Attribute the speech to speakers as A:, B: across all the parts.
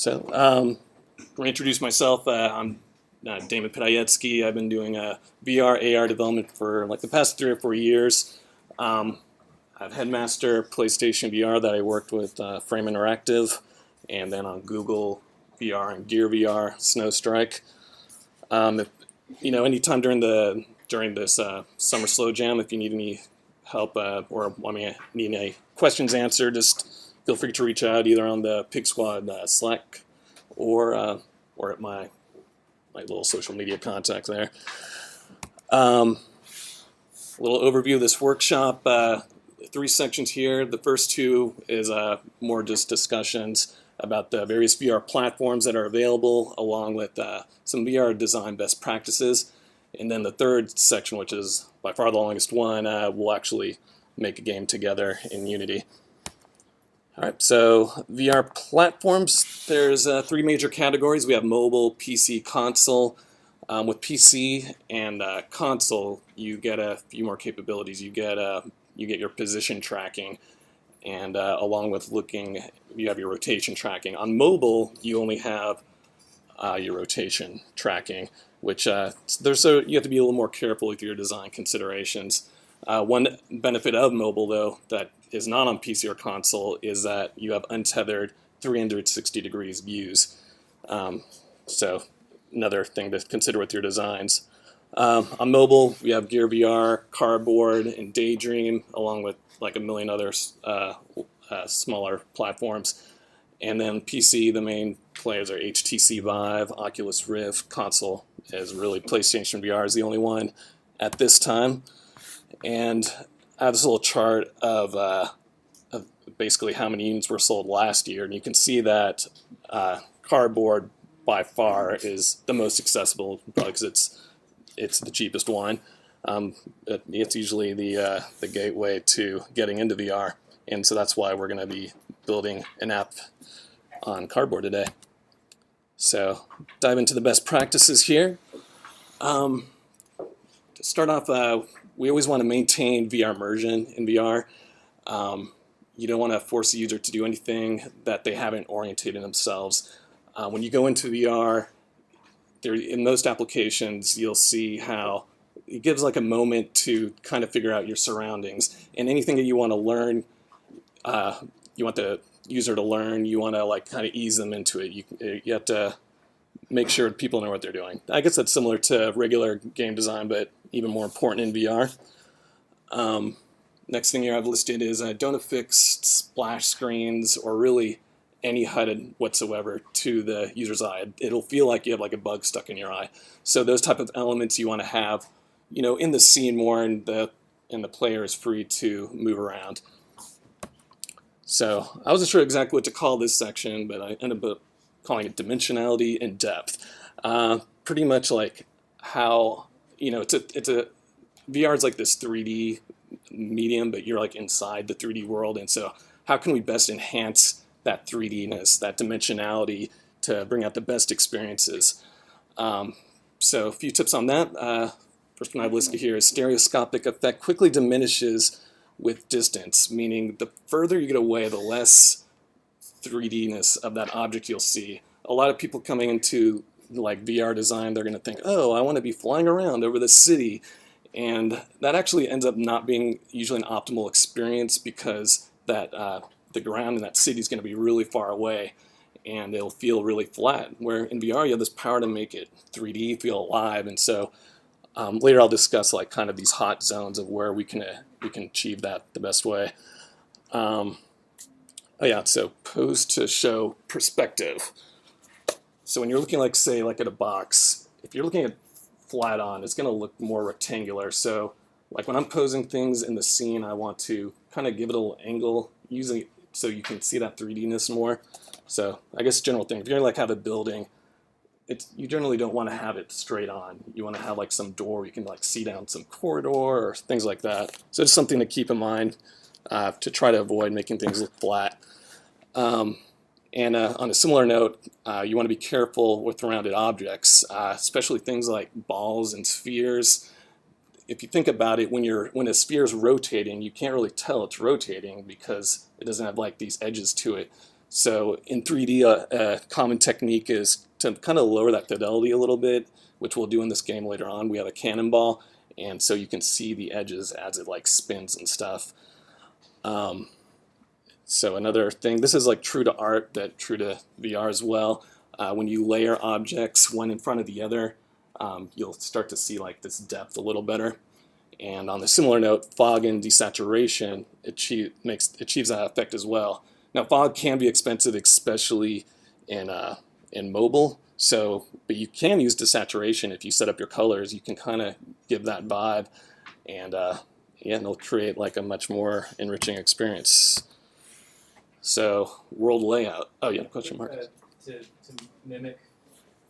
A: To introduce myself, I'm Damon Pitajetsky. I've been doing VR, AR development for like the past 3 or 4 years. I've Headmaster PlayStation VR that I worked with Frame Interactive, and then on Google VR and Gear VR, Snowstrike. Anytime during this summer slow jam, if you need any help or need any questions answered, just feel free to reach out either on the PIGSquad Slack or at my little social media contact there. A little overview of this workshop. 3 sections here. The first 2 is more just discussions about the various VR platforms that are available, along with some VR design best practices. And then the third section, which is by far the longest one, we'll actually make a game together in Unity. All right, so VR platforms, there's 3 major categories. We have mobile, PC, console. With PC and console, you get a few more capabilities. You get your position tracking, and along with you have your rotation tracking. On mobile, you only have your rotation tracking, which you have to be a little more careful with your design considerations. One benefit of mobile, though, that is not on PC or console is that you have untethered 360 degrees views. So another thing to consider with your designs. On mobile, we have Gear VR, Cardboard, and Daydream, along with like a million other smaller platforms. And then PC, the main players are HTC Vive, Oculus Rift. Console is really PlayStation VR is the only one at this time. And I have this little chart of basically how many units were sold last year, and you can see that Cardboard by far is the most accessible, probably because it's the cheapest one. It's usually the gateway to getting into VR, and so that's why we're going to be building an app on Cardboard today. So dive into the best practices here. To start off, we always want to maintain VR immersion in VR. You don't want to force the user to do anything that they haven't orientated themselves. When you go into VR, in most applications, you'll see how it gives like a moment to kind of figure out your surroundings. And anything that you want to learn, you want the user to learn, you want to like kind of ease them into it. You have to make sure people know what they're doing. I guess that's similar to regular game design, but even more important in VR. Next thing here I've listed is don't affix splash screens or really any HUD whatsoever to the user's eye. It'll feel like you have like a bug stuck in your eye. So those type of elements you want to have, in the scene more, and the player is free to move around. So I wasn't sure exactly what to call this section, but I ended up calling it dimensionality and depth. Pretty much like how VR is like this 3D medium, but you're like inside the 3D world, and so how can we best enhance that 3D-ness, that dimensionality, to bring out the best experiences? So a few tips on that. First one I've listed here is stereoscopic effect quickly diminishes with distance, meaning the further you get away, the less 3D-ness of that object you'll see. A lot of people coming into like VR design, they're going to think, oh, I want to be flying around over the city. And that actually ends up not being usually an optimal experience, because that the ground in that city is going to be really far away and it'll feel really flat. Where in VR you have this power to make it 3D, feel alive. And so later I'll discuss like kind of these hot zones of where we can achieve that the best way. So pose to show perspective. So when you're looking like, say, like at a box, if you're looking at flat on, it's going to look more rectangular. So like when I'm posing things in the scene, I want to kind of give it a little angle, usually so you can see that 3D-ness more. So I guess general thing, if you're like have a building, you generally don't want to have it straight on. You want to have like some door you can like see down some corridor or things like that. So it's something to keep in mind to try to avoid making things look flat. And on a similar note, you want to be careful with rounded objects, especially things like balls and spheres. If you think about it, when a sphere is rotating, you can't really tell it's rotating because it doesn't have like these edges to it. So in 3D, a common technique is to kind of lower that fidelity a little bit, which we'll do in this game later on. We have a cannonball, and so you can see the edges as it like spins and stuff. So another thing, this is like true to art, but true to VR as well. When you layer objects one in front of the other, you'll start to see like this depth a little better. And on a similar note, fog and desaturation achieves that effect as well. Now, fog can be expensive, especially in mobile. So, but you can use desaturation if you set up your colors. You can kind of give that vibe, and yeah, it'll create like a much more enriching experience. So, world layout. Oh yeah, question mark.
B: To mimic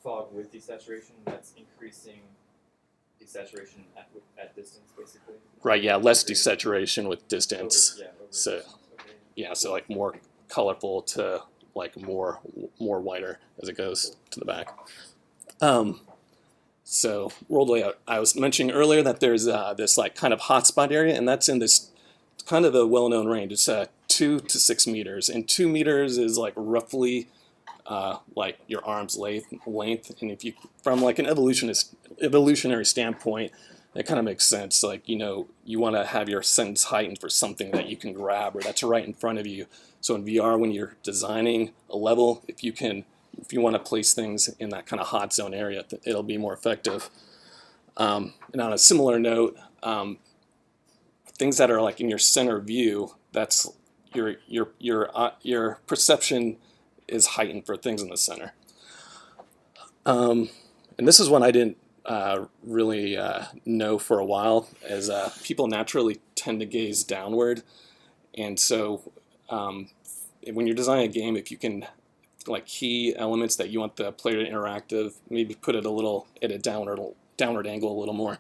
B: fog with desaturation, that's increasing desaturation at distance, basically.
A: Right. Yeah, less desaturation with distance.
B: Over
A: so
B: distance. Okay.
A: yeah, so like more colorful to like more whiter as it goes to the back. So world layout. I was mentioning earlier that there's this like kind of hotspot area, and that's in this kind of a well-known range. It's 2 to 6 meters, and 2 meters is like roughly like your arm's length. And if you, from like an evolutionary standpoint, it kind of makes sense. Like, you know, you want to have your sense heightened for something that you can grab or that's right in front of you. So in VR, when you're designing a level, if you want to place things in that kind of hot zone area, it'll be more effective. And on a similar note, things that are like in your center view, that's your perception is heightened for things in the center. And this is one I didn't really know for a while, as people naturally tend to gaze downward. And so when you're designing a game, if you can like key elements that you want the player to interact with, maybe put it a little at a downward angle a little more.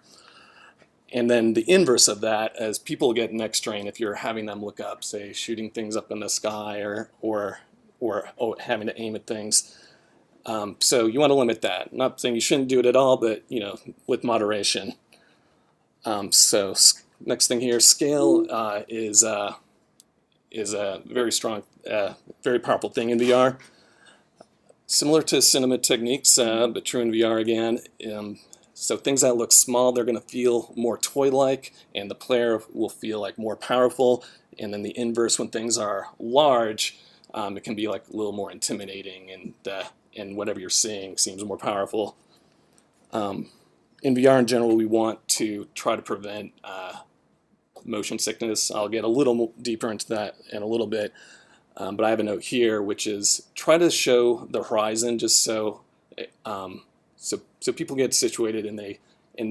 A: And then the inverse of that, as people get neck strain, if you're having them look up, say shooting things up in the sky or having to aim at things. So you want to limit that. Not saying you shouldn't do it at all, but you know, with moderation. So next thing here, scale is a very strong, very powerful thing in VR. Similar to cinema techniques, but true in VR again. So things that look small, they're going to feel more toy-like, and the player will feel like more powerful. And then the inverse, when things are large, it can be like a little more intimidating, and whatever you're seeing seems more powerful. In VR in general, we want to try to prevent motion sickness. I'll get a little deeper into that in a little bit, but I have a note here, which is try to show the horizon just so people get situated and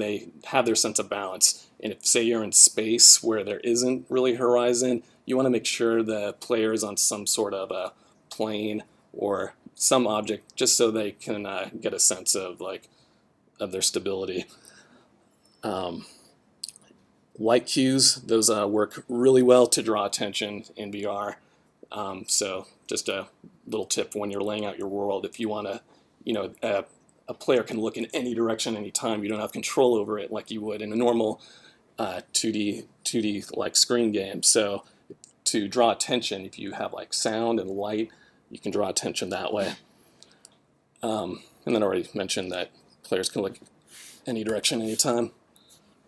A: they have their sense of balance. And if, say, you're in space where there isn't really a horizon, you want to make sure the player is on some sort of a plane or some object, just so they can get a sense of their stability. Light cues, those work really well to draw attention in VR. So just a little tip when you're laying out your world, if you want to, you know, a player can look in any direction anytime. You don't have control over it like you would in a normal 2D like screen game. So to draw attention, if you have like sound and light, you can draw attention that way. And then I already mentioned that players can look any direction anytime.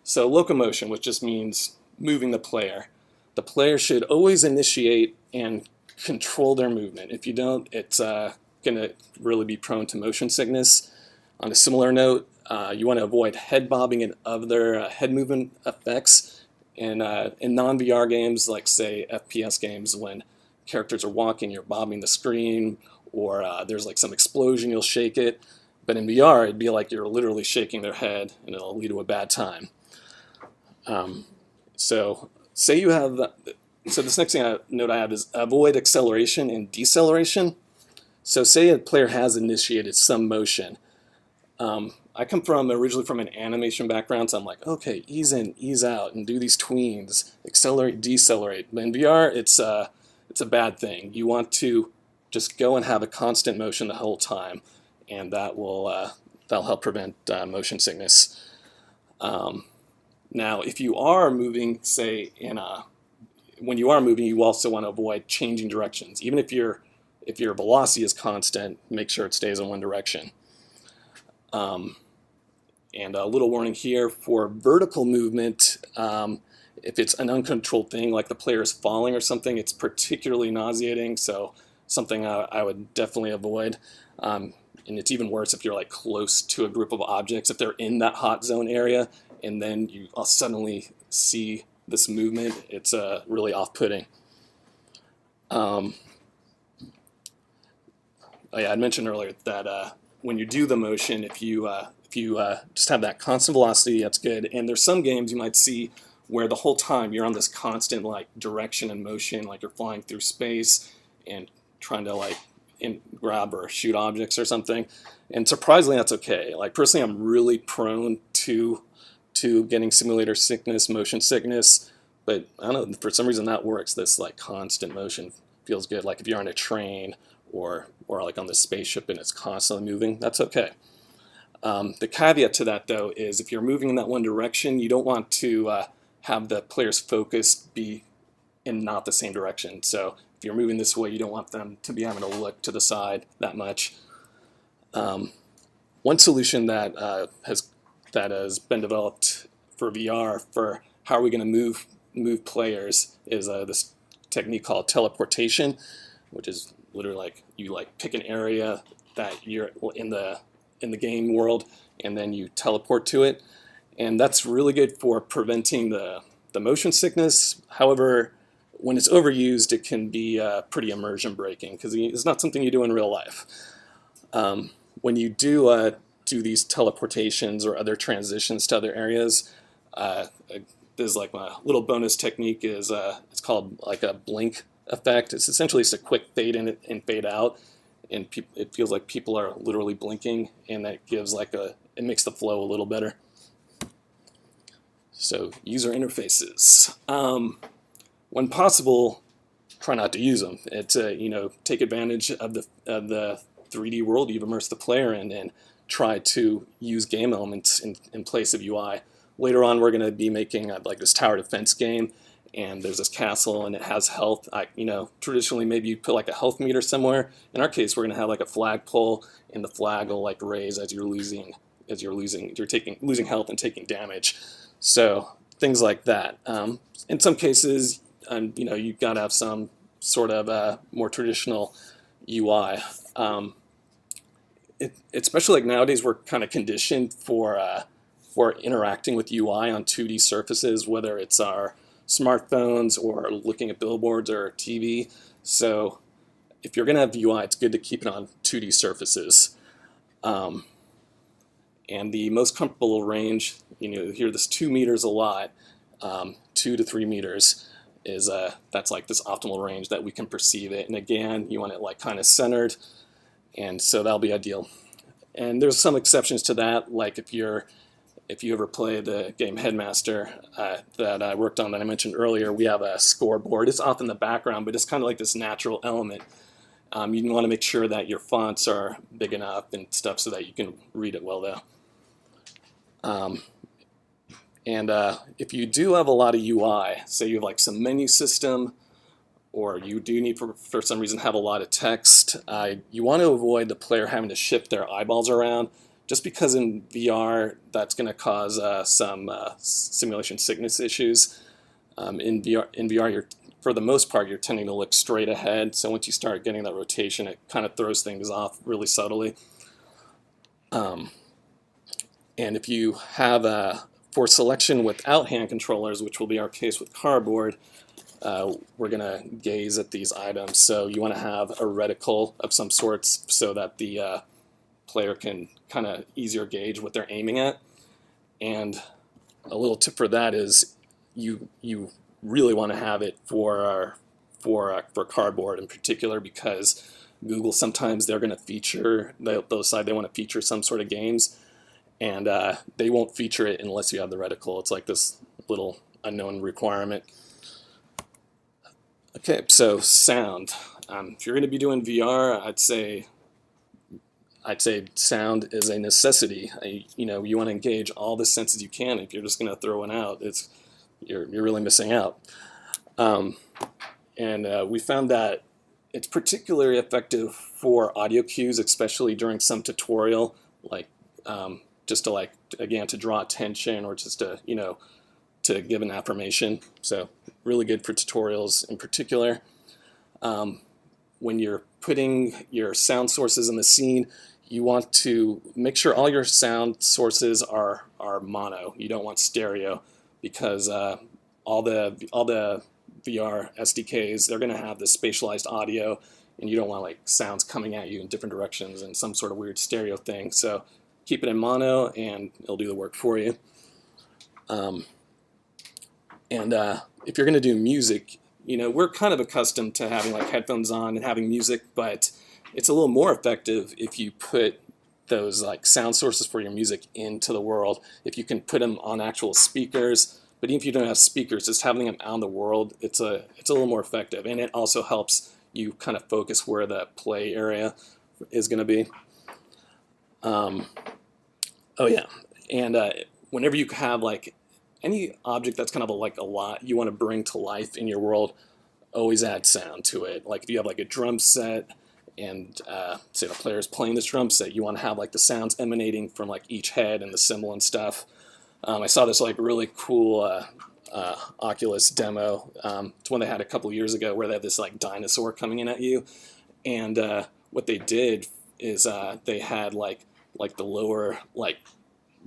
A: So locomotion, which just means moving the player. The player should always initiate and control their movement. If you don't, it's going to really be prone to motion sickness. On a similar note, you want to avoid head bobbing and other head movement effects. In non-VR games, like say FPS games, when characters are walking, you're bobbing the screen, or there's like some explosion, you'll shake it. But in VR, it'd be like you're literally shaking their head, and it'll lead to a bad time. So say you have, so this next note I have is avoid acceleration and deceleration. So say a player has initiated some motion. I come originally from an animation background, so I'm like, okay, ease in, ease out, and do these tweens, accelerate, decelerate. But in VR, it's a bad thing. You want to just go and have a constant motion the whole time, and that'll help prevent motion sickness. Now, if you are moving, say when you are moving, you also want to avoid changing directions. Even if if your velocity is constant, make sure it stays in one direction. And a little warning here for vertical movement. If it's an uncontrolled thing, like the player is falling or something, it's particularly nauseating, so something I would definitely avoid. And it's even worse if you're like close to a group of objects, if they're in that hot zone area, and then you suddenly see this movement. It's really off-putting. Oh yeah, I mentioned earlier that when you do the motion, if you just have that constant velocity, that's good. And there's some games you might see where the whole time you're on this constant like direction and motion, like you're flying through space and trying to like grab or shoot objects or something. And surprisingly, that's okay. Like personally, I'm really prone to getting simulator sickness, motion sickness, but I don't know, for some reason that works. This like constant motion feels good. Like if you're on a train or like on the spaceship and it's constantly moving, that's okay. The caveat to that though is if you're moving in that one direction, you don't want to have the player's focus be in not the same direction. So if you're moving this way, you don't want them to be having to look to the side that much. One solution that has been developed for VR for how are we going to move players is this technique called teleportation, which is literally like you like pick an area that you're in the game world and then you teleport to it. And that's really good for preventing the motion sickness. However, when it's overused, it can be pretty immersion breaking because it's not something you do in real life. When you do these teleportations or other transitions to other areas, there's like my little bonus technique is it's called like a blink effect. It's essentially just a quick fade in and fade out, and it feels like people are literally blinking, and that gives like it makes the flow a little better. So user interfaces, when possible, try not to use them. It's take advantage of the 3D world you've immersed the player in and try to use game elements in place of UI. Later on, we're going to be making like this tower defense game, and there's this castle and it has health. Traditionally maybe you put like a health meter somewhere. In our case, we're going to have like a flagpole, and the flag will like raise as you're losing health and taking damage. So things like that. In some cases, you've got to have some sort of more traditional UI. Especially like nowadays, we're kind of conditioned for interacting with UI on 2D surfaces, whether it's our smartphones or looking at billboards or TV. So if you're going to have UI, it's good to keep it on 2D surfaces. And the most comfortable range, you hear this 2 meters a lot, 2 to 3 meters is that's like this optimal range that we can perceive it. And again, you want it like kind of centered, and so that'll be ideal. And there's some exceptions to that, like if you ever play the game Headmaster that I worked on that I mentioned earlier, we have a scoreboard. It's off in the background, but it's kind of like this natural element. You want to make sure that your fonts are big enough and stuff so that you can read it well though. If you do have a lot of UI, say you have like some menu system, or you do need for some reason have a lot of text, you want to avoid the player having to shift their eyeballs around, just because in VR that's going to cause some simulation sickness issues. In VR, for the most part, you're tending to look straight ahead, so once you start getting that rotation, it kind of throws things off really subtly. And if you have for selection without hand controllers, which will be our case with Cardboard, we're going to gaze at these items. So you want to have a reticle of some sorts so that the player can kind of easier gauge what they're aiming at. And a little tip for that is you really want to have it for Cardboard in particular, because Google sometimes they're going to feature, they'll decide they want to feature some sort of games, and they won't feature it unless you have the reticle. It's like this little unknown requirement. Okay, so sound. If you're going to be doing VR, I'd say sound is a necessity. You want to engage all the senses you can. If you're just going to throw one out, you're really missing out. We found that it's particularly effective for audio cues, especially during some tutorial, like just to again to draw attention or just to to give an affirmation. So really good for tutorials in particular. When you're putting your sound sources in the scene, you want to make sure all your sound sources are mono. You don't want stereo, because all the VR SDKs, they're going to have this spatialized audio, and you don't want like sounds coming at you in different directions and some sort of weird stereo thing. So keep it in mono, and it'll do the work for you. If you're going to do music, we're kind of accustomed to having like headphones on and having music, but it's a little more effective if you put those like sound sources for your music into the world. If you can put them on actual speakers, but even if you don't have speakers, just having them out in the world, it's a little more effective, and it also helps you kind of focus where the play area is going to be. Oh yeah, and whenever you have like any object that's kind of a lot you want to bring to life in your world, always add sound to it. Like if you have like a drum set, and say the player's playing this drum set, you want to have like the sounds emanating from like each head and the cymbal and stuff. I saw this like really cool Oculus demo. It's one they had a couple years ago, where they have this like dinosaur coming in at you, and what they did is they had like the lower like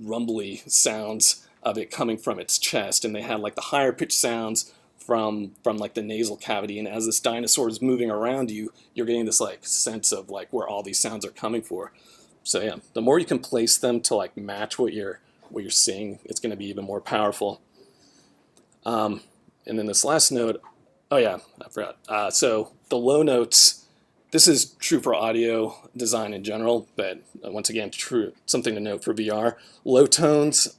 A: rumbly sounds of it coming from its chest, and they had like the higher pitched sounds from like the nasal cavity, and as this dinosaur is moving around you, you're getting this like sense of like where all these sounds are coming for. So yeah, the more you can place them to like match what you're seeing, it's going to be even more powerful. And then this last note, oh yeah, I forgot. So the low notes, this is true for audio design in general, but once again, something to note for VR. Low tones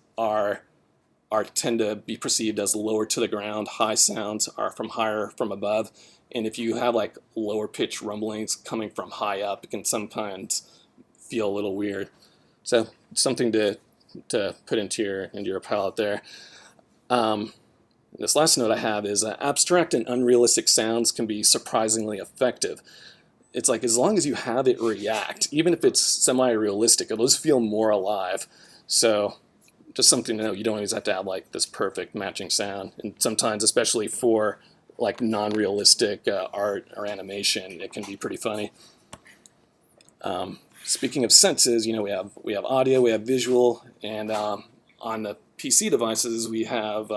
A: tend to be perceived as lower to the ground. High sounds are higher from above. And if you have like lower pitch rumblings coming from high up, it can sometimes feel a little weird. So something to put into your palette there. This last note I have is abstract and unrealistic sounds can be surprisingly effective. It's like, as long as you have it react, even if it's semi-realistic, it'll just feel more alive. So just something to know, you don't always have to have like this perfect matching sound, and sometimes, especially for like non-realistic art or animation, it can be pretty funny. Speaking of senses, we have audio, we have visual, and on the PC devices we have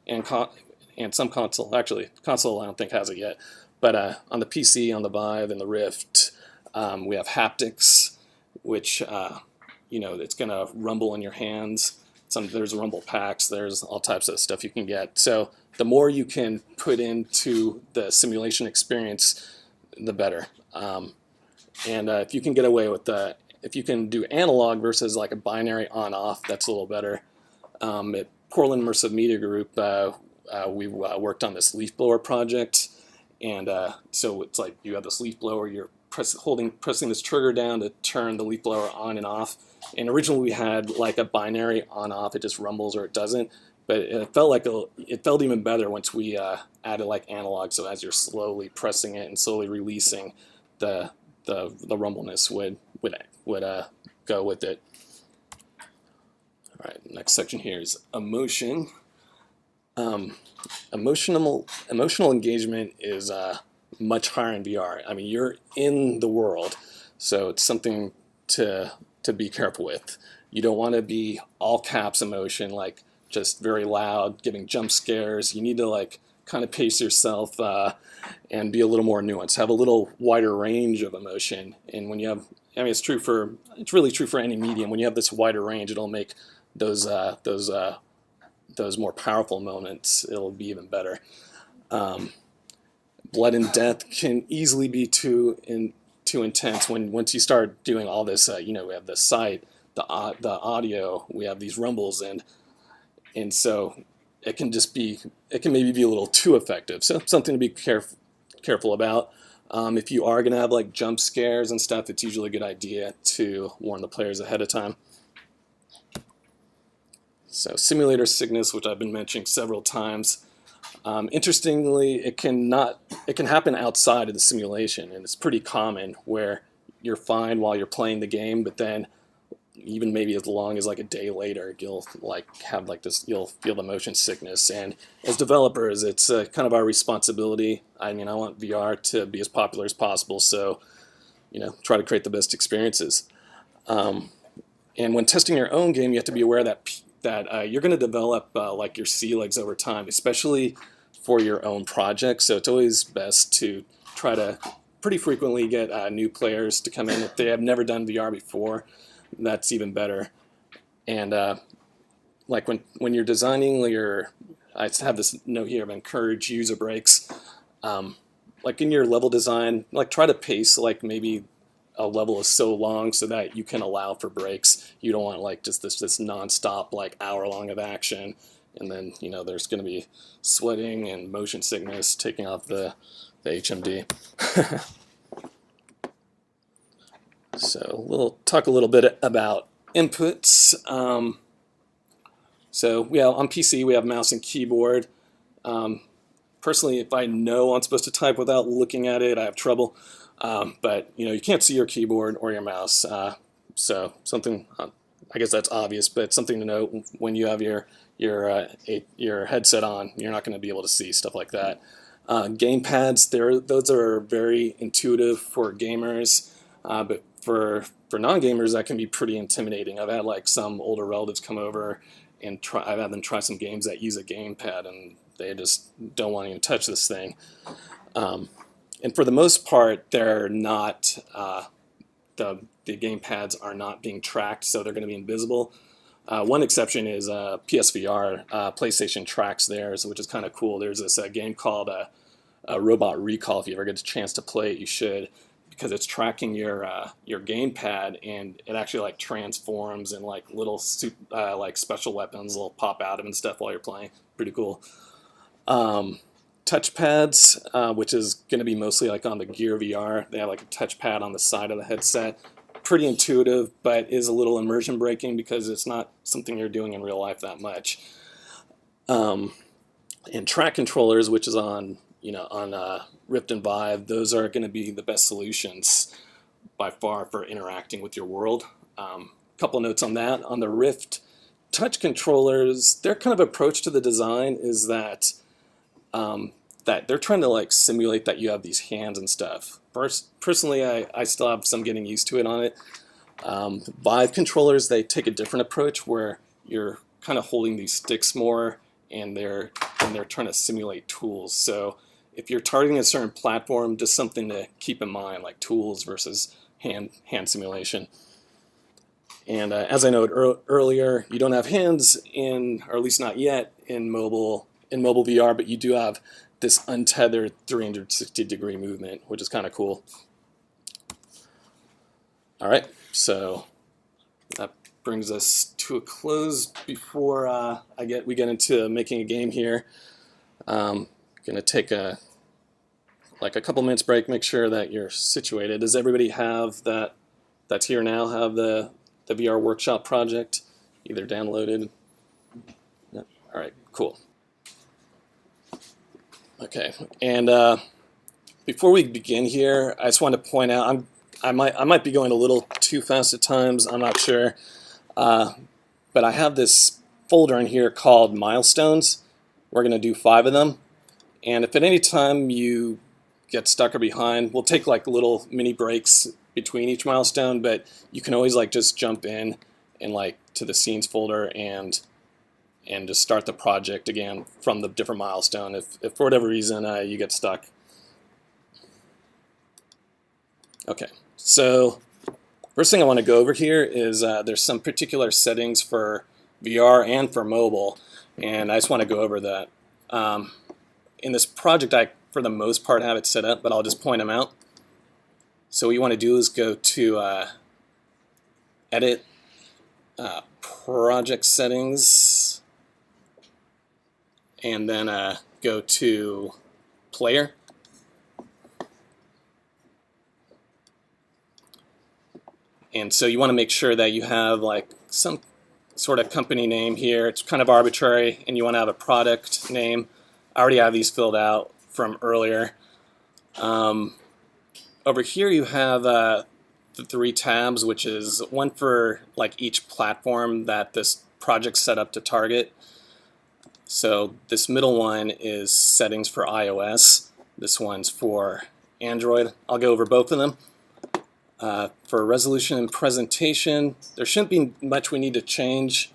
A: and some console. Actually, console I don't think has it yet, but on the PC, on the Vive and the Rift, we have haptics, which it's gonna rumble in your hands. There's rumble packs, there's all types of stuff you can get. So the more you can put into the simulation experience, the better. If you can get away with if you can do analog versus like a binary on-off, that's a little better. At Portland Immersive Media Group, we worked on this leaf blower project, and so it's like you have this leaf blower, you're pressing this trigger down to turn the leaf blower on and off. And originally we had like a binary on-off, it just rumbles or it doesn't. But it felt even better once we added like analog. So as you're slowly pressing it and slowly releasing, the rumbleness would go with it. All right, next section here is emotion. Emotional engagement is much higher in VR. I mean, you're in the world, so it's something to be careful with. You don't want to be all caps emotion, like just very loud, giving jump scares. You need to like kind of pace yourself and be a little more nuanced. Have a little wider range of emotion. And when you have, it's really true for any medium. When you have this wider range, it'll make those more powerful moments, it'll be even better. Blood and death can easily be too intense. Once you start doing all this, we have the sight, the audio, we have these rumbles, and so it can maybe be a little too effective. So something to be careful about. If you are going to have like jump scares and stuff, it's usually a good idea to warn the players ahead of time. So simulator sickness, which I've been mentioning several times. Interestingly, it can happen outside of the simulation, and it's pretty common where you're fine while you're playing the game, but then even maybe as long as like a day later, you'll you'll feel the motion sickness. And as developers, it's kind of our responsibility. I mean, I want VR to be as popular as possible, so try to create the best experiences. And when testing your own game, you have to be aware that you're going to develop like your sea legs over time, especially for your own project. So it's always best to try to pretty frequently get new players to come in. If they have never done VR before, that's even better. And like when you're designing I have this note here of encourage user breaks. Like in your level design, like try to pace like maybe a level is so long so that you can allow for breaks. You don't want like just this non-stop like hour-long of action, and then there's going to be sweating and motion sickness taking off the HMD. So we'll talk a little bit about inputs. So yeah, on PC we have mouse and keyboard. Personally, if I know I'm supposed to type without looking at it, I have trouble. But you can't see your keyboard or your mouse, so something I guess that's obvious, but something to note when you have your headset on, you're not going to be able to see stuff like that. Game pads, those are very intuitive for gamers, but for non-gamers that can be pretty intimidating. I've had like some older relatives come over and I've had them try some games that use a game pad, and they just don't want to even touch this thing. And for the most part, they're not, the game pads are not being tracked, so they're going to be invisible. One exception is PSVR. PlayStation tracks theirs, which is kind of cool. There's this game called Robot Recall. If you ever get a chance to play it, you should, because it's tracking your game pad, and it actually like transforms and like little like special weapons will pop out of it and stuff while you're playing. Pretty cool. Touchpads, which is going to be mostly like on the Gear VR. They have like a touchpad on the side of the headset. Pretty intuitive, but is a little immersion breaking because it's not something you're doing in real life that much. And track controllers, which is on Rift and Vive, those are going to be the best solutions by far for interacting with your world. Couple notes on that. On the Rift touch controllers, their kind of approach to the design is that that they're trying to like simulate that you have these hands and stuff. Personally, I still have some getting used to it on it. Vive controllers, they take a different approach where you're kind of holding these sticks more, and they're trying to simulate tools. So if you're targeting a certain platform, just something to keep in mind, like tools versus hand simulation. And as I noted earlier, you don't have hands or at least not yet, in mobile VR, but you do have this untethered 360-degree movement, which is kind of cool. All right, so that brings us to a close before we get into making a game here. Gonna take a couple minutes break, make sure that you're situated. Does everybody have that's here now have the VR workshop project either downloaded? Yep. All right, cool. Okay, and before we begin here, I just want to point out I might be going a little too fast at times. I'm not sure, but I have this folder in here called Milestones. We're going to do 5 of them, and if at any time you get stuck or behind, we'll take like little mini breaks between each milestone, but you can always like just jump in and like to the scenes folder and just start the project again from the different milestone if for whatever reason you get stuck. Okay, so first thing I want to go over here is there's some particular settings for VR and for mobile, and I just want to go over that. In this project, I, for the most part, have it set up, but I'll just point them out. So what you want to do is go to Edit, Project Settings, and then go to Player. And so you want to make sure that you have like some sort of company name here. It's kind of arbitrary, and you want to have a product name. I already have these filled out from earlier. Over here you have the 3 tabs, which is one for like each platform that this project's set up to target. So this middle one is settings for iOS. This one's for Android. I'll go over both of them. For resolution and presentation, there shouldn't be much we need to change.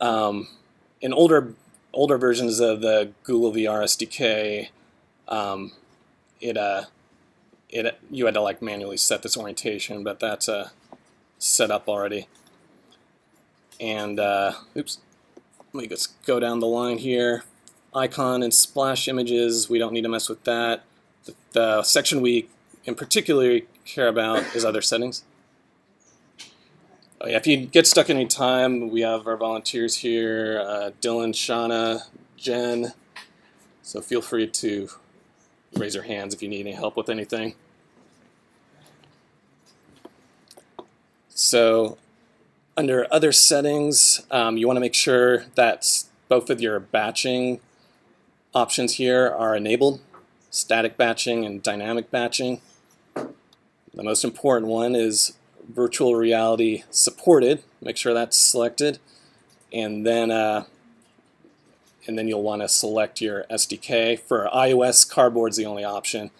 A: In older versions of the Google VR SDK, you had to like manually set this orientation, but that's set up already. And oops, let me just go down the line here. Icon and splash images, we don't need to mess with that. The section we in particular care about is other settings. Oh yeah, if you get stuck any time, we have our volunteers here, Dylan, Shauna, Jen, so feel free to raise your hands if you need any help with anything. So under other settings, you want to make sure that both of your batching options here are enabled, static batching and dynamic batching. The most important one is virtual reality supported. Make sure that's selected, and then you'll want to select your SDK. For iOS, Cardboard's the only option.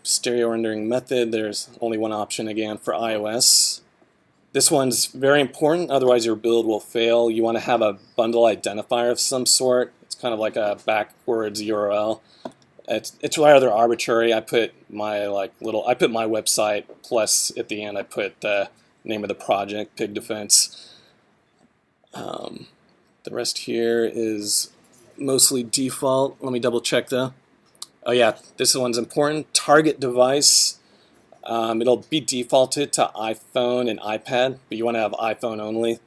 A: Stereo rendering method, there's only one option again for iOS. This one's very important, otherwise your build will fail. You want to have a bundle identifier of some sort. It's kind of like a backwards URL. It's rather arbitrary. I put my website plus at the end I put the name of the project, Pig Defense. The rest here is mostly default. Let me double check though. Oh yeah, this one's important. Target device. It'll be defaulted to iPhone and iPad, but you want to have iPhone only.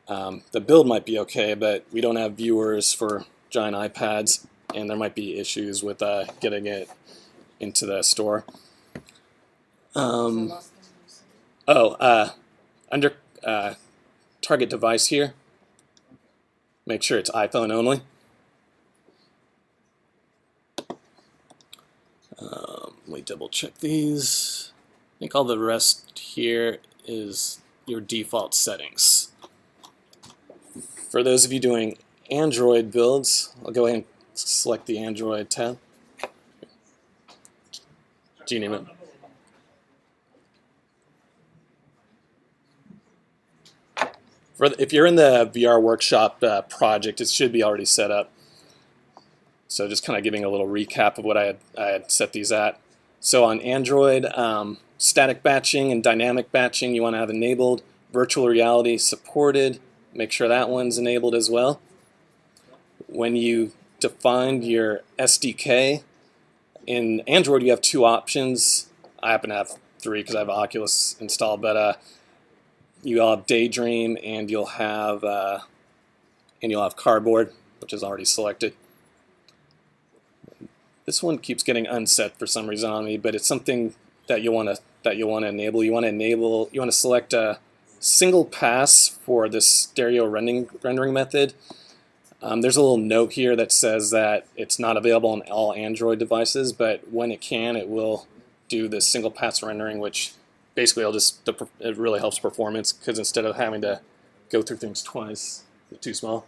A: The build might be okay, but we don't have viewers for giant iPads, and there might be issues with getting it into the store. Under target device here, make sure it's iPhone only. Let me double check these. I think all the rest here is your default settings. For those of you doing Android builds, I'll go ahead and select the Android tab. Do you name it? If you're in the VR Workshop project, it should be already set up. So just kind of giving a little recap of what I had set these at. So on Android, static batching and dynamic batching you want to have enabled. Virtual reality supported. Make sure that one's enabled as well. When you define your SDK, in Android you have 2 options. I happen to have 3 because I have Oculus installed, but you'll have Daydream and you'll have Cardboard, which is already selected. This one keeps getting unset for some reason on me, but it's something that you want to enable. You want to select a single pass for this stereo rendering method. There's a little note here that says that it's not available on all Android devices, but when it can, it will do this single pass rendering, which basically it really helps performance because instead of having to go through things twice, it's too small.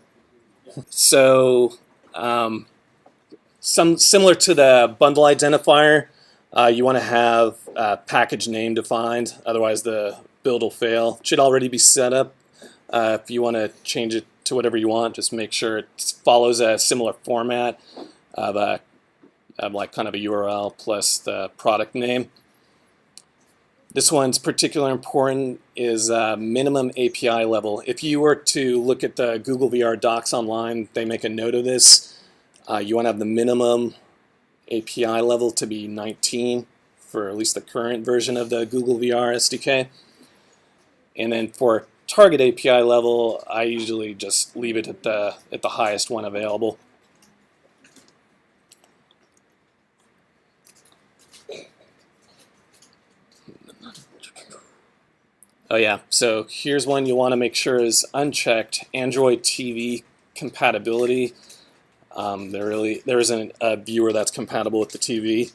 A: So similar to the bundle identifier, you want to have package name defined, otherwise the build will fail. It should already be set up. If you want to change it to whatever you want, just make sure it follows a similar format of like kind of a URL plus the product name. This one's particularly important is minimum API level. If you were to look at the Google VR docs online, they make a note of this. You want to have the minimum API level to be 19 for at least the current version of the Google VR SDK. And then for target API level, I usually just leave it at the highest one available. Oh yeah, so here's one you want to make sure is unchecked, Android TV compatibility. There isn't a viewer that's compatible with the TV.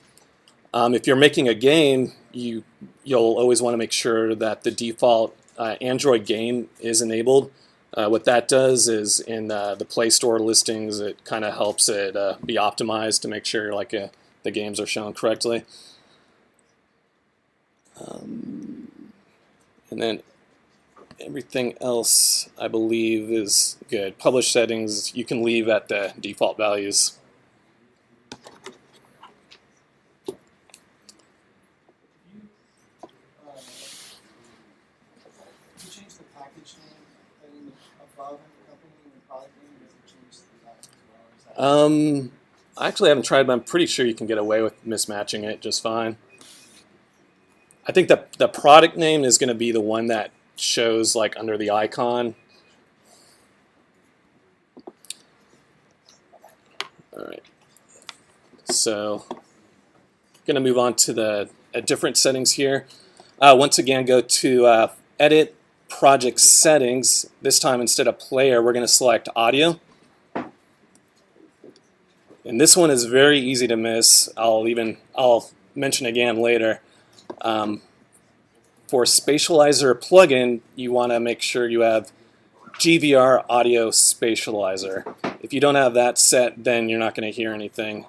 A: If you're making a game, you'll always want to make sure that the default Android game is enabled. What that does is in the Play Store listings, it kind of helps it be optimized to make sure the games are shown correctly. And then everything else, I believe, is good. Publish settings, you can leave at the default values.
C: You change the package name above the company and the product name, does it change that as well? Is that
A: I actually haven't tried, but I'm pretty sure you can get away with mismatching it just fine. I think that the product name is going to be the one that shows like under the icon. All right. So, going to move on to the different settings here. Once again, go to Edit, Project Settings. This time, instead of Player, we're going to select Audio. And this one is very easy to miss. I'll mention again later. For Spatializer plugin, you want to make sure you have GVR Audio Spatializer. If you don't have that set, then you're not going to hear anything.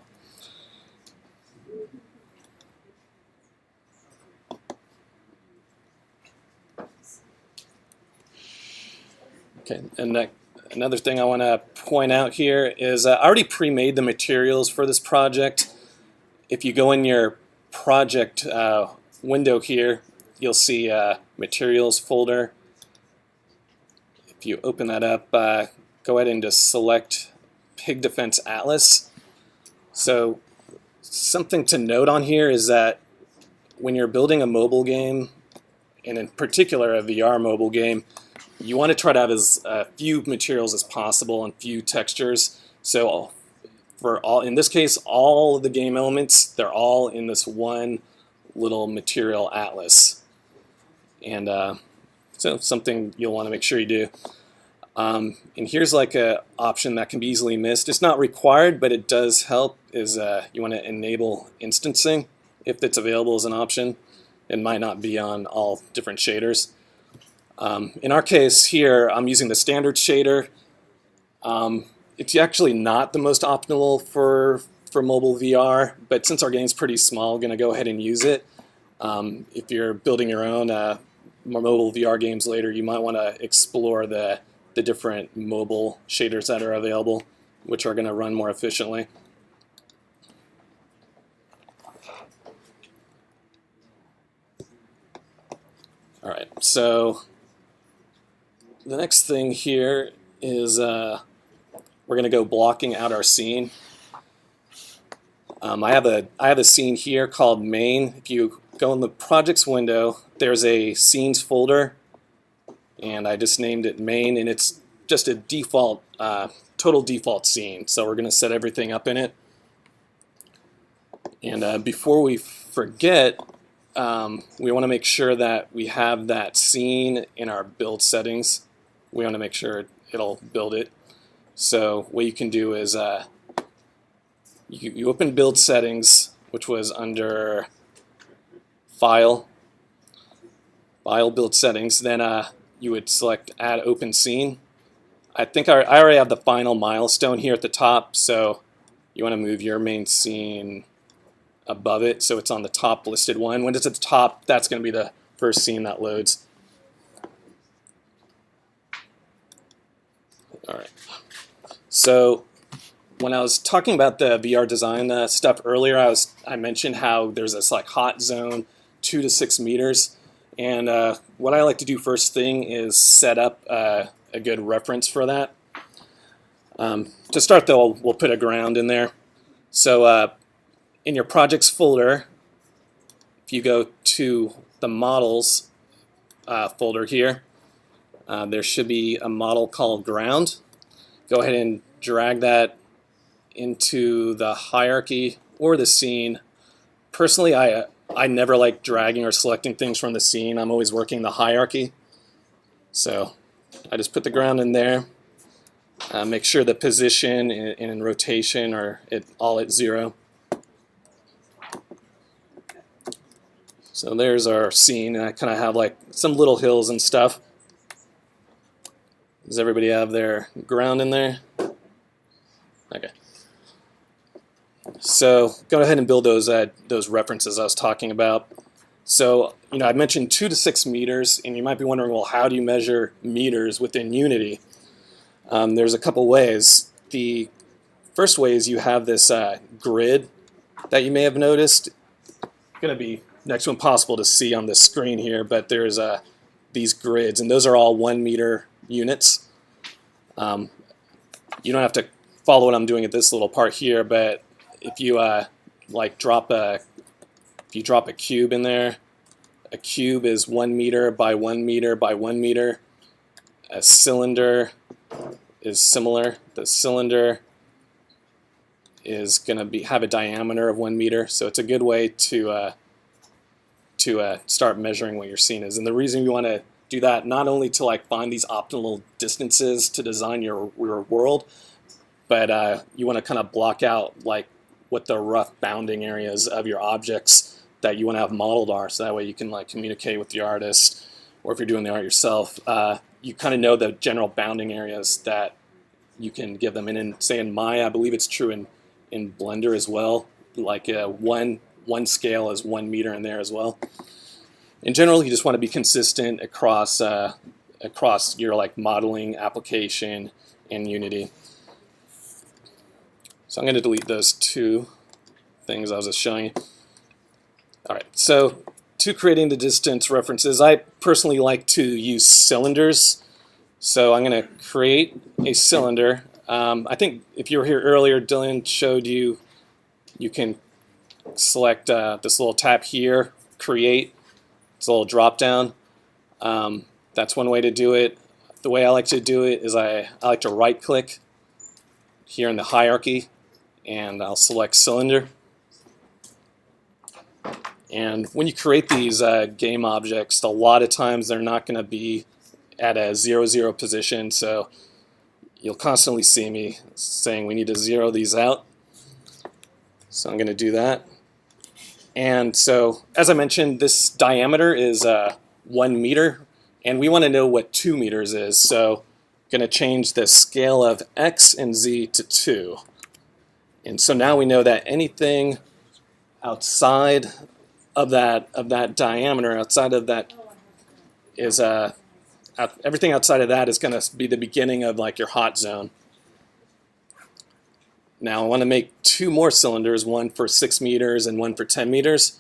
A: Okay, and another thing I want to point out here is I already pre-made the materials for this project. If you go in your project window here, you'll see materials folder. If you open that up, go ahead and just select Pig Defense Atlas. So something to note on here is that when you're building a mobile game, and in particular a VR mobile game, you want to try to have as few materials as possible and few textures. So in this case, all of the game elements, they're all in this one little material atlas. And so something you'll want to make sure you do. And here's like a option that can be easily missed. It's not required, but it does help, is you want to enable instancing if it's available as an option. It might not be on all different shaders. In our case here, I'm using the standard shader. It's actually not the most optimal for mobile VR, but since our game's pretty small, I'm going to go ahead and use it. If you're building your own mobile VR games later, you might want to explore the different mobile shaders that are available, which are going to run more efficiently. All right, so the next thing here is we're going to go blocking out our scene. I have a scene here called main. If you go in the projects window, there's a scenes folder, and I just named it main, and it's just a default, total default scene. So we're going to set everything up in it. And before we forget, we want to make sure that we have that scene in our build settings. We want to make sure it'll build it. So what you can do is you open build settings, which was under file build settings. Then you would select add open scene. I think I already have the final milestone here at the top, so you want to move your main scene above it so it's on the top listed one. When it's at the top, that's going to be the first scene that loads. All right. So when I was talking about the VR design stuff earlier, I mentioned how there's this like hot zone, 2 to 6 meters, and what I like to do first thing is set up a good reference for that. To start though, we'll put a ground in there. So in your projects folder, if you go to the models folder here, there should be a model called ground. Go ahead and drag that into the hierarchy or the scene. Personally, I never like dragging or selecting things from the scene. I'm always working the hierarchy. So I just put the ground in there. Make sure the position and rotation are all at 0. So there's our scene, and I kind of have like some little hills and stuff. Does everybody have their ground in there? Okay. So go ahead and build those references I was talking about. So, I mentioned 2 to 6 meters, and you might be wondering, well, how do you measure meters within Unity? There's a couple ways. The first way is you have this grid that you may have noticed. It's going to be next to impossible to see on the screen here, but there's these grids, and those are all 1 meter units. You don't have to follow what I'm doing at this little part here, but if you drop a cube in there, a cube is 1 meter by 1 meter by 1 meter. A cylinder is similar. The cylinder is going to have a diameter of 1 meter, so it's a good way to start measuring what your scene is. And the reason you want to do that, not only to find these optimal distances to design your world, but you want to kind of block out what the rough bounding areas of your objects that you want to have modeled are, so that way you can communicate with the artist, or if you're doing the art yourself, you kind of know the general bounding areas that you can give them. And in Maya, I believe it's true in Blender as well. One scale is 1 meter in there as well. In general, you just want to be consistent across your modeling application in Unity. So I'm going to delete those 2 things I was just showing you. All right, so to creating the distance references, I personally like to use cylinders. So I'm going to create a cylinder. I think if you were here earlier, Dylan showed you can select this little tab here, create. It's a little drop down. That's one way to do it. The way I like to do it is I like to right click here in the hierarchy, and I'll select cylinder. And when you create these game objects, a lot of times they're not going to be at a 0, 0 position, so you'll constantly see me saying we need to zero these out. So I'm going to do that. And so, as I mentioned, this diameter is 1 meter, and we want to know what 2 meters is. So I'm going to change the scale of X and Z to 2. And so now we know that anything outside of that diameter, outside of that, is everything outside of that is going to be the beginning of your hot zone. Now I want to make 2 more cylinders, one for 6 meters and one for 10 meters.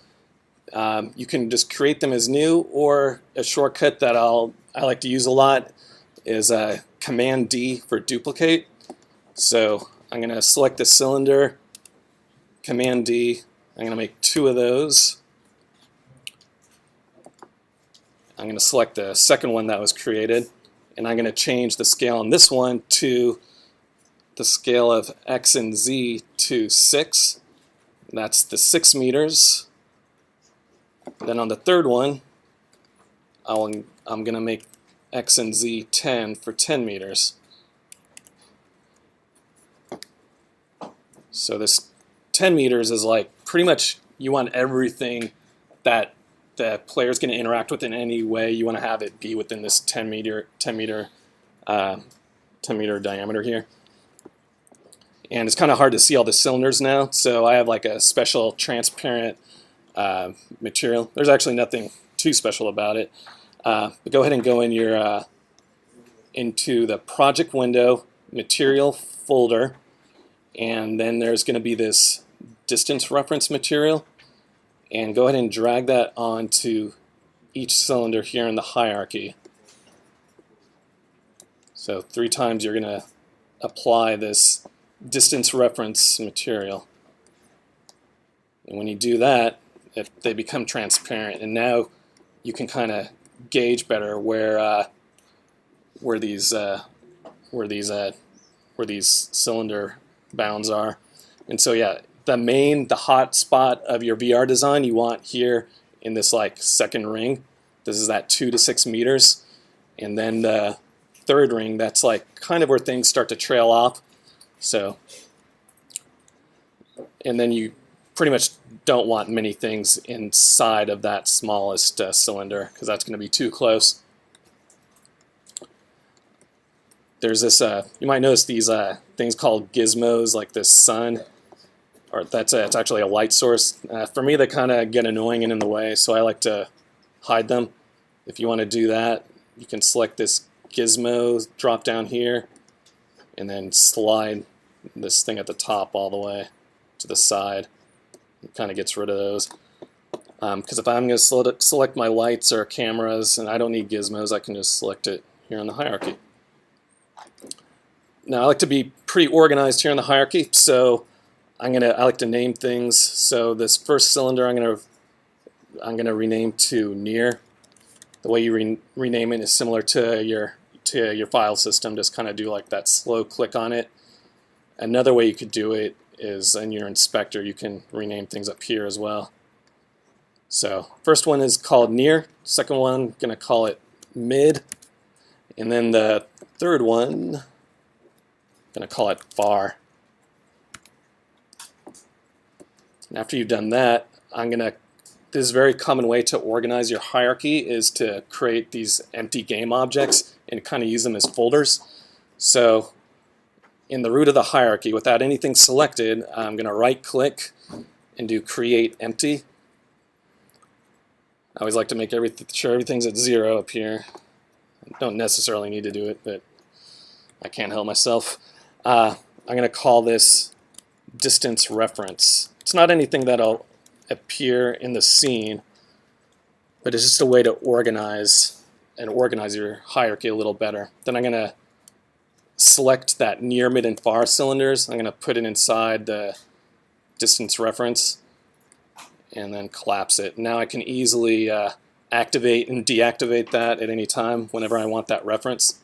A: You can just create them as new, or a shortcut that I like to use a lot is Command D for duplicate. So I'm going to select the cylinder, Command D. I'm going to make 2 of those. I'm going to select the second one that was created, and I'm going to change the scale on this one to the scale of X and Z to 6. That's the 6 meters. Then on the third one, I'm going to make X and Z 10 for 10 meters. So this 10 meters is pretty much, you want everything that the player's going to interact with in any way. You want to have it be within this 10 meter diameter here. And it's kind of hard to see all the cylinders now, so I have a special transparent material. There's actually nothing too special about it. But go ahead and go in your into the project window, material folder, and then there's going to be this distance reference material. And go ahead and drag that onto each cylinder here in the hierarchy. So 3 times you're going to apply this distance reference material. And when you do that, they become transparent. And now you can kind of gauge better where these cylinder bounds are. And so yeah, the hot spot of your VR design you want here in this second ring. This is that 2 to 6 meters, and then the third ring, that's like kind of where things start to trail off. So, and then you pretty much don't want many things inside of that smallest cylinder, because that's going to be too close. There's this, you might notice these things called gizmos, like this sun, or it's actually a light source. For me, they kind of get annoying and in the way, so I like to hide them. If you want to do that, you can select this gizmo, drop down here, and then slide this thing at the top all the way to the side. It kind of gets rid of those. Because if I'm going to select my lights or cameras, and I don't need gizmos, I can just select it here in the hierarchy. Now I like to be pretty organized here in the hierarchy, so I like to name things. So this first cylinder I'm gonna rename to near. The way you rename it is similar to your file system. Just kind of do like that slow click on it. Another way you could do it is in your inspector. You can rename things up here as well. So first one is called near. Second one, I'm gonna call it mid, and then the third one, I'm gonna call it far. And after you've done that, this is a very common way to organize your hierarchy, is to create these empty game objects and kind of use them as folders. So in the root of the hierarchy, without anything selected, I'm going to right click and do create empty. I always like to make sure everything's at 0 up here. I don't necessarily need to do it, but I can't help myself. I'm going to call this distance reference. It's not anything that'll appear in the scene, but it's just a way to organize your hierarchy a little better. Then I'm going to select that near, mid, and far cylinders. I'm going to put it inside the distance reference and then collapse it. Now I can easily activate and deactivate that at any time whenever I want that reference.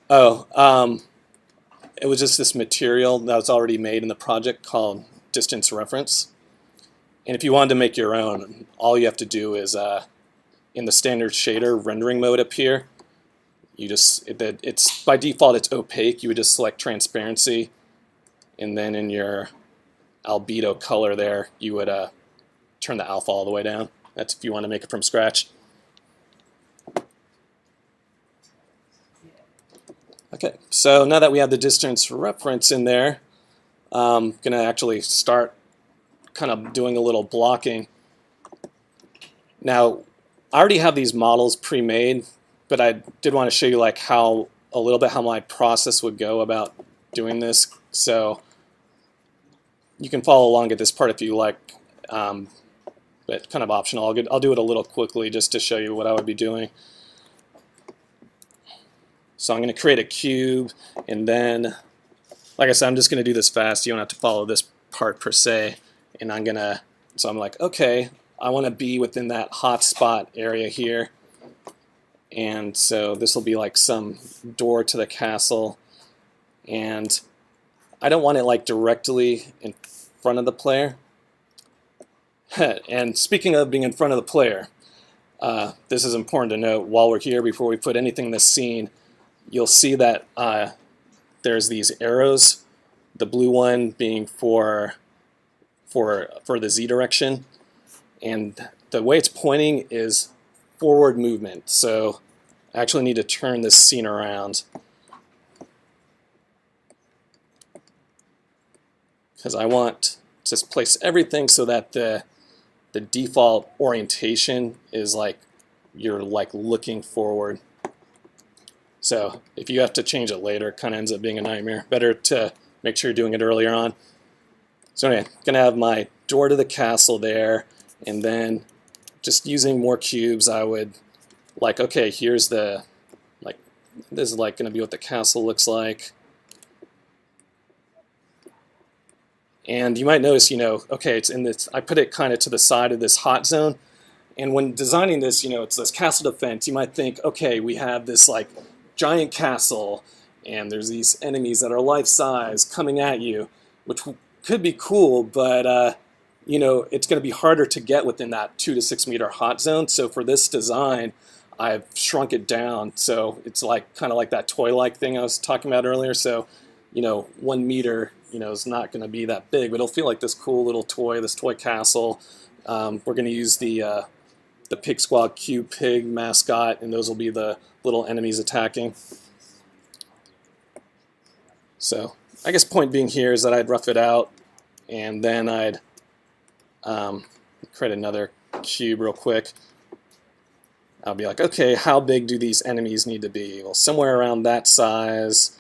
A: Oh, it was just this material that was already made in the project called distance reference. And if you wanted to make your own, all you have to do is in the standard shader rendering mode up here, it's by default it's opaque. You would just select transparency, and then in your albedo color there, you would turn the alpha all the way down. That's if you want to make it from scratch. Okay, so now that we have the distance reference in there, I'm going to actually start kind of doing a little blocking. Now, I already have these models pre-made, but I did want to show you like a little bit how my process would go about doing this. So you can follow along at this part if you like, but kind of optional. I'll do it a little quickly just to show you what I would be doing. So I'm going to create a cube, and then, like I said, I'm just going to do this fast. You don't have to follow this part per se. And so I'm like, okay, I want to be within that hotspot area here. And so this will be like some door to the castle. And I don't want it like directly in front of the player. And speaking of being in front of the player, this is important to note while we're here before we put anything in the scene. You'll see that there's these arrows, the blue one being for the Z direction, and the way it's pointing is forward movement. So I actually need to turn this scene around because I want to place everything so that the default orientation is like you're like looking forward. So if you have to change it later, it kind of ends up being a nightmare. Better to make sure you're doing it earlier on. So anyway, I'm going to have my door to the castle there, and then just using more cubes, I would like, okay, here's this is like going to be what the castle looks like. And you might notice, okay, it's in this, I put it kind of to the side of this hot zone. And when designing this, it's this castle defense, you might think, okay, we have this like giant castle, and there's these enemies that are life-size coming at you, which could be cool, but it's going to be harder to get within that 2 to 6 meter hot zone. So for this design, I've shrunk it down so it's like kind of like that toy-like thing I was talking about earlier. So, 1 meter, is not going to be that big, but it'll feel like this cool little toy, this toy castle. We're going to use the PIGSquad Cube Pig mascot, and those will be the little enemies attacking. So I guess point being here is that I'd rough it out, and then I'd create another cube real quick. I'll be like, okay, how big do these enemies need to be? Well, somewhere around that size,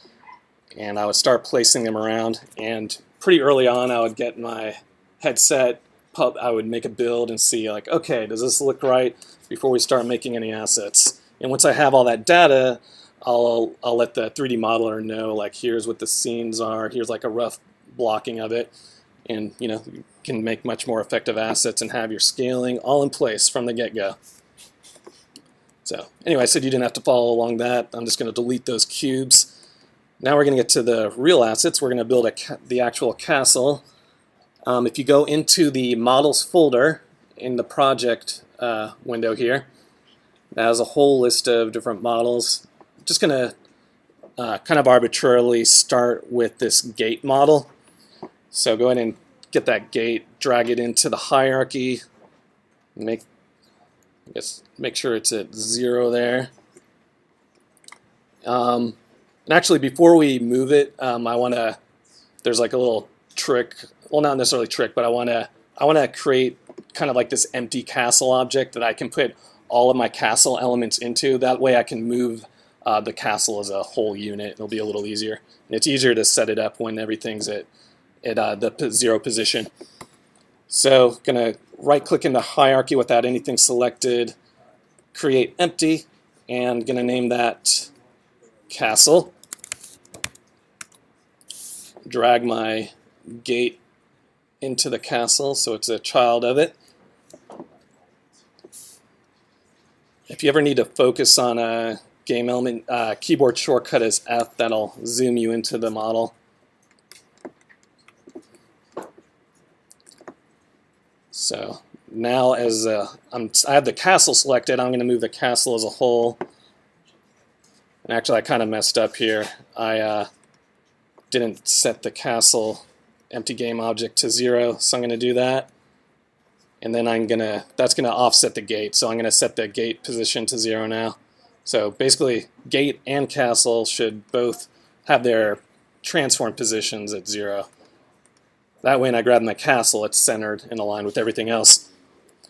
A: and I would start placing them around, and pretty early on I would get my headset, I would make a build and see like, okay, does this look right before we start making any assets? And once I have all that data, I'll let the 3D modeler know, like, here's what the scenes are, here's like a rough blocking of it, and you can make much more effective assets and have your scaling all in place from the get-go. So anyway, I said you didn't have to follow along that. I'm just going to delete those cubes. Now we're going to get to the real assets. We're going to build the actual castle. If you go into the models folder in the project window here, that has a whole list of different models. I'm just going to kind of arbitrarily start with this gate model. So go ahead and get that gate, drag it into the hierarchy, make sure it's at 0 there. And actually, before we move it, there's like a little trick. Well, not necessarily trick, but I want to create kind of like this empty castle object that I can put all of my castle elements into. That way I can move the castle as a whole unit. It'll be a little easier. And it's easier to set it up when everything's at the 0 position. So going to right-click in the hierarchy without anything selected, create empty, and going to name that castle. Drag my gate into the castle so it's a child of it. If you ever need to focus on a game element, keyboard shortcut is F. That'll zoom you into the model. So now as I have the castle selected, I'm going to move the castle as a whole. And actually I kind of messed up here. I didn't set the castle empty game object to 0, so I'm going to do that. And then that's going to offset the gate, so I'm going to set the gate position to 0 now. So basically gate and castle should both have their transform positions at 0. That way when I grab my castle, it's centered and aligned with everything else.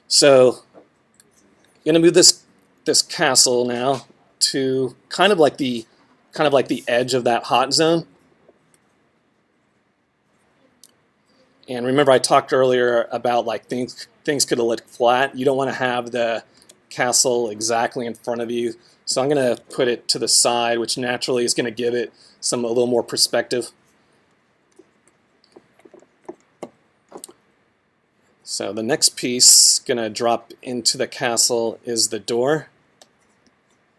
A: So I'm going to move this castle now to kind of like the edge of that hot zone. And remember I talked earlier about like things could look flat. You don't want to have the castle exactly in front of you. So I'm going to put it to the side, which naturally is going to give it a little more perspective. So the next piece going to drop into the castle is the door.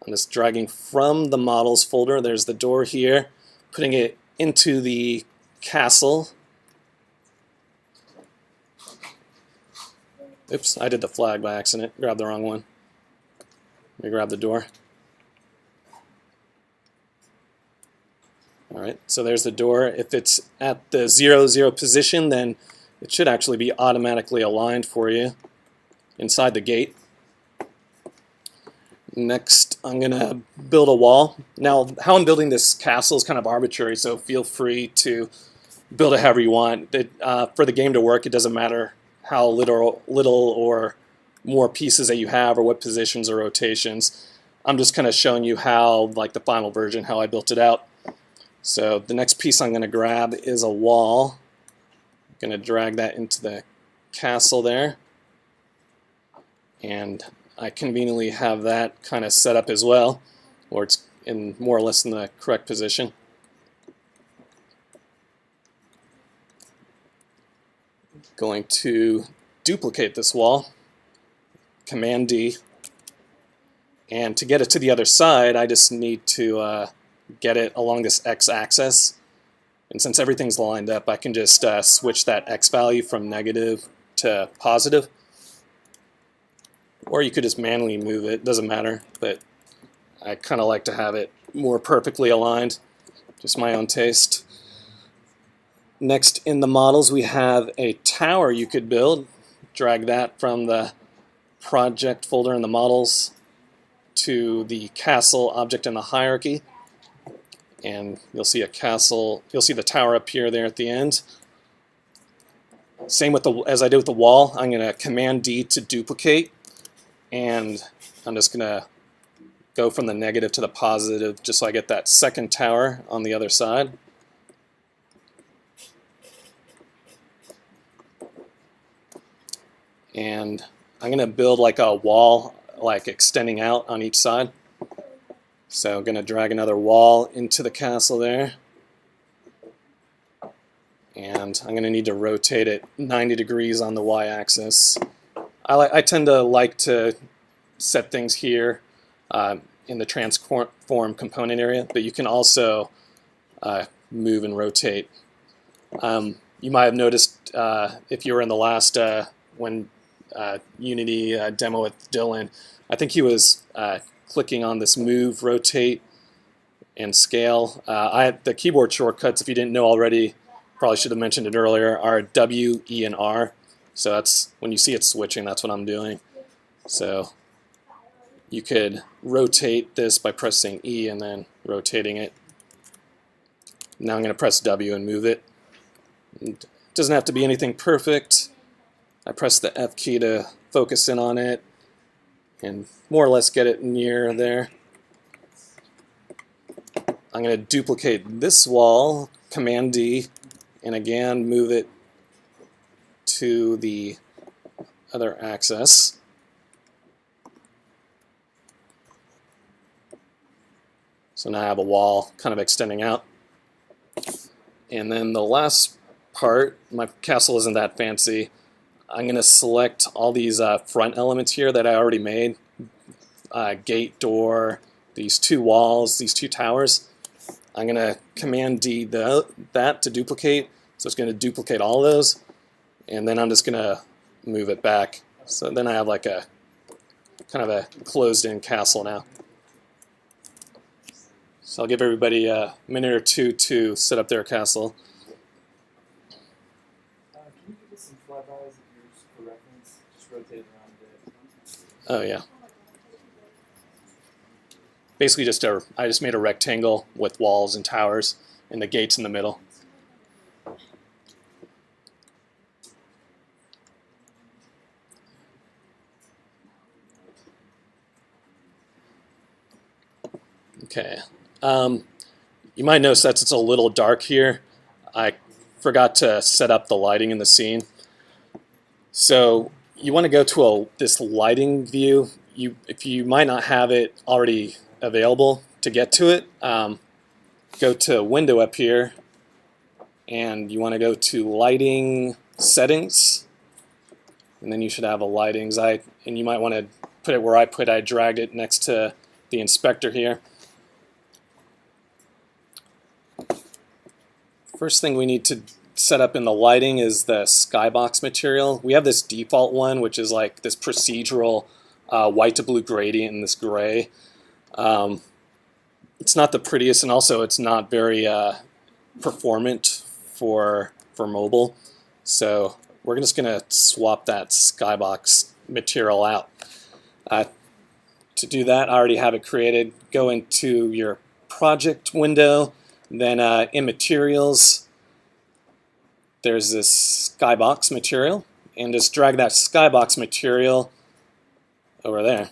A: I'm just dragging from the models folder. There's the door here, putting it into the castle. Oops, I did the flag by accident. Grabbed the wrong one. Let me grab the door. Alright, so there's the door. If it's at the 0, 0 position, then it should actually be automatically aligned for you inside the gate. Next, I'm going to build a wall. Now, how I'm building this castle is kind of arbitrary, so feel free to build it however you want. For the game to work, it doesn't matter how little or more pieces that you have or what positions or rotations. I'm just kind of showing you how, like the final version, how I built it out. So the next piece I'm going to grab is a wall. I'm going to drag that into the castle there. And I conveniently have that kind of set up as well, or it's in more or less in the correct position. Going to duplicate this wall, Command D, and to get it to the other side I just need to get it along this x-axis, and since everything's lined up I can just switch that x value from negative to positive. or you could just manually move it, doesn't matter, but I kind of like to have it more perfectly aligned, just my own taste. Next in the models we have a tower you could build. Drag that from the project folder in the models to the castle object in the hierarchy, and you'll see a castle, you'll see the tower appear there at the end. Same with as I did with the wall, I'm going to Command D to duplicate, and I'm just going to go from the negative to the positive just so I get that second tower on the other side. And I'm going to build like a wall, like extending out on each side. So I'm going to drag another wall into the castle there. And I'm going to need to rotate it 90 degrees on the y-axis. I tend to like to set things here in the transform component area, but you can also move and rotate. You might have noticed if you were in the last when Unity demo with Dylan, I think he was clicking on this move, rotate, and scale. The keyboard shortcuts, if you didn't know already, probably should have mentioned it earlier, are W, E, and R. So that's when you see it switching, that's what I'm doing. So you could rotate this by pressing E and then rotating it. Now I'm going to press W and move it. It doesn't have to be anything perfect. I press the F key to focus in on it and more or less get it near there. I'm going to duplicate this wall, Command D, and again move it to the other axis. So now I have a wall kind of extending out. And then the last part, my castle isn't that fancy. I'm going to select all these front elements here that I already made. Gate, door, these two walls, these two towers. I'm going to Command D that to duplicate. So it's going to duplicate all of those. And then I'm just going to move it back. So then I have like a kind of a closed-in castle now. So I'll give everybody a minute or two to set up their castle.
B: Can you give us some flybys of yours for reference? Just rotate around a bit.
A: Oh yeah. Basically I just made a rectangle with walls and towers and the gates in the middle. Okay. You might notice that it's a little dark here. I forgot to set up the lighting in the scene. So you want to go to this lighting view. If you might not have it already available to get to it, go to Window up here, and you want to go to Lighting Settings, and then you should have a Lightings. And you might want to put it where I dragged it next to the inspector here. First thing we need to set up in the lighting is the skybox material. We have this default one, which is like this procedural white to blue gradient in this gray. It's not the prettiest, and also it's not very performant for mobile. So we're just going to swap that skybox material out. To do that, I already have it created. Go into your project window. Then in materials, there's this skybox material, and just drag that skybox material over there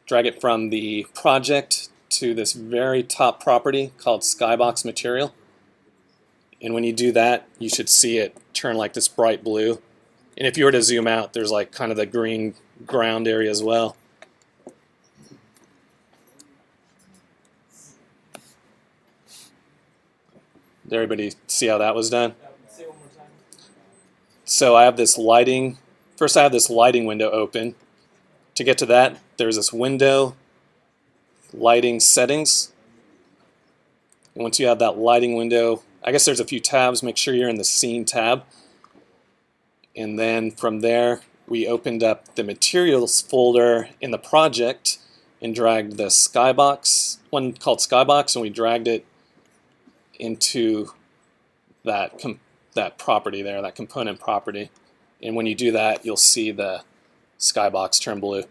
A: drag it from the project to this very top property called skybox material. And when you do that, you should see it turn like this bright blue. And if you were to zoom out, there's like kind of the green ground area as well. Did everybody see how that was done?
B: Say it one more time.
A: So I have this lighting. First I have this lighting window open. To get to that, there's this window, lighting settings. And once you have that lighting window, I guess there's a few tabs. Make sure you're in the scene tab. And then from there, we opened up the materials folder in the project and dragged the skybox, one called skybox, and we dragged it into that property there, that component property. And when you do that, you'll see the skybox turn blue.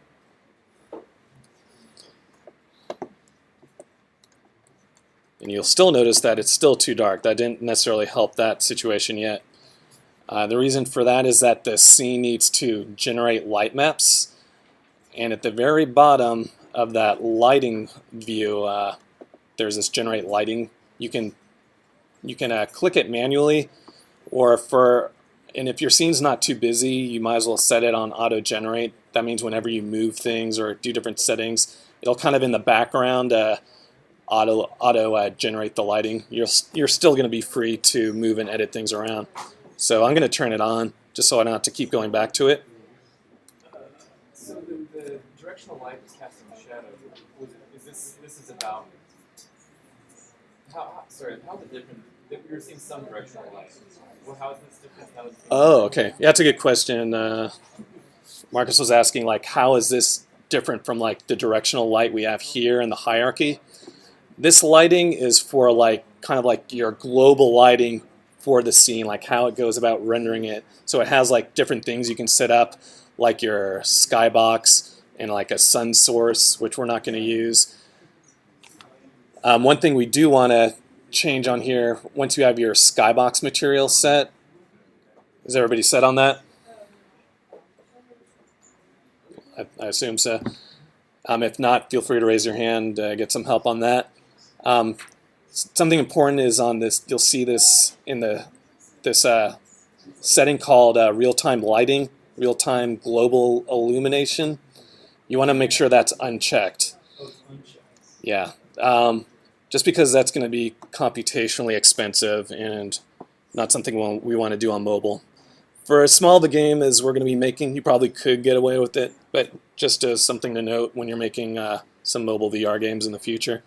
A: And you'll still notice that it's still too dark. That didn't necessarily help that situation yet. The reason for that is that the scene needs to generate light maps. And at the very bottom of that lighting view, there's this generate lighting. You can click it manually, or and if your scene's not too busy, you might as well set it on auto generate. That means whenever you move things or do different settings, it'll kind of in the background auto generate the lighting. You're still going to be free to move and edit things around. So I'm going to turn it on just so I don't have to keep going back to it.
B: So the directional light is casting a shadow. This is about how is it different? We were seeing some directional light. Well, how is this different?
A: Oh, okay. Yeah, that's a good question. Marcus was asking, like, how is this different from like the directional light we have here in the hierarchy? This lighting is for like kind of like your global lighting for the scene, like how it goes about rendering it. So it has like different things you can set up, like your skybox and like a sun source, which we're not going to use. One thing we do want to change on here, once you have your skybox material set, is everybody set on that? I assume so. If not, feel free to raise your hand, get some help on that. Something important is on this, you'll see this in this setting called real-time lighting, real-time global illumination. You want to make sure that's unchecked. Yeah, just because that's going to be computationally expensive and not something we want to do on mobile. For as small the game as we're going to be making, you probably could get away with it, but just as something to note when you're making some mobile VR games in the future.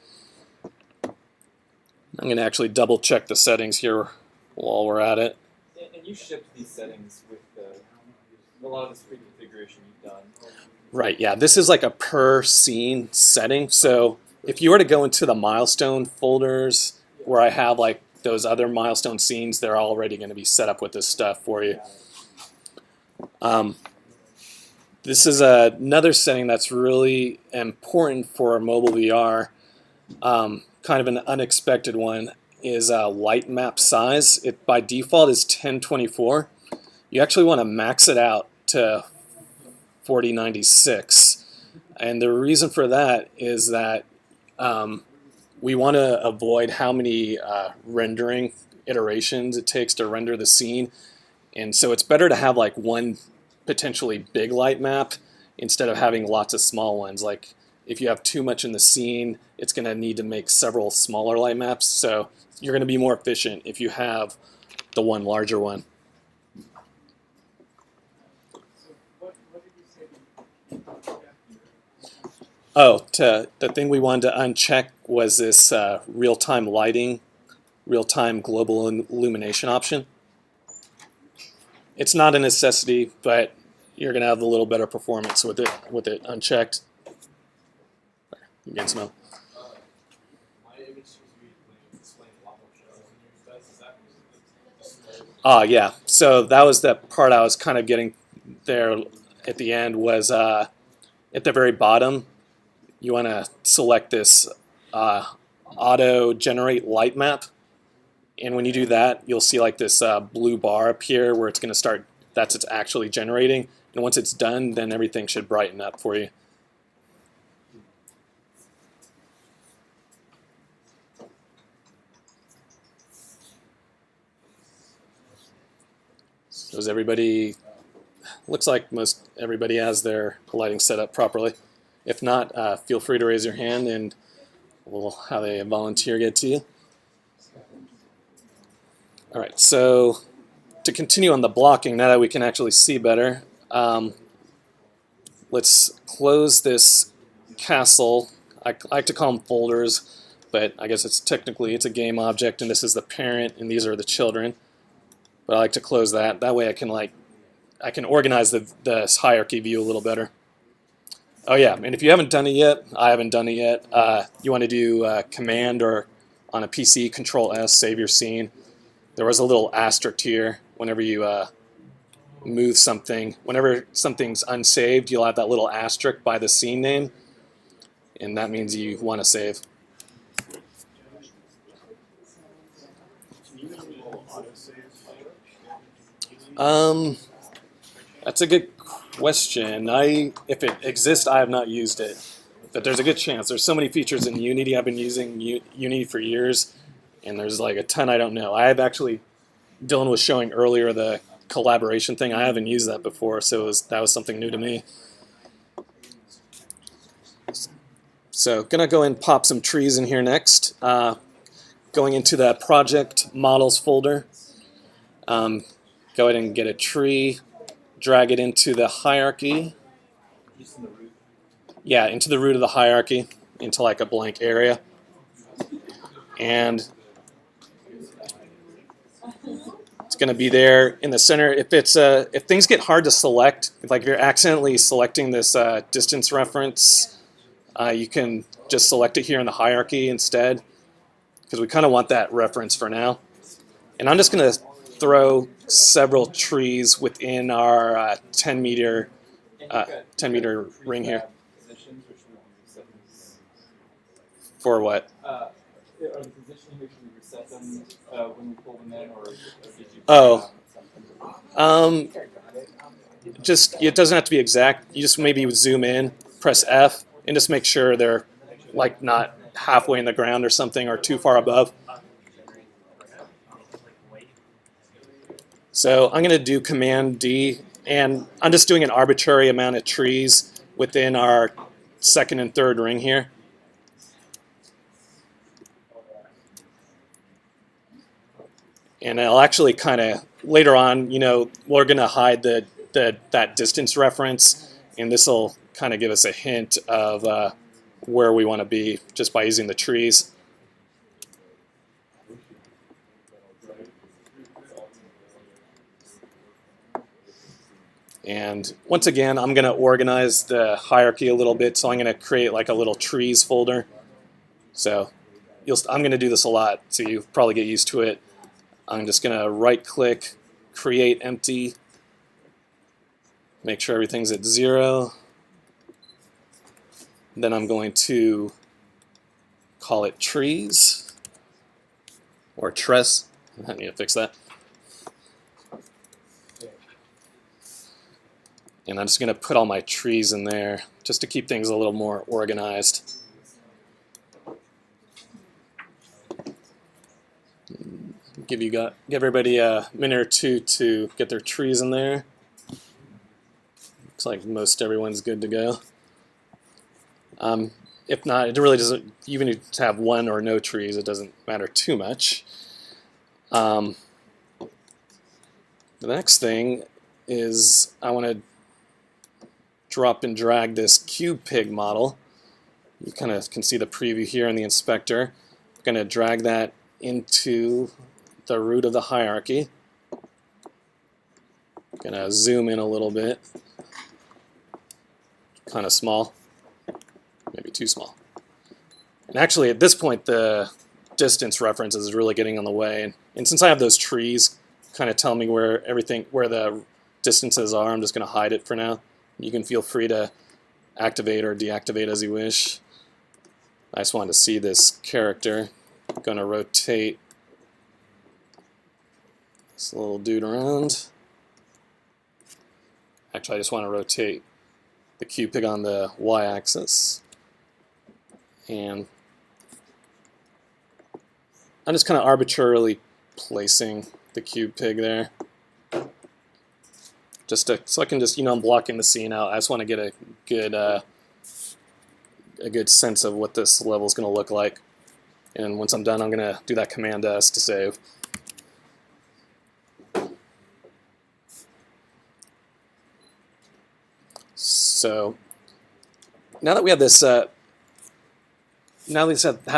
A: I'm going to actually double check the settings here while we're at it.
B: And you shipped these settings with a lot of this pre-configuration you've done.
A: Right, yeah, this is like a per scene setting. So if you were to go into the Milestone folders where I have like those other Milestone scenes, they're already going to be set up with this stuff for you. This is another setting that's really important for mobile VR. Kind of an unexpected one is light map size. It by default is 1024. You actually want to max it out to 4096, and the reason for that is that we want to avoid how many rendering iterations it takes to render the scene, and so it's better to have like one potentially big light map instead of having lots of small ones. Like if you have too much in the scene, it's going to need to make several smaller light maps, so you're going to be more efficient if you have the one larger one. Oh, the thing we wanted to uncheck was this real-time lighting, real-time global illumination option. It's not a necessity, but you're going to have a little better performance with it unchecked. You can smell. Yeah. So that was the part I was kind of getting there at the end was at the very bottom. You want to select this auto generate light map, and when you do that, you'll see like this blue bar up here where it's going to start. It's actually generating, and once it's done, then everything should brighten up for you. So does everybody? Looks like most everybody has their lighting set up properly. If not, feel free to raise your hand and we'll have a volunteer get to you. All right, so to continue on the blocking, now that we can actually see better, let's close this castle. I like to call them folders, but I guess it's a game object, and this is the parent, and these are the children. But I like to close that. That way I can like I can organize the hierarchy view a little better. Oh yeah, and if you haven't done it yet, I haven't done it yet, you want to do Command or on a PC, Control S, save your scene. There was a little asterisk here whenever you move something. Whenever something's unsaved, you'll have that little asterisk by the scene name, and that means you want to save. That's a good question. If it exists, I have not used it, but there's a good chance. There's so many features in Unity. I've been using Unity for years, and there's like a ton I don't know. I have actually, Dylan was showing earlier the collaboration thing. I haven't used that before, so that was something new to me. So gonna go and pop some trees in here next. Going into the project models folder. Go ahead and get a tree, drag it into the hierarchy. Yeah, into the root of the hierarchy, into like a blank area. And it's going to be there in the center. If things get hard to select, if you're accidentally selecting this distance reference, you can just select it here in the hierarchy instead, because we kind of want that reference for now. And I'm just going to throw several trees within our 10 meter ring here. For what?
B: Are the positioning, should we reset them when we pull them in, or did you?
A: Just it doesn't have to be exact. You just maybe zoom in, press F, and just make sure they're like not halfway in the ground or something, or too far above. So I'm going to do Command D, and I'm just doing an arbitrary amount of trees within our second and third ring here. And I'll actually kind of, later on, we're going to hide that distance reference, and this will kind of give us a hint of where we want to be just by using the trees. And once again, I'm going to organize the hierarchy a little bit, so I'm going to create like a little trees folder. So I'm going to do this a lot, so you probably get used to it. I'm just going to right-click, create empty, make sure everything's at 0. Then I'm going to call it trees, or tress. I need to fix that. And I'm just going to put all my trees in there just to keep things a little more organized. Give everybody a minute or two to get their trees in there. Looks like most everyone's good to go. If not, it really doesn't, even if you have one or no trees, it doesn't matter too much. The next thing is I want to drop and drag this cube pig model. You kind of can see the preview here in the inspector. I'm going to drag that into the root of the hierarchy. Going to zoom in a little bit. Kind of small. Maybe too small. And actually at this point the distance reference is really getting on the way. And since I have those trees kind of tell me where the distances are, I'm just going to hide it for now. You can feel free to activate or deactivate as you wish. I just wanted to see this character. I'm going to rotate this little dude around. Actually, I just want to rotate the cube pig on the y-axis. And I'm just kind of arbitrarily placing the cube pig there. So I can just, I'm blocking the scene out. I just want to get a good sense of what this level is going to look like. And once I'm done, I'm going to do that Command S to save. So now that we have this, have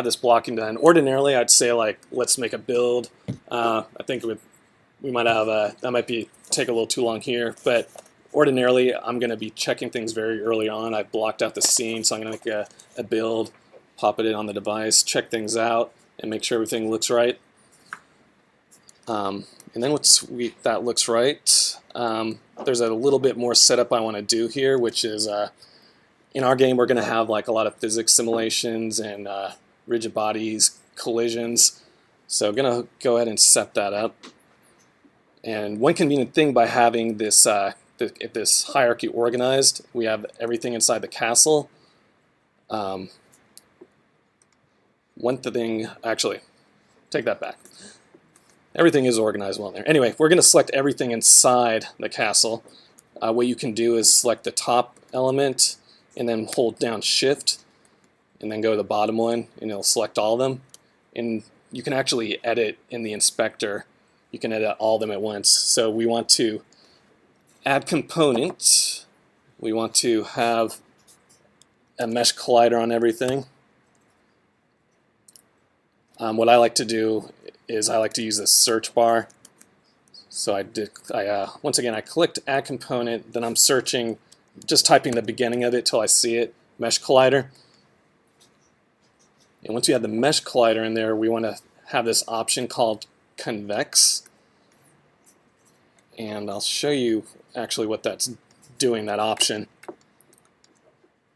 A: this blocking done, ordinarily I'd say let's make a build. I think we might have that might be take a little too long here, but ordinarily I'm going to be checking things very early on. I've blocked out the scene, so I'm going to make a build, pop it in on the device, check things out, and make sure everything looks right. And then once that looks right, there's a little bit more setup I want to do here, which is in our game we're going to have like a lot of physics simulations and rigid bodies, collisions. So I'm going to go ahead and set that up. And one convenient thing by having this this hierarchy organized, we have everything inside the castle. One thing, actually, take that back. Everything is organized well in there. Anyway, we're going to select everything inside the castle. What you can do is select the top element and then hold down Shift and then go to the bottom one and it'll select all of them. And you can actually edit in the inspector. You can edit all of them at once. So we want to add component. We want to have a mesh collider on everything. What I like to do is I like to use this search bar. So once again I clicked add component, then I'm searching, just typing the beginning of it till I see it, mesh collider. And once you have the mesh collider in there, we want to have this option called convex. And I'll show you actually what that's doing, that option.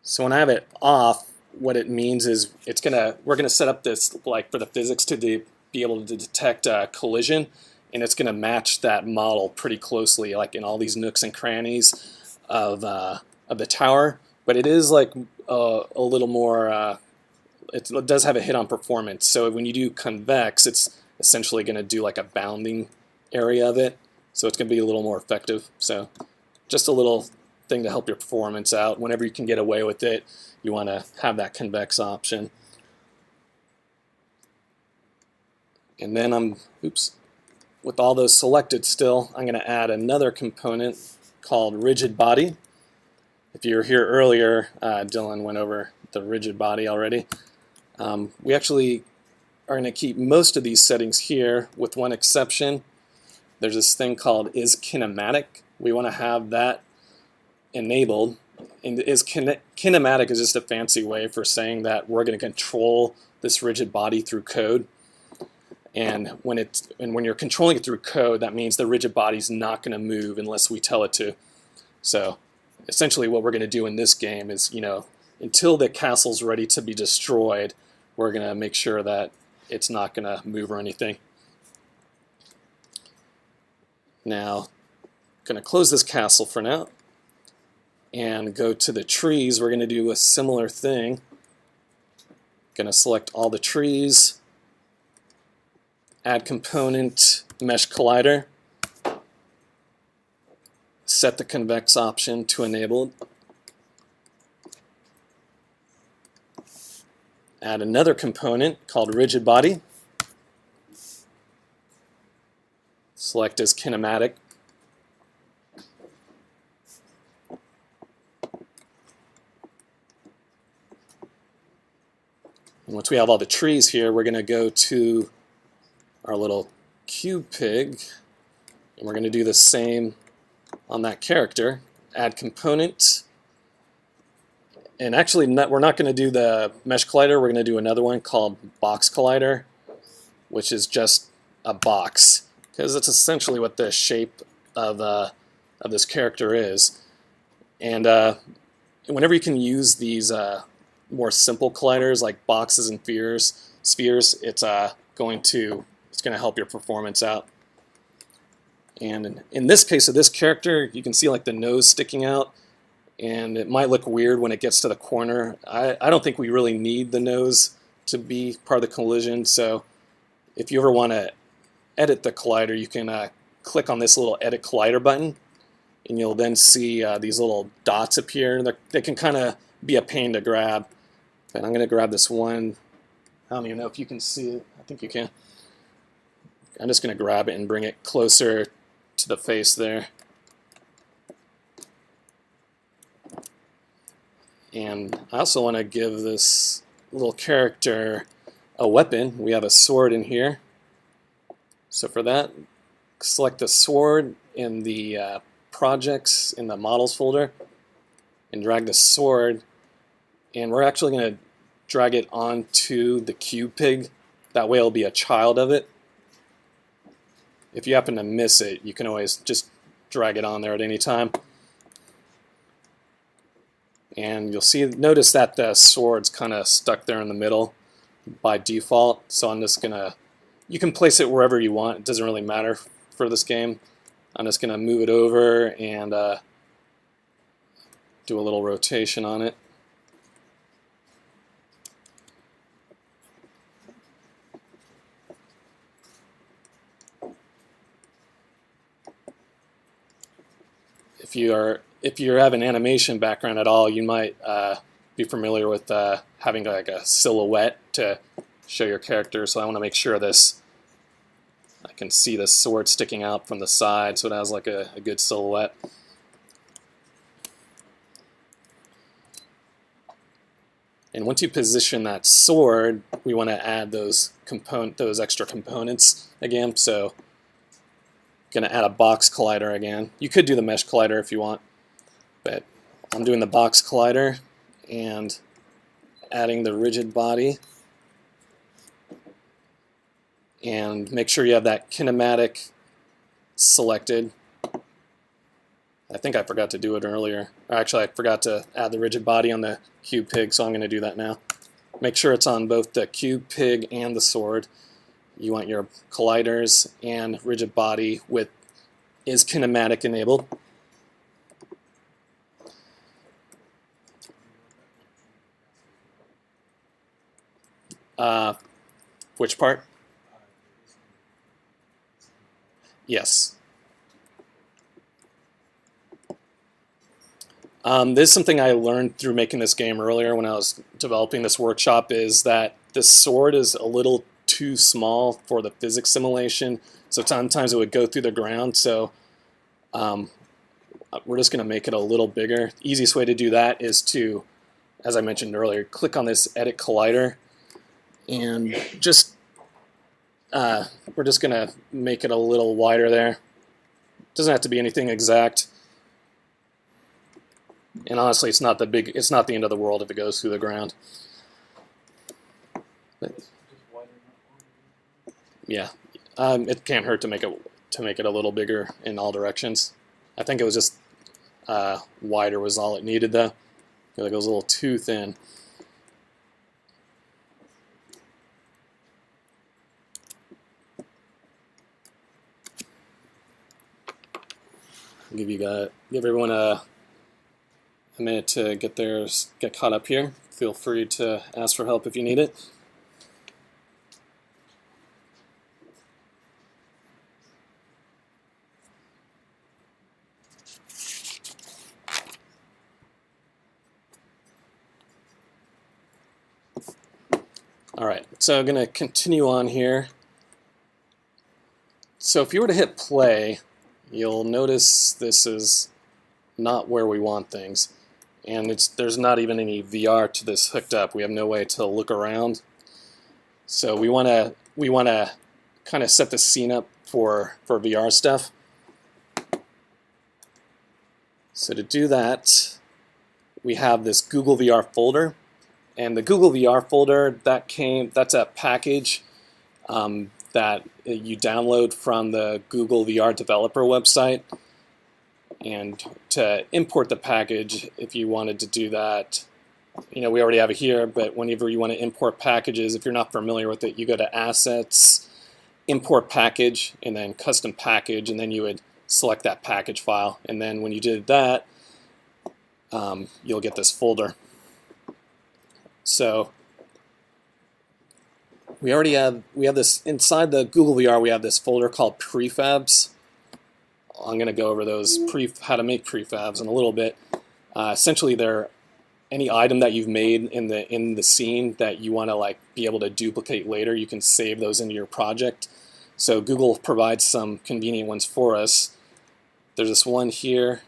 A: So when I have it off, what it means is we're gonna set up this like for the physics to be able to detect collision, and it's gonna match that model pretty closely, like in all these nooks and crannies of the tower. But it is like a little more. It does have a hit on performance. So when you do convex, it's essentially gonna do like a bounding area of it. So it's gonna be a little more effective. So just a little thing to help your performance out. Whenever you can get away with it, you want to have that convex option. And then with all those selected still, I'm going to add another component called rigid body. If you were here earlier, Dylan went over the rigid body already. We actually are going to keep most of these settings here with one exception. There's this thing called is kinematic. We want to have that enabled. And kinematic is just a fancy way for saying that we're going to control this rigid body through code. And when you're controlling it through code, that means the rigid body's not going to move unless we tell it to. So essentially what we're going to do in this game is, until the castle's ready to be destroyed, we're going to make sure that it's not going to move or anything. Now, I'm going to close this castle for now and go to the trees. We're going to do a similar thing. Going to select all the trees, add component, mesh collider, set the convex option to enabled, add another component called rigid body, select as kinematic, and once we have all the trees here, we're going to go to our little cube pig, and we're going to do the same on that character. Add component, and actually we're not going to do the mesh collider. We're going to do another one called box collider, which is just a box, because it's essentially what the shape of this character is. And whenever you can use these more simple colliders like boxes and spheres, it's going to help your performance out. And in this case of this character, you can see like the nose sticking out, and it might look weird when it gets to the corner. I don't think we really need the nose to be part of the collision, so if you ever want to edit the collider, you can click on this little edit collider button, and you'll then see these little dots appear. They can kind of be a pain to grab. And I'm going to grab this one. I don't even know if you can see it. I think you can. I'm just going to grab it and bring it closer to the face there. And I also want to give this little character a weapon. We have a sword in here. So for that, select the sword in the projects in the models folder and drag the sword, and we're actually going to drag it onto the cube pig. That way it'll be a child of it. If you happen to miss it, you can always just drag it on there at any time. And you'll see, notice that the sword's kind of stuck there in the middle by default. So I'm just gonna, you can place it wherever you want. It doesn't really matter for this game. I'm just gonna move it over and do a little rotation on it. If you have an animation background at all, you might be familiar with having like a silhouette to show your character. So I want to make sure I can see the sword sticking out from the side, so it has like a good silhouette. And once you position that sword, we want to add those extra components again. So going to add a box collider again. You could do the mesh collider if you want, but I'm doing the box collider and adding the rigid body. And make sure you have that kinematic selected. I think I forgot to do it earlier. Actually, I forgot to add the rigid body on the cube pig, so I'm going to do that now. Make sure it's on both the cube pig and the sword. You want your colliders and rigid body with is kinematic enabled. Which part? Yes. This is something I learned through making this game earlier when I was developing this workshop, is that this sword is a little too small for the physics simulation, so sometimes it would go through the ground. So we're just going to make it a little bigger. The easiest way to do that is to, as I mentioned earlier, click on this Edit Collider, and just we're just going to make it a little wider there. Doesn't have to be anything exact. And honestly, it's not the end of the world if it goes through the ground. But, yeah, it can't hurt to make it a little bigger in all directions. I think it was just wider was all it needed, though. I feel like it was a little too thin. Give everyone a minute to get caught up here. Feel free to ask for help if you need it. All right, so I'm going to continue on here. So if you were to hit play, you'll notice this is not where we want things. And there's not even any VR to this hooked up. We have no way to look around. So we want to kind of set the scene up for VR stuff. So to do that, we have this Google VR folder. And the Google VR folder, that's a package that you download from the Google VR developer website. And to import the package, if you wanted to do that, we already have it here, but whenever you want to import packages, if you're not familiar with it, you go to Assets, Import Package, and then Custom Package, and then you would select that package file. And then when you did that, you'll get this folder. So we have this inside the Google VR. We have this folder called Prefabs. I'm going to go over those how to make prefabs in a little bit. Essentially, they're any item that you've made in the scene that you want to be able to duplicate later. You can save those into your project. So Google provides some convenient ones for us. There's this one here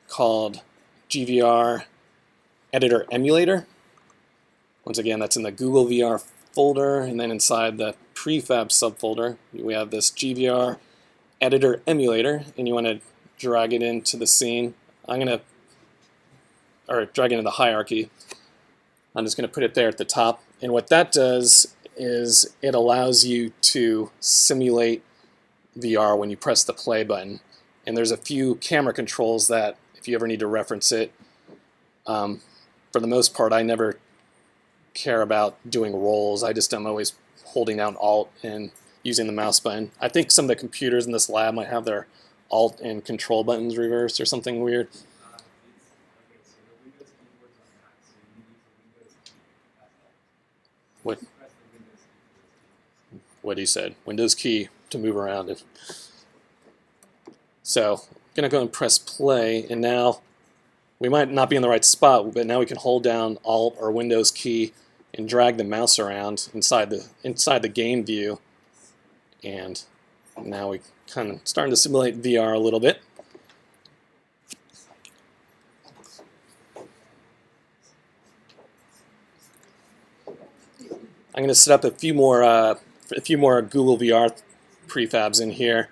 A: called GVR Editor Emulator. Once again, that's in the Google VR folder, and then inside the prefab subfolder, we have this GVR editor emulator, and you want to drag it into the scene. Or drag it into the hierarchy. I'm just going to put it there at the top. And what that does is it allows you to simulate VR when you press the play button. And there's a few camera controls that, if you ever need to reference it, for the most part, I never care about doing rolls. I'm always holding down Alt and using the mouse button. I think some of the computers in this lab might have their Alt and Control buttons reversed or something weird. What he said, Windows key to move around it. So I'm gonna go and press play, and now we might not be in the right spot, but now we can hold down Alt or Windows key and drag the mouse around inside the game view, and now we kind of starting to simulate VR a little bit. I'm going to set up a few more Google VR prefabs in here.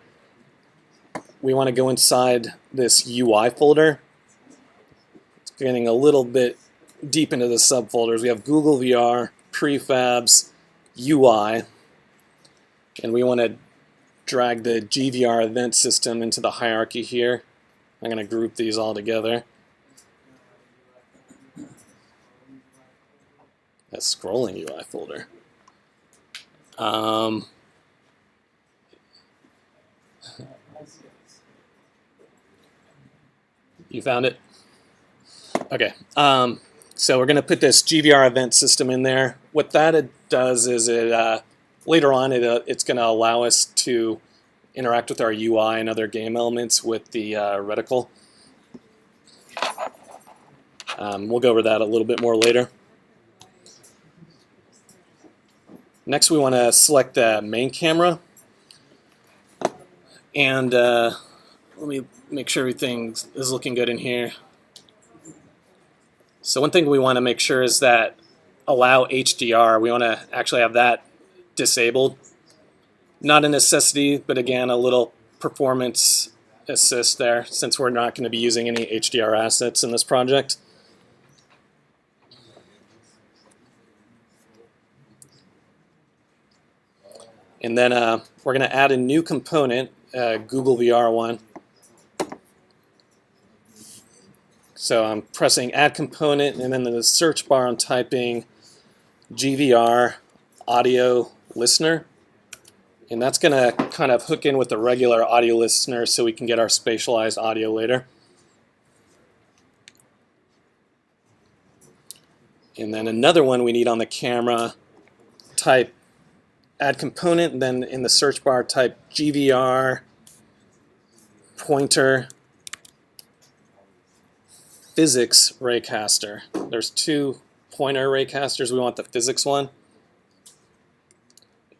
A: We want to go inside this UI folder. It's getting a little bit deep into the subfolders. We have Google VR, prefabs, UI, and we want to drag the GVR event system into the hierarchy here. I'm going to group these all together. A scrolling UI folder. You found it? Okay. So we're going to put this GVR event system in there. What that does is later on it's going to allow us to interact with our UI and other game elements with the reticle. We'll go over that a little bit more later. Next, we want to select the main camera, and let me make sure everything is looking good in here. So one thing we want to make sure is that allow HDR. We want to actually have that disabled. Not a necessity, but again, a little performance assist there, since we're not going to be using any HDR assets in this project. And then we're going to add a new component, Google VR one. So I'm pressing Add Component, and then in the search bar I'm typing GVR Audio Listener. And that's going to kind of hook in with the regular audio listener so we can get our spatialized audio later. And then another one we need on the camera, type Add Component, and then in the search bar type GVR Pointer Physics Raycaster. There's two pointer raycasters. We want the physics one.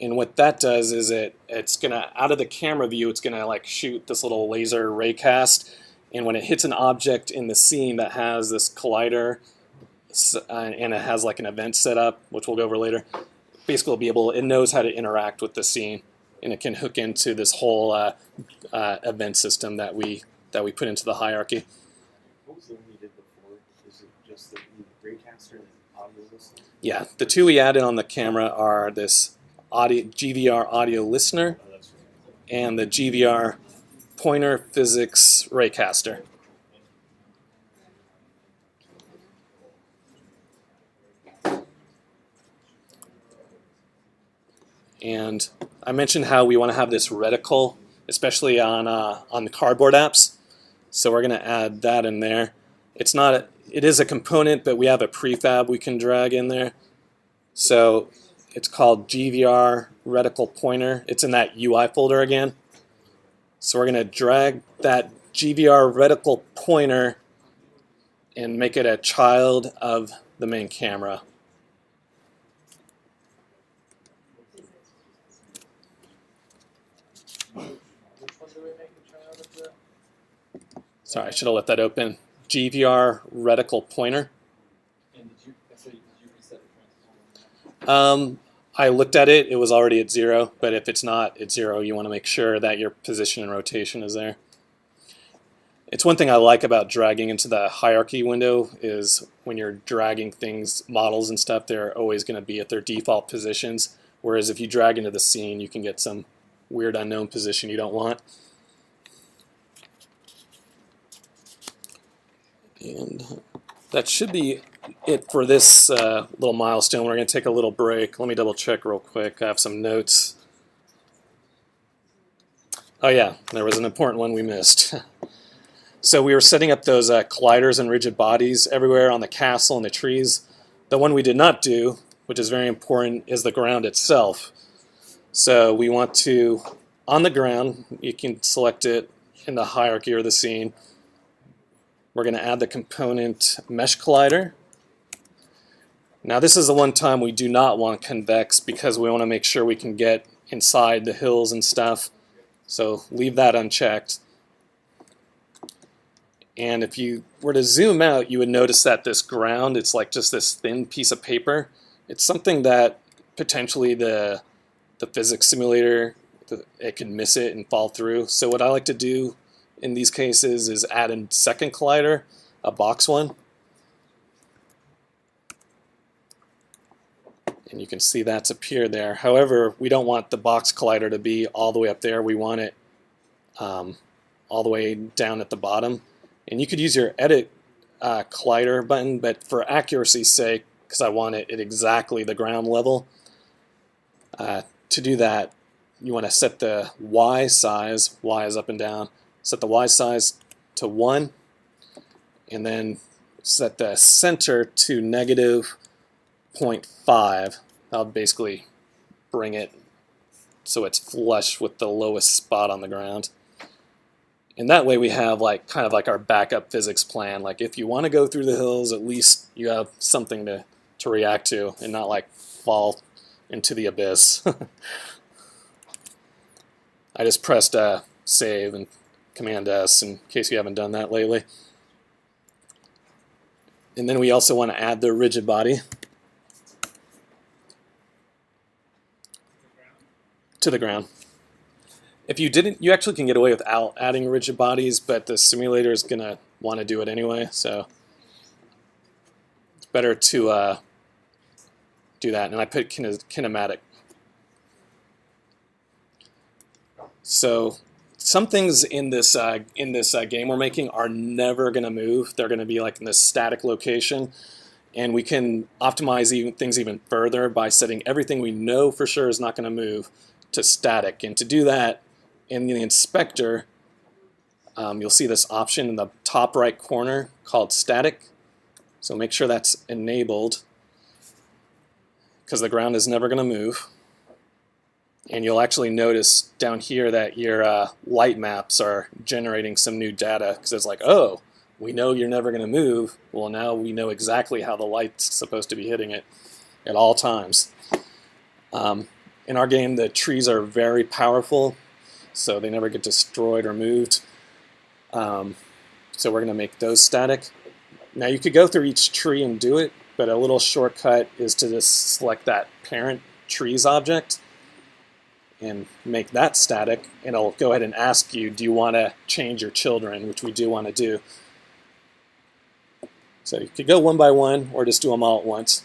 A: And what that does is it's gonna, out of the camera view, it's gonna like shoot this little laser raycast, and when it hits an object in the scene that has this collider and it has like an event set up, which we'll go over later, basically it knows how to interact with the scene, and it can hook into this whole event system that we put into the hierarchy.
D: What was the one you did before? Is it just the raycaster and audio listener?
A: Yeah, the two we added on the camera are this GVR Audio Listener and the GVR Pointer Physics Raycaster. And I mentioned how we want to have this reticle, especially on the cardboard apps. So we're going to add that in there. It is a component, but we have a prefab we can drag in there. So it's called GVR Reticle Pointer. It's in that UI folder again. So we're going to drag that GVR Reticle Pointer and make it a child of the main camera. Sorry, I should have let that open. GVR Reticle Pointer.
B: And did you reset the points?
A: I looked at it, it was already at 0, but if it's not at 0, you want to make sure that your position and rotation is there. It's one thing I like about dragging into the hierarchy window is when you're dragging things, models and stuff, they're always going to be at their default positions, whereas if you drag into the scene, you can get some weird unknown position you don't want. And that should be it for this little milestone. We're going to take a little break. Let me double check real quick. I have some notes. Oh yeah, there was an important one we missed. So we were setting up those colliders and rigid bodies everywhere on the castle and the trees. The one we did not do, which is very important, is the ground itself. So we want to, on the ground, you can select it in the hierarchy or the scene. We're going to add the component mesh collider. Now this is the one time we do not want convex because we want to make sure we can get inside the hills and stuff. So leave that unchecked. And if you were to zoom out, you would notice that this ground, it's like just this thin piece of paper. It's something that potentially the physics simulator, it can miss it and fall through. So what I like to do in these cases is add a second collider, a box one. And you can see that's appeared there. However, we don't want the box collider to be all the way up there. We want it all the way down at the bottom. And you could use your edit collider button, but for accuracy's sake, because I want it at exactly the ground level, to do that, you want to set the Y size, Y is up and down, set the Y size to 1, and then set the center to -0.5. That'll basically bring it so it's flush with the lowest spot on the ground. And that way we have like kind of like our backup physics plan. Like if you want to go through the hills, at least you have something to react to and not like fall into the abyss. I just pressed save and Command S in case you haven't done that lately. And then we also want to add the rigid body to the ground. If you didn't, you actually can get away without adding rigid bodies, but the simulator is going to want to do it anyway, so it's better to do that. And I put kinematic. So some things in this game we're making are never going to move. They're going to be like in this static location, and we can optimize things even further by setting everything we know for sure is not going to move to static. And to do that, in the inspector, you'll see this option in the top right corner called static. So make sure that's enabled because the ground is never going to move. And you'll actually notice down here that your light maps are generating some new data because it's like, oh, we know you're never going to move. Well, now we know exactly how the light's supposed to be hitting it at all times. In our game, the trees are very powerful, so they never get destroyed or moved. So we're going to make those static. Now you could go through each tree and do it, but a little shortcut is to just select that parent trees object and make that static, and it'll go ahead and ask you, do you want to change your children, which we do want to do. So you could go one by one or just do them all at once.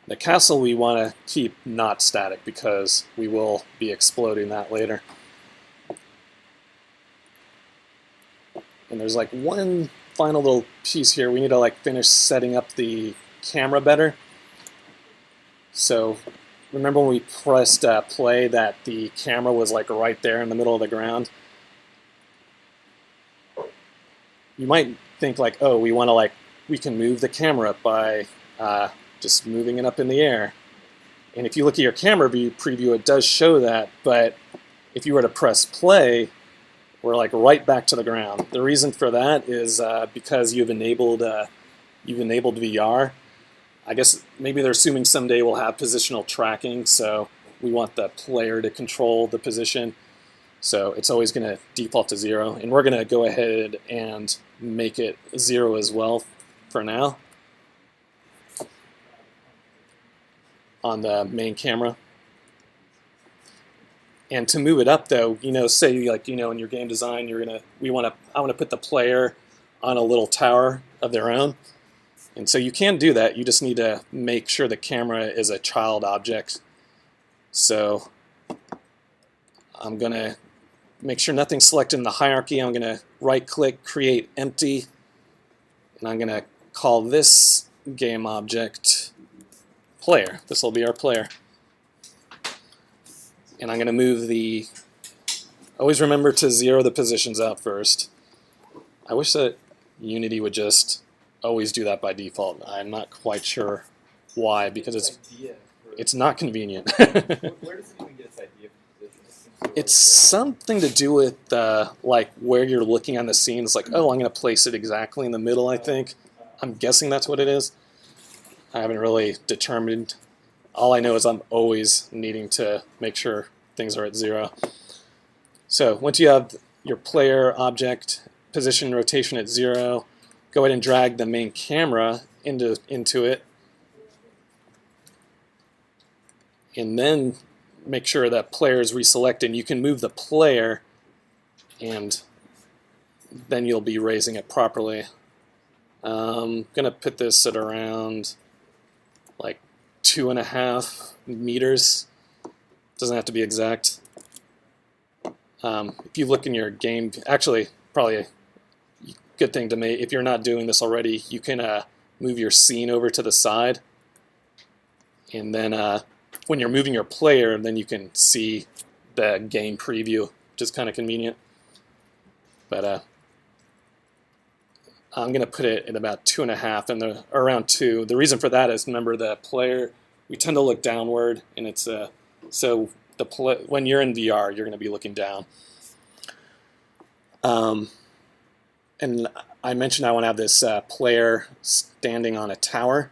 A: The castle we want to keep not static because we will be exploding that later. And there's like one final little piece here. We need to like finish setting up the camera better. So remember when we pressed play that the camera was like right there in the middle of the ground? You might think like, oh, we want to like, we can move the camera by just moving it up in the air. And if you look at your camera view preview, it does show that, but if you were to press play, we're like right back to the ground. The reason for that is because you've enabled VR. I guess maybe they're assuming someday we'll have positional tracking, so we want the player to control the position. So it's always going to default to 0. And we're going to go ahead and make it 0 as well for now on the main camera. And to move it up though, say like, in your game design, I want to put the player on a little tower of their own. And so you can do that. You just need to make sure the camera is a child object. So I'm going to make sure nothing's selected in the hierarchy. I'm going to right click, create empty, and I'm going to call this game object player. This will be our player. And I'm going to move always remember to 0 the positions out first. I wish that Unity would just always do that by default. I'm not quite sure why, because it's not convenient.
B: Where does it even get its idea for position?
A: It's something to do with like where you're looking on the scene. It's like, oh, I'm going to place it exactly in the middle, I think. I'm guessing that's what it is. I haven't really determined. All I know is I'm always needing to make sure things are at 0. So once you have your player object position rotation at 0, go ahead and drag the main camera into it. And then make sure that player is reselected. You can move the player, and then you'll be raising it properly. I'm going to put this at around like 2.5 meters. Doesn't have to be exact. If you look in your game, actually, probably a good thing to make, if you're not doing this already, you can move your scene over to the side. And then when you're moving your player, then you can see the game preview, which is kind of convenient. But I'm going to put it at about 2.5 and around 2. The reason for that is, remember, the player, we tend to look downward, and it's so when you're in VR, you're going to be looking down. And I mentioned I want to have this player standing on a tower.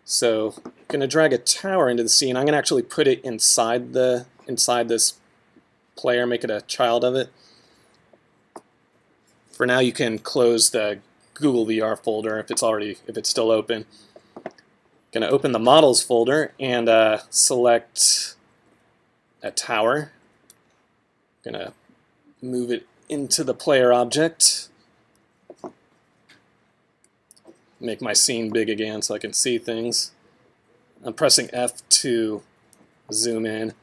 A: So I'm going to drag a tower into the scene. I'm going to actually put it inside this player, make it a child of it. For now, you can close the Google VR folder if it's still open. Going to open the models folder and select a tower. Going to move it into the player object. Make my scene big again so I can see things. I'm pressing F to zoom in.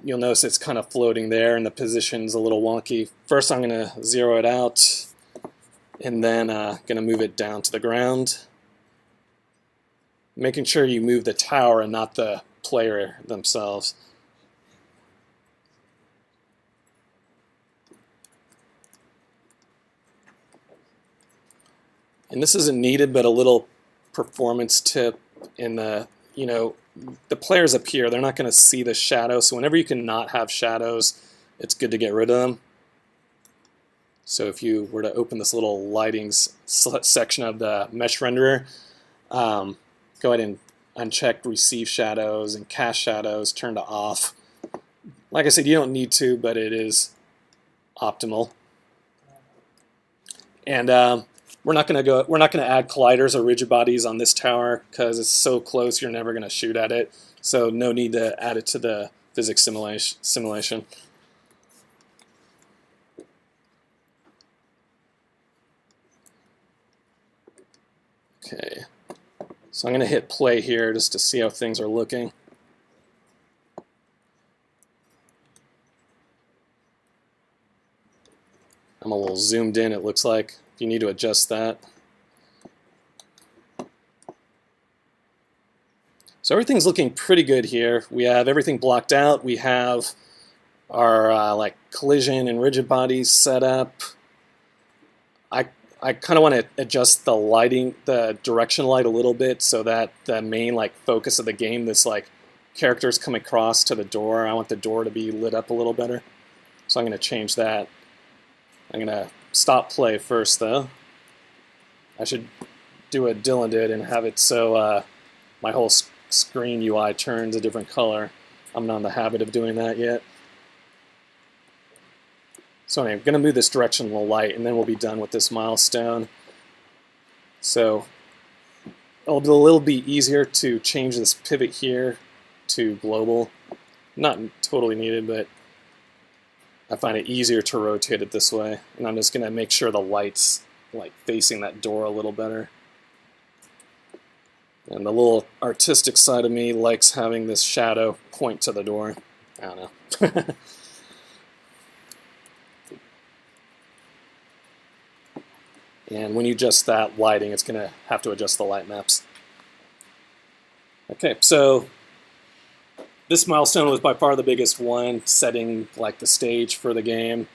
A: You'll notice it's kind of floating there and the position's a little wonky. First I'm going to zero it out, and then going to move it down to the ground. Making sure you move the tower and not the player themselves. And this isn't needed, but a little performance tip in the players up here, they're not going to see the shadow, so whenever you can not have shadows, it's good to get rid of them. So if you were to open this little lighting section of the mesh renderer, go ahead and uncheck receive shadows and cast shadows, turn to off. Like I said, you don't need to, but it is optimal. And we're not going to add colliders or rigid bodies on this tower because it's so close you're never going to shoot at it. So no need to add it to the physics simulation. Okay, so I'm going to hit play here just to see how things are looking. I'm a little zoomed in, it looks like. You need to adjust that. So everything's looking pretty good here. We have everything blocked out. We have our like collision and rigid bodies set up. I kind of want to adjust the lighting, the direction light a little bit, so that the main like focus of the game, this like characters come across to the door. I want the door to be lit up a little better. So I'm going to change that. I'm going to stop play first, though. I should do what Dylan did and have it so my whole screen UI turns a different color. I'm not in the habit of doing that yet. So anyway, I'm going to move this directional light, and then we'll be done with this milestone. So it'll be easier to change this pivot here to global. Not totally needed, but I find it easier to rotate it this way. And I'm just going to make sure the light's like facing that door a little better. And the little artistic side of me likes having this shadow point to the door. I don't know. And when you adjust that lighting, it's going to have to adjust the light maps. Okay, so this milestone was by far the biggest one, setting like the stage for the game.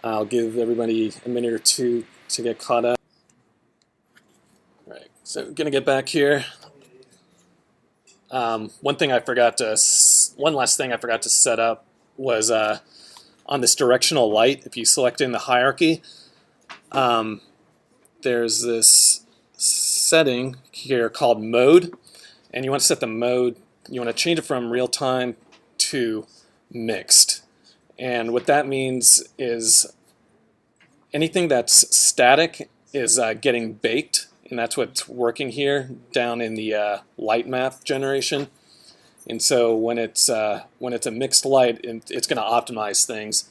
A: I'll give everybody a minute or two to get caught up. All right, so I'm going to get back here. One last thing I forgot to set up was on this directional light. If you select in the hierarchy, there's this setting here called mode, and you want to set the mode, you want to change it from real time to mixed. And what that means is anything that's static is getting baked, and that's what's working here down in the light map generation. And so when it's a mixed light, it's going to optimize things.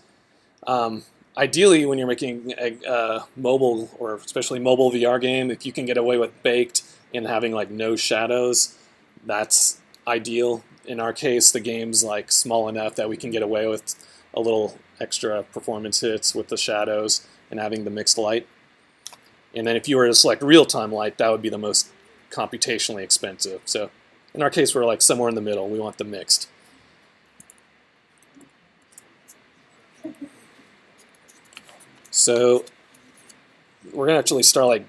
A: Ideally, when you're making a mobile or especially mobile VR game, if you can get away with baked and having like no shadows, that's ideal. In our case, the game's like small enough that we can get away with a little extra performance hits with the shadows and having the mixed light. And then if you were to select real-time light, that would be the most computationally expensive. So in our case, we're like somewhere in the middle. We want the mixed. So we're going to actually start like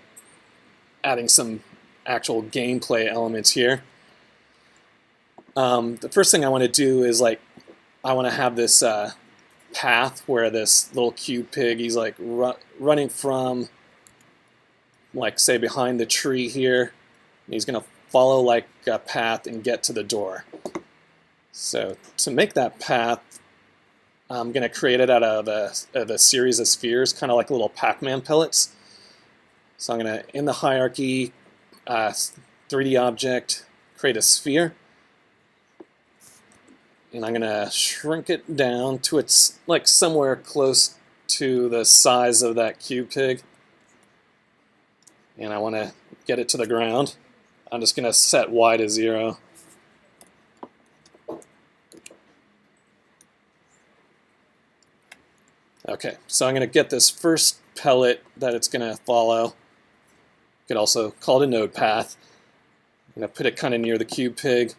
A: adding some actual gameplay elements here. The first thing I want to do is like I want to have this path where this little cube pig, he's like running from like say behind the tree here. He's going to follow like a path and get to the door. So to make that path, I'm going to create it out of a series of spheres, kind of like little Pac-Man pellets. So I'm going to, in the hierarchy, 3D object, create a sphere. And I'm going to shrink it down to it's like somewhere close to the size of that cube pig. And I want to get it to the ground. I'm just going to set Y to 0. Okay, so I'm going to get this first pellet that it's going to follow. You could also call it a node path. I'm going to put it kind of near the cube pig.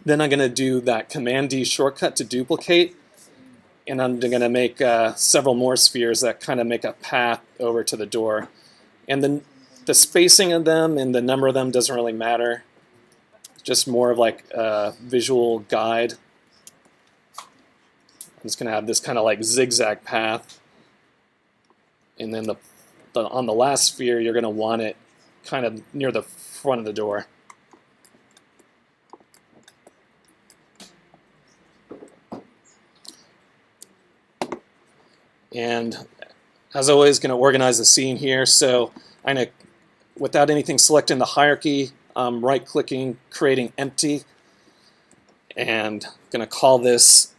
A: Then I'm going to do that Command D shortcut to duplicate. And I'm going to make several more spheres that kind of make a path over to the door. And then the spacing of them and the number of them doesn't really matter. It's just more of like a visual guide. I'm just going to have this kind of like zigzag path. And then on the last sphere, you're going to want it kind of near the front of the door. And as always, going to organize the scene here. So I'm going to, without anything selected in the hierarchy, right-clicking, creating empty, and I'm going to call this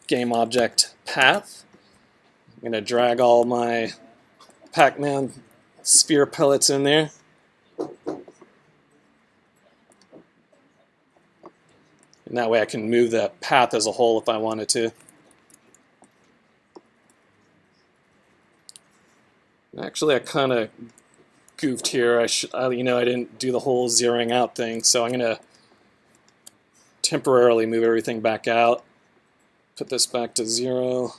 A: game object path. I'm going to drag all my Pac-Man sphere pellets in there. And that way I can move the path as a whole if I wanted to. Actually, I kind of goofed here. I didn't do the whole zeroing out thing, so I'm going to temporarily move everything back out. Put this back to 0.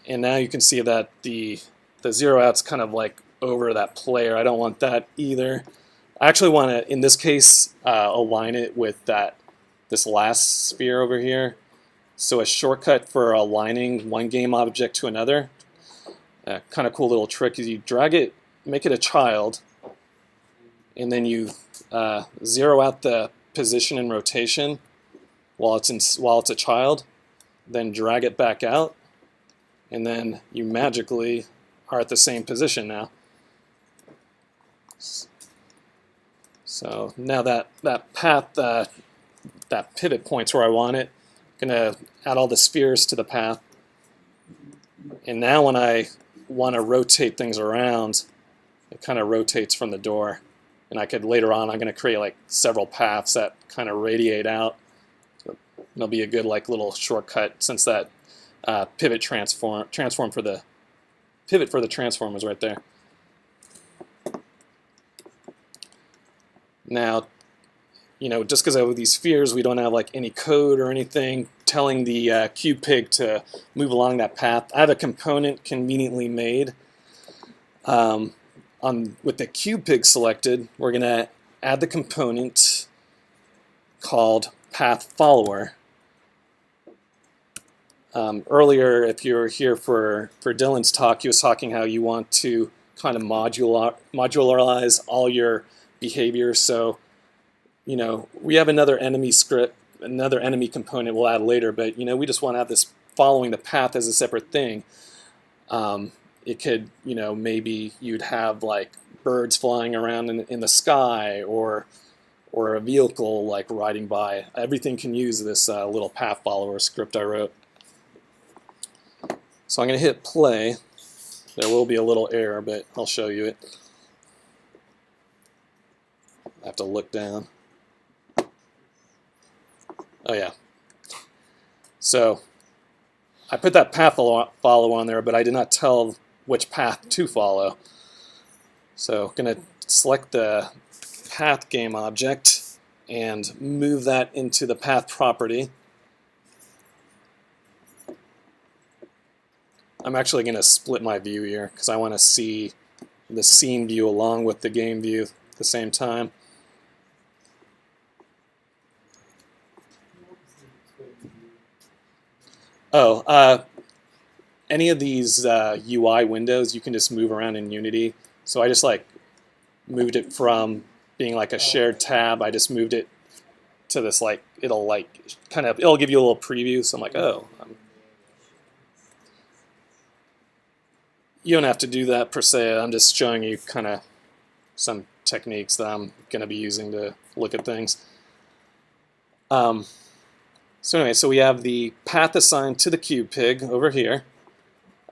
A: And now you can see that the zero out's kind of like over that player. I don't want that either. I actually want to, in this case, align it with this last sphere over here. So a shortcut for aligning one game object to another. Kind of cool little trick is you drag it, make it a child, and then you zero out the position and rotation while it's a child. then drag it back out, and then you magically are at the same position now. So now that path, that pivot point's where I want it. I'm going to add all the spheres to the path. And now when I want to rotate things around, it kind of rotates from the door. And I could, later on, I'm going to create like several paths that kind of radiate out. So it'll be a good like little shortcut, since that pivot for the transform is right there. Now, just because I have these spheres, we don't have like any code or anything telling the cube pig to move along that path. I have a component conveniently made. With the cube pig selected, we're going to add the component called path follower. Earlier, if you were here for Dylan's talk, he was talking how you want to kind of modularize all your behavior. So, we have another enemy script, another enemy component we'll add later, but we just want to have this following the path as a separate thing. It could, maybe you'd have like birds flying around in the sky, or a vehicle like riding by. Everything can use this little path follower script I wrote. So I'm going to hit play. There will be a little error, but I'll show you it. I have to look down. Oh yeah. So I put that path follow on there, but I did not tell which path to follow. So I'm going to select the path game object and move that into the path property. I'm actually going to split my view here because I want to see the scene view along with the game view at the same time. Oh, any of these UI windows you can just move around in Unity. So I just like moved it from being like a shared tab. I just moved it to this like it'll give you a little preview. So I'm like, oh. You don't have to do that per se. I'm just showing you kind of some techniques that I'm going to be using to look at things. So anyway, so we have the path assigned to the cube pig over here.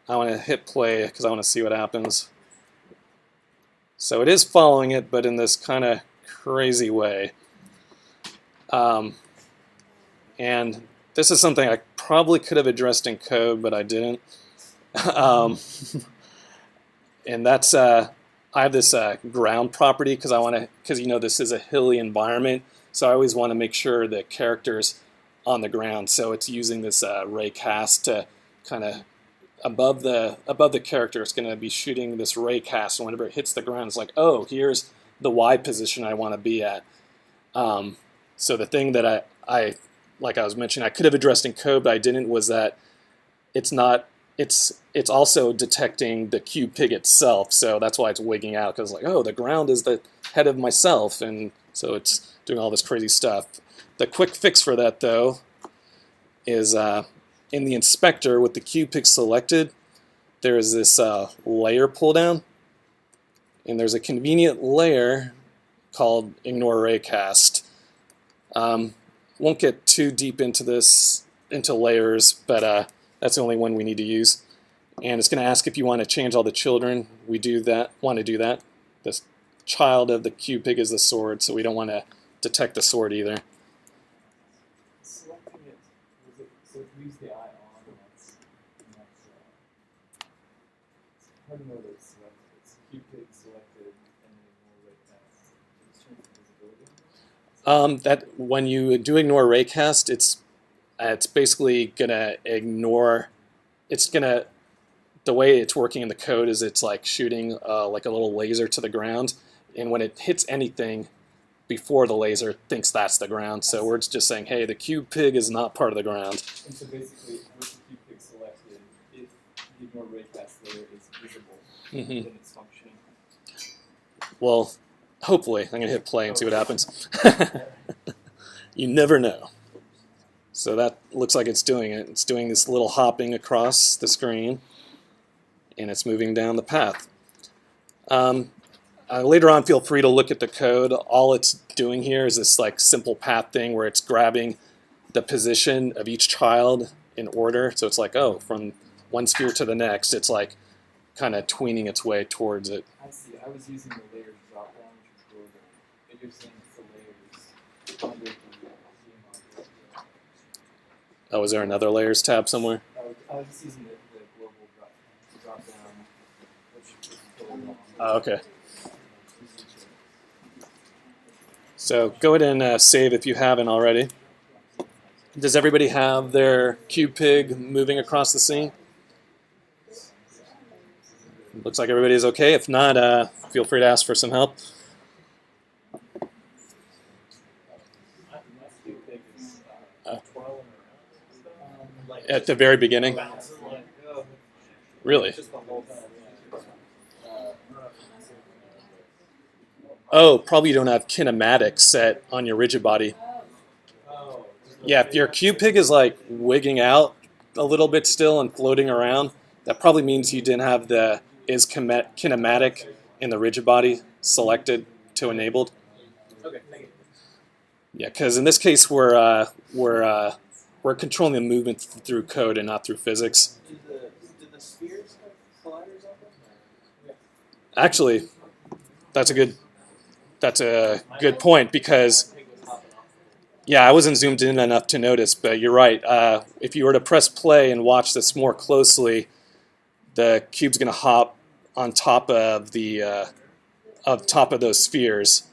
A: I want to hit play because I want to see what happens. So it is following it, but in this kind of crazy way. And this is something I probably could have addressed in code, but I didn't. And that's I have this ground property because this is a hilly environment, so I always want to make sure the character's on the ground. So it's using this ray cast to kind of above the character. It's going to be shooting this ray cast, and whenever it hits the ground, it's like, oh, here's the Y position I want to be at. So the thing that I like I was mentioning, I could have addressed in code, but I didn't. Was that it's also detecting the cube pig itself, so that's why it's wigging out, because like, oh, the ground is the head of myself, and so it's doing all this crazy stuff. The quick fix for that, though, is in the inspector with the cube pig selected, there is this layer pull down, and there's a convenient layer called ignore raycast. Won't get too deep into layers, but that's the only one we need to use. And it's going to ask if you want to change all the children. We want to do that. This child of the cube pig is the sword, so we don't want to detect the sword either.
B: Selecting it, so it leaves the eye on, and that's it's hard to know that it's selected. It's cube pig selected, and then ignore raycast. It's changing visibility.
A: That when you do ignore raycast, it's basically gonna ignore. The way it's working in the code is it's like shooting like a little laser to the ground, and when it hits anything before the laser, it thinks that's the ground. So we're just saying, hey, the cube pig is not part of the ground.
B: And so basically, with the cube pig selected, if the ignore raycast layer is visible, then it's functioning.
A: Well, hopefully, I'm gonna hit play and see what happens. You never know. So that looks like it's doing it. It's doing this little hopping across the screen, and it's moving down the path. Later on, feel free to look at the code. All it's doing here is this like simple path thing where it's grabbing the position of each child in order. So it's like, oh, from one sphere to the next, it's like kind of tweening its way towards it.
B: I see. I was using the layers drop down, which is global. But you're saying it's the layers under the game object.
A: Oh, is there another layers tab somewhere?
B: I was just using the global drop down, which is totally wrong.
A: Oh, okay. So go ahead and save if you haven't already. Does everybody have their QPIG moving across the scene? Looks like everybody's okay. If not, feel free to ask for some help. At the very beginning? Really? Oh, probably you don't have kinematics set on your rigid body. Yeah, if your QPIG is like wigging out a little bit still and floating around, that probably means you didn't have the is kinematic in the rigid body selected to enabled.
B: Okay, thank you.
A: Yeah, because in this case we're controlling the movement through code and not through physics.
C: Do the spheres have colliders on them?
A: Actually, that's a good point because yeah, I wasn't zoomed in enough to notice, but you're right. If you were to press play and watch this more closely, the cube's going to hop on top of those spheres.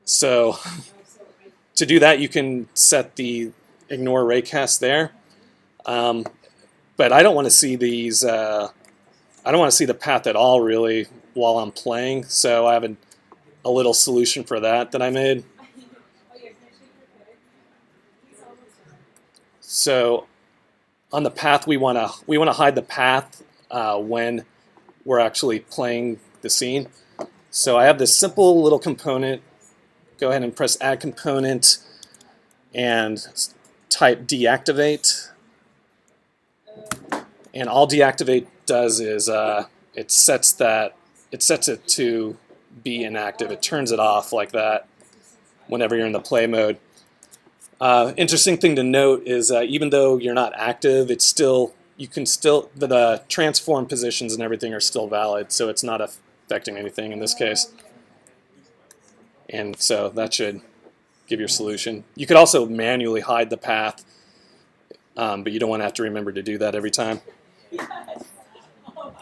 A: So to do that, you can set the ignore raycast there. But I don't want to see these. I don't want to see the path at all, really, while I'm playing. So I have a little solution for that I made. So on the path, we want to hide the path when we're actually playing the scene. So I have this simple little component. Go ahead and press Add Component and type Deactivate. And all Deactivate does is it sets it to be inactive. It turns it off like that whenever you're in the play mode. Interesting thing to note is even though you're not active, the transform positions and everything are still valid, so it's not affecting anything in this case. And so that should give your solution. You could also manually hide the path, but you don't want to have to remember to do that every time. All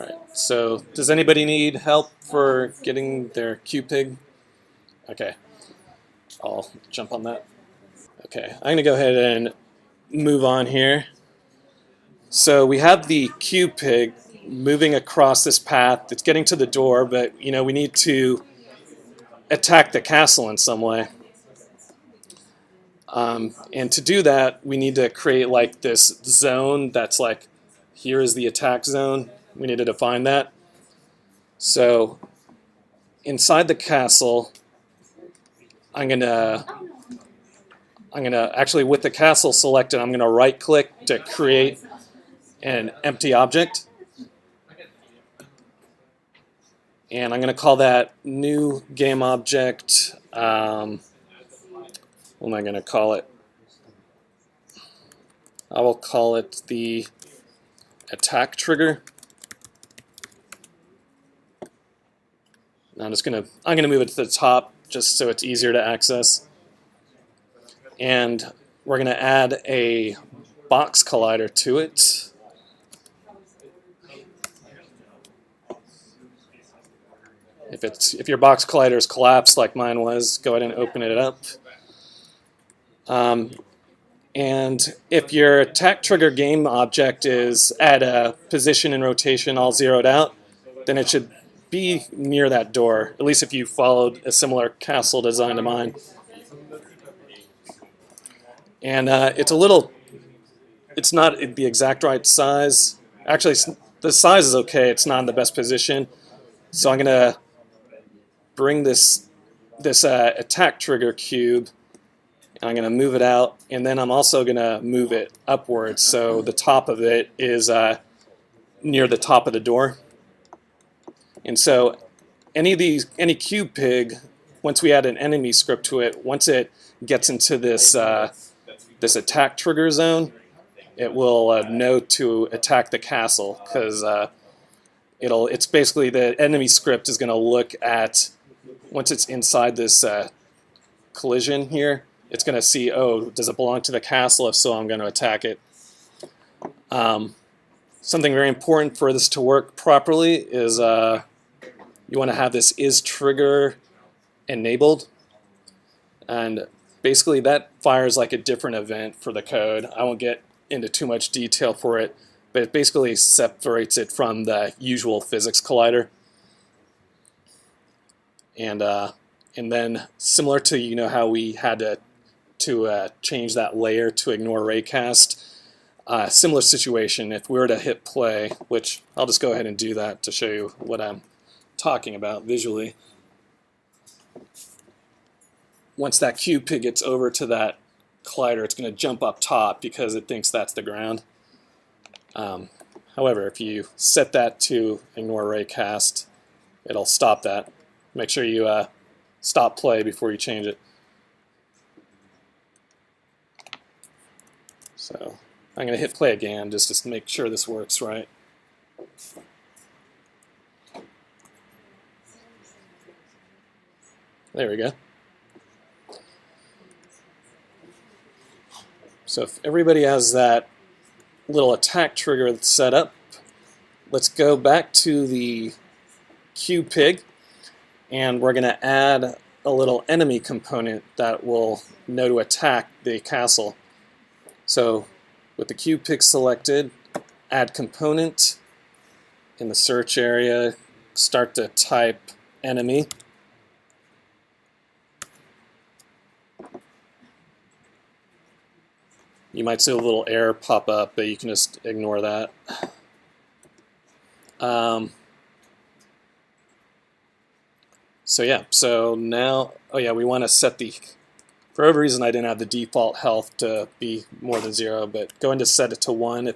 A: right. So does anybody need help for getting their QPIG? Okay. I'll jump on that. Okay, I'm going to go ahead and move on here. So we have the QPIG moving across this path. It's getting to the door, but we need to attack the castle in some way. And to do that, we need to create like this zone that's like, here is the attack zone. We need to define that. So inside the castle, I'm gonna actually, with the castle selected, I'm gonna right click to create an empty object. And I'm gonna call that new game object. What am I gonna call it? I will call it the attack trigger. I'm gonna move it to the top just so it's easier to access. And we're going to add a box collider to it. If your box collider is collapsed like mine was, go ahead and open it up. And if your attack trigger game object is at a position and rotation all zeroed out, then it should be near that door, at least if you followed a similar castle design to mine. And it's not the exact right size. Actually, the size is okay. It's not in the best position. So I'm going to bring this attack trigger cube And I'm going to move it out, and then I'm also going to move it upwards so the top of it is near the top of the door. And so any cube pig, once we add an enemy script to it, once it gets into this this attack trigger zone, it will know to attack the castle, because it's basically the enemy script is going to look at, once it's inside this collision here, it's going to see, oh, does it belong to the castle? If so, I'm going to attack it. Something very important for this to work properly is you want to have this is trigger enabled, and basically that fires like a different event for the code. I won't get into too much detail for it, but it basically separates it from the usual physics collider. And then similar to how we had to change that layer to ignore raycast, similar situation. If we were to hit play, which I'll just go ahead and do that to show you what I'm talking about visually. Once that cube pig gets over to that collider, it's going to jump up top because it thinks that's the ground. However, if you set that to ignore raycast, it'll stop that. Make sure you stop play before you change it. So I'm going to hit play again just to make sure this works right. There we go. So if everybody has that little attack trigger set up, let's go back to the cube pig, and we're going to add a little enemy component that will know to attack the castle. So with the cube pig selected, add component, in the search area, start to type enemy. You might see a little error pop up, but you can just ignore that. So yeah, so now, oh yeah, we want to set the, for whatever reason I didn't have the default health to be more than 0, but go ahead and set it to 1.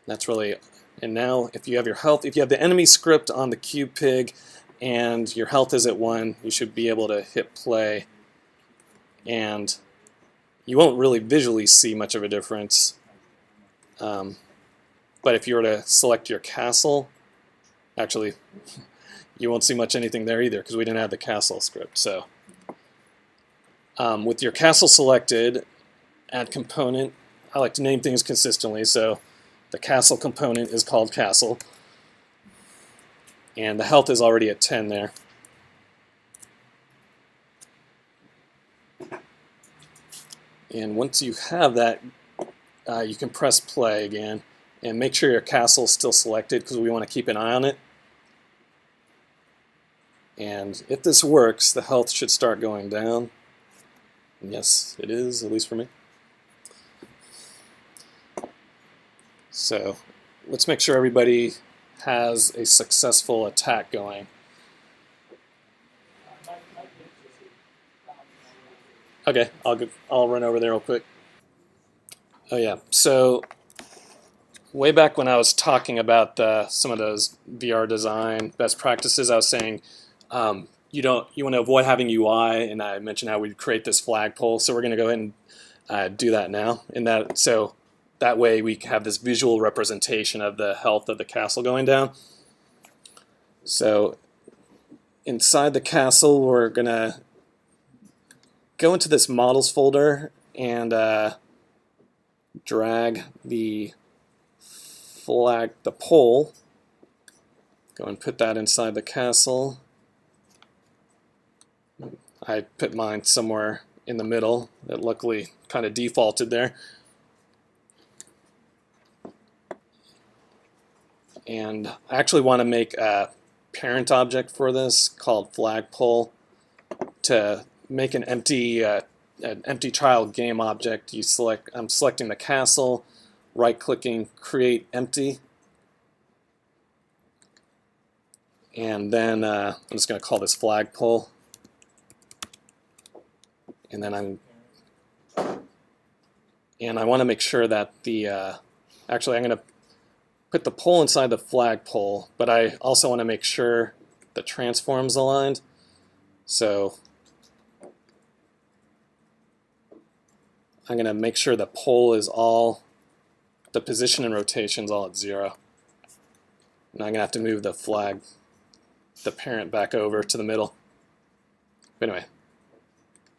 A: That's really, and now if you have your health, if you have the enemy script on the cube pig, and your health is at 1, you should be able to hit play, and you won't really visually see much of a difference. But if you were to select your castle, actually you won't see much anything there either because we didn't have the castle script. So with your castle selected, add component. I like to name things consistently, so the castle component is called castle. And the health is already at 10 there. And once you have that, you can press play again and make sure your castle is still selected because we want to keep an eye on it. And if this works, the health should start going down. And yes, it is, at least for me. So let's make sure everybody has a successful attack going. Okay, I'll run over there real quick. Oh yeah, so way back when I was talking about some of those VR design best practices, I was saying you want to avoid having UI, and I mentioned how we'd create this flagpole. So we're going to go ahead and do that now. So that way we have this visual representation of the health of the castle going down. So inside the castle, we're going to go into this models folder and drag the pole. Go and put that inside the castle. I put mine somewhere in the middle. It luckily kind of defaulted there. And I actually want to make a parent object for this called flagpole to make an empty child game object. I'm selecting the castle, right-clicking, create empty, And then I'm just going to call this flagpole. And then I want to make sure that the actually I'm going to put the pole inside the flagpole, but I also want to make sure the transform's aligned. So I'm going to make sure the pole is all, the position and rotation is all at 0. And I'm going to have to move the flag, the parent, back over to the middle. But anyway,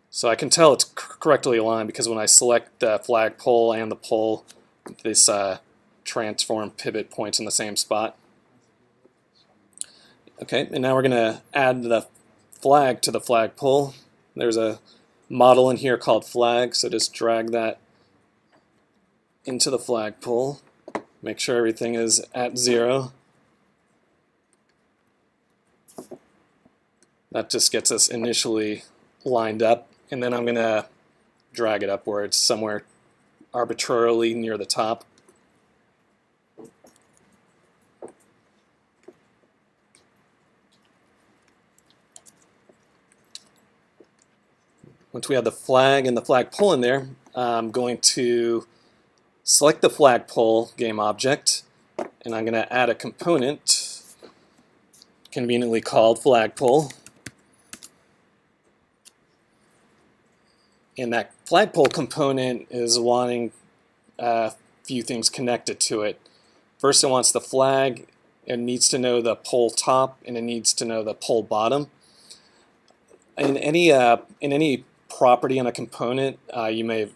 A: so I can tell it's correctly aligned because when I select the flagpole and the pole, this transform pivot points in the same spot. Okay, and now we're going to add the flag to the flagpole. There's a model in here called flag, so just drag that into the flagpole. Make sure everything is at 0. That just gets us initially lined up, and then I'm going to drag it upwards somewhere arbitrarily near the top. Once we have the flag and the flagpole in there, I'm going to select the flagpole game object, and I'm going to add a component conveniently called flagpole. And that flagpole component is wanting a few things connected to it. First, it wants the flag, it needs to know the pole top, and it needs to know the pole bottom. In any property on a component, you may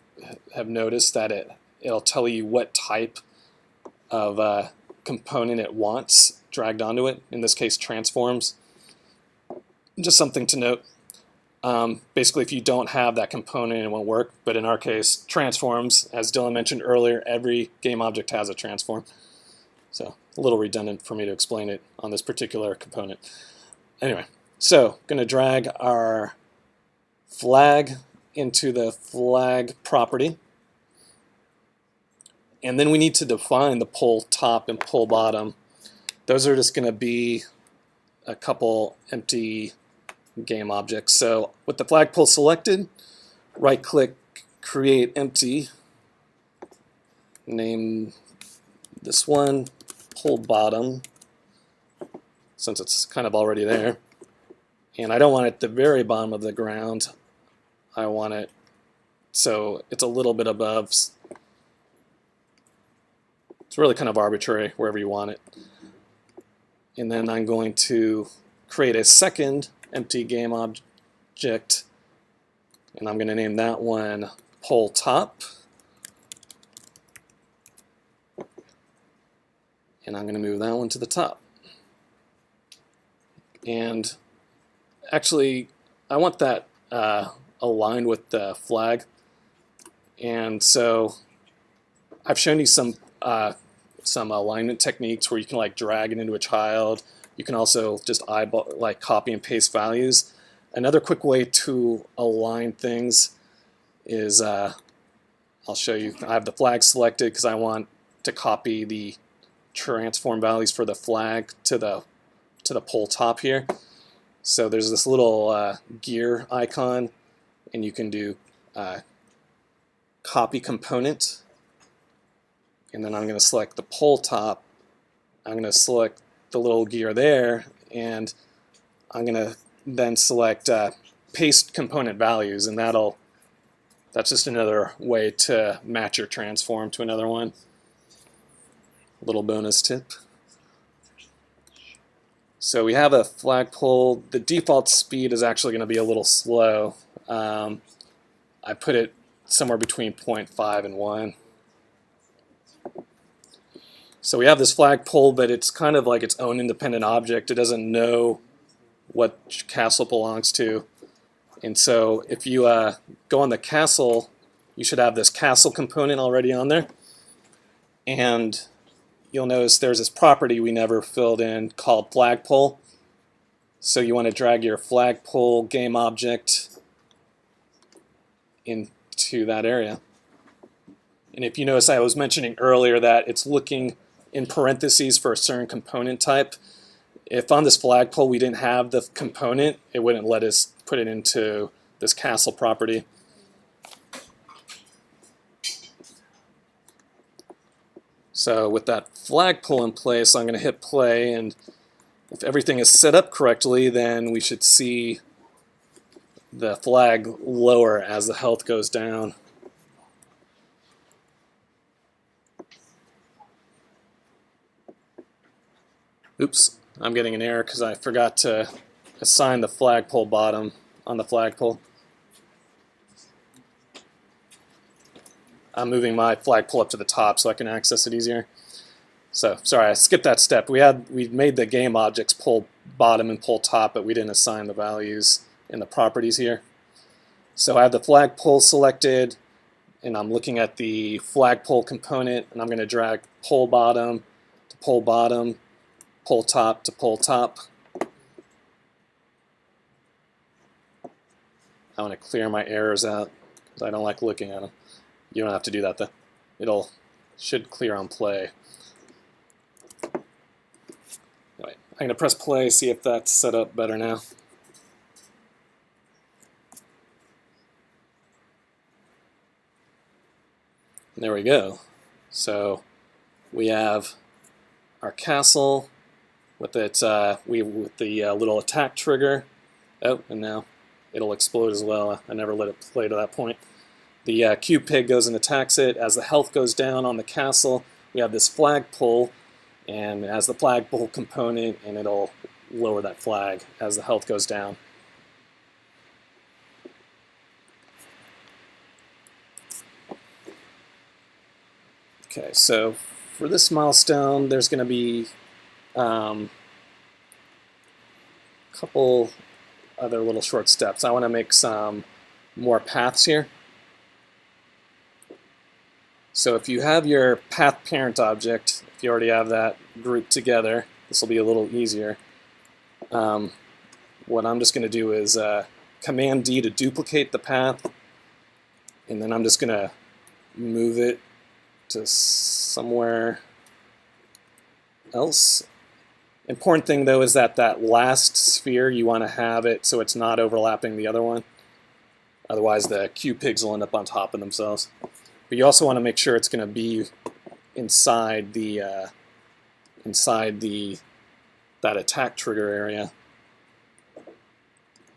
A: have noticed that it'll tell you what type of component it wants dragged onto it. In this case, transforms. Just something to note. Basically, if you don't have that component, it won't work. But in our case, transforms, as Dylan mentioned earlier, every game object has a transform. So a little redundant for me to explain it on this particular component. Anyway, so going to drag our flag into the flag property. And then we need to define the pole top and pole bottom. Those are just going to be a couple empty game objects. So with the flagpole selected, right click, create empty, name this one pole bottom, since it's kind of already there. And I don't want it at the very bottom of the ground. I want it so it's a little bit above. It's really kind of arbitrary wherever you want it. And then I'm going to create a second empty game object, and I'm going to name that one pole top. And I'm going to move that one to the top. And actually, I want that aligned with the flag. And so I've shown you some alignment techniques where you can like drag it into a child. You can also just eyeball, like copy and paste values. Another quick way to align things is I'll show you. I have the flag selected because I want to copy the transform values for the flag to the pole top here. So there's this little gear icon, and you can do copy component, and then I'm going to select the pole top. I'm going to select the little gear there, and I'm going to then select paste component values, and that's just another way to match your transform to another one. A little bonus tip. So we have a flagpole. The default speed is actually going to be a little slow. I put it somewhere between 0.5 and 1. So we have this flagpole, but it's kind of like its own independent object. It doesn't know what castle belongs to. And so if you go on the castle, you should have this castle component already on there. And you'll notice there's this property we never filled in called flagpole. So you want to drag your flagpole game object into that area. And if you notice, I was mentioning earlier that it's looking in parentheses for a certain component type. if on this flagpole we didn't have the component, it wouldn't let us put it into this castle property. So with that flagpole in place, I'm going to hit play, and if everything is set up correctly, then we should see the flag lower as the health goes down. Oops, I'm getting an error because I forgot to assign the flagpole bottom on the flagpole. I'm moving my flagpole up to the top so I can access it easier. So, sorry, I skipped that step. We made the game objects pull bottom and pull top, but we didn't assign the values in the properties here. So I have the flagpole selected, and I'm looking at the flagpole component, and I'm going to drag pull bottom to pull bottom, pull top to pull top. I want to clear my errors out because I don't like looking at them. You don't have to do that though. Should clear on play. Anyway, I'm going to press play, see if that's set up better now. And there we go. So we have our castle with its with the little attack trigger. Oh, and now it'll explode as well. I never let it play to that point. The cube pig goes and attacks it. As the health goes down on the castle, we have this flagpole, and it has the flagpole component, and it'll lower that flag as the health goes down. Okay, so for this milestone, there's going to be a couple other little short steps. I want to make some more paths here. So if you have your path parent object, if you already have that grouped together, this will be a little easier. What I'm just going to do is Command D to duplicate the path, and then I'm just going to move it to somewhere else. Important thing though is that last sphere, you want to have it so it's not overlapping the other one. Otherwise the cube pigs will end up on top of themselves. But you also want to make sure it's going to be inside that attack trigger area.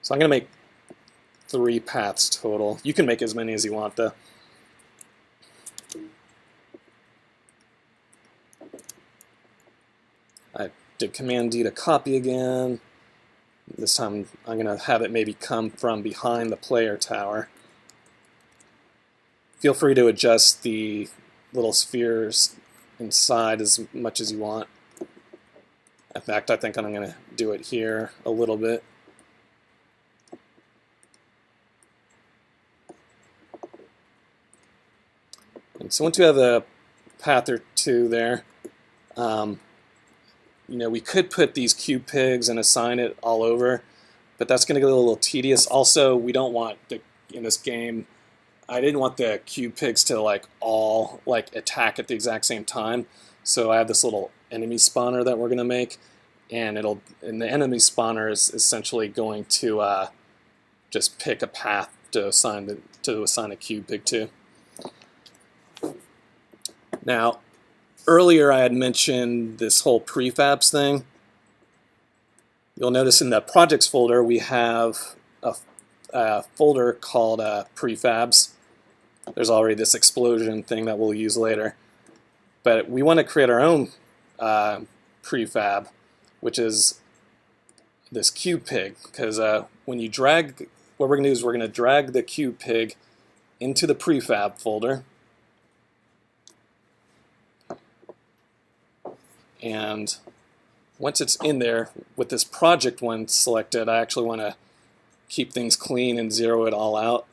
A: So I'm going to make 3 paths total. You can make as many as you want though. I did Command D to copy again. This time I'm going to have it maybe come from behind the player tower. Feel free to adjust the little spheres inside as much as you want. In fact, I think I'm going to do it here a little bit. And so once you have a path or two there, we could put these cube pigs and assign it all over, but that's going to get a little tedious. Also, we don't want in this game, I didn't want the cube pigs to all attack at the exact same time. So I have this little enemy spawner that we're going to make, and the enemy spawner is essentially going to just pick a path to assign a cube pig to. Now, earlier I had mentioned this whole prefabs thing. You'll notice in the projects folder we have a folder called prefabs. There's already this explosion thing that we'll use later. But we want to create our own prefab, which is this cube pig. Because when you drag, what we're going to do is we're going to drag the cube pig into the prefab folder. And once it's in there, with this project one selected, I actually want to keep things clean and zero it all out.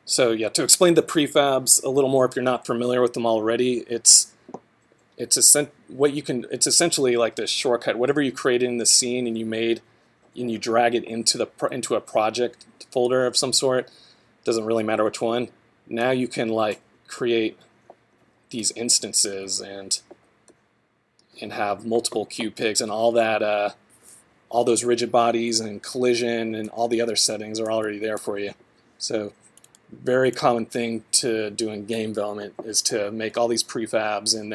A: So yeah, to explain the prefabs a little more, if you're not familiar with them already, it's essentially like this shortcut. Whatever you created in the scene and you drag it into a project folder of some sort, doesn't really matter which one. Now you can create these instances and have multiple cube pigs, and all that, all those rigid bodies and collision and all the other settings are already there for you. So very common thing to do in game development is to make all these prefabs and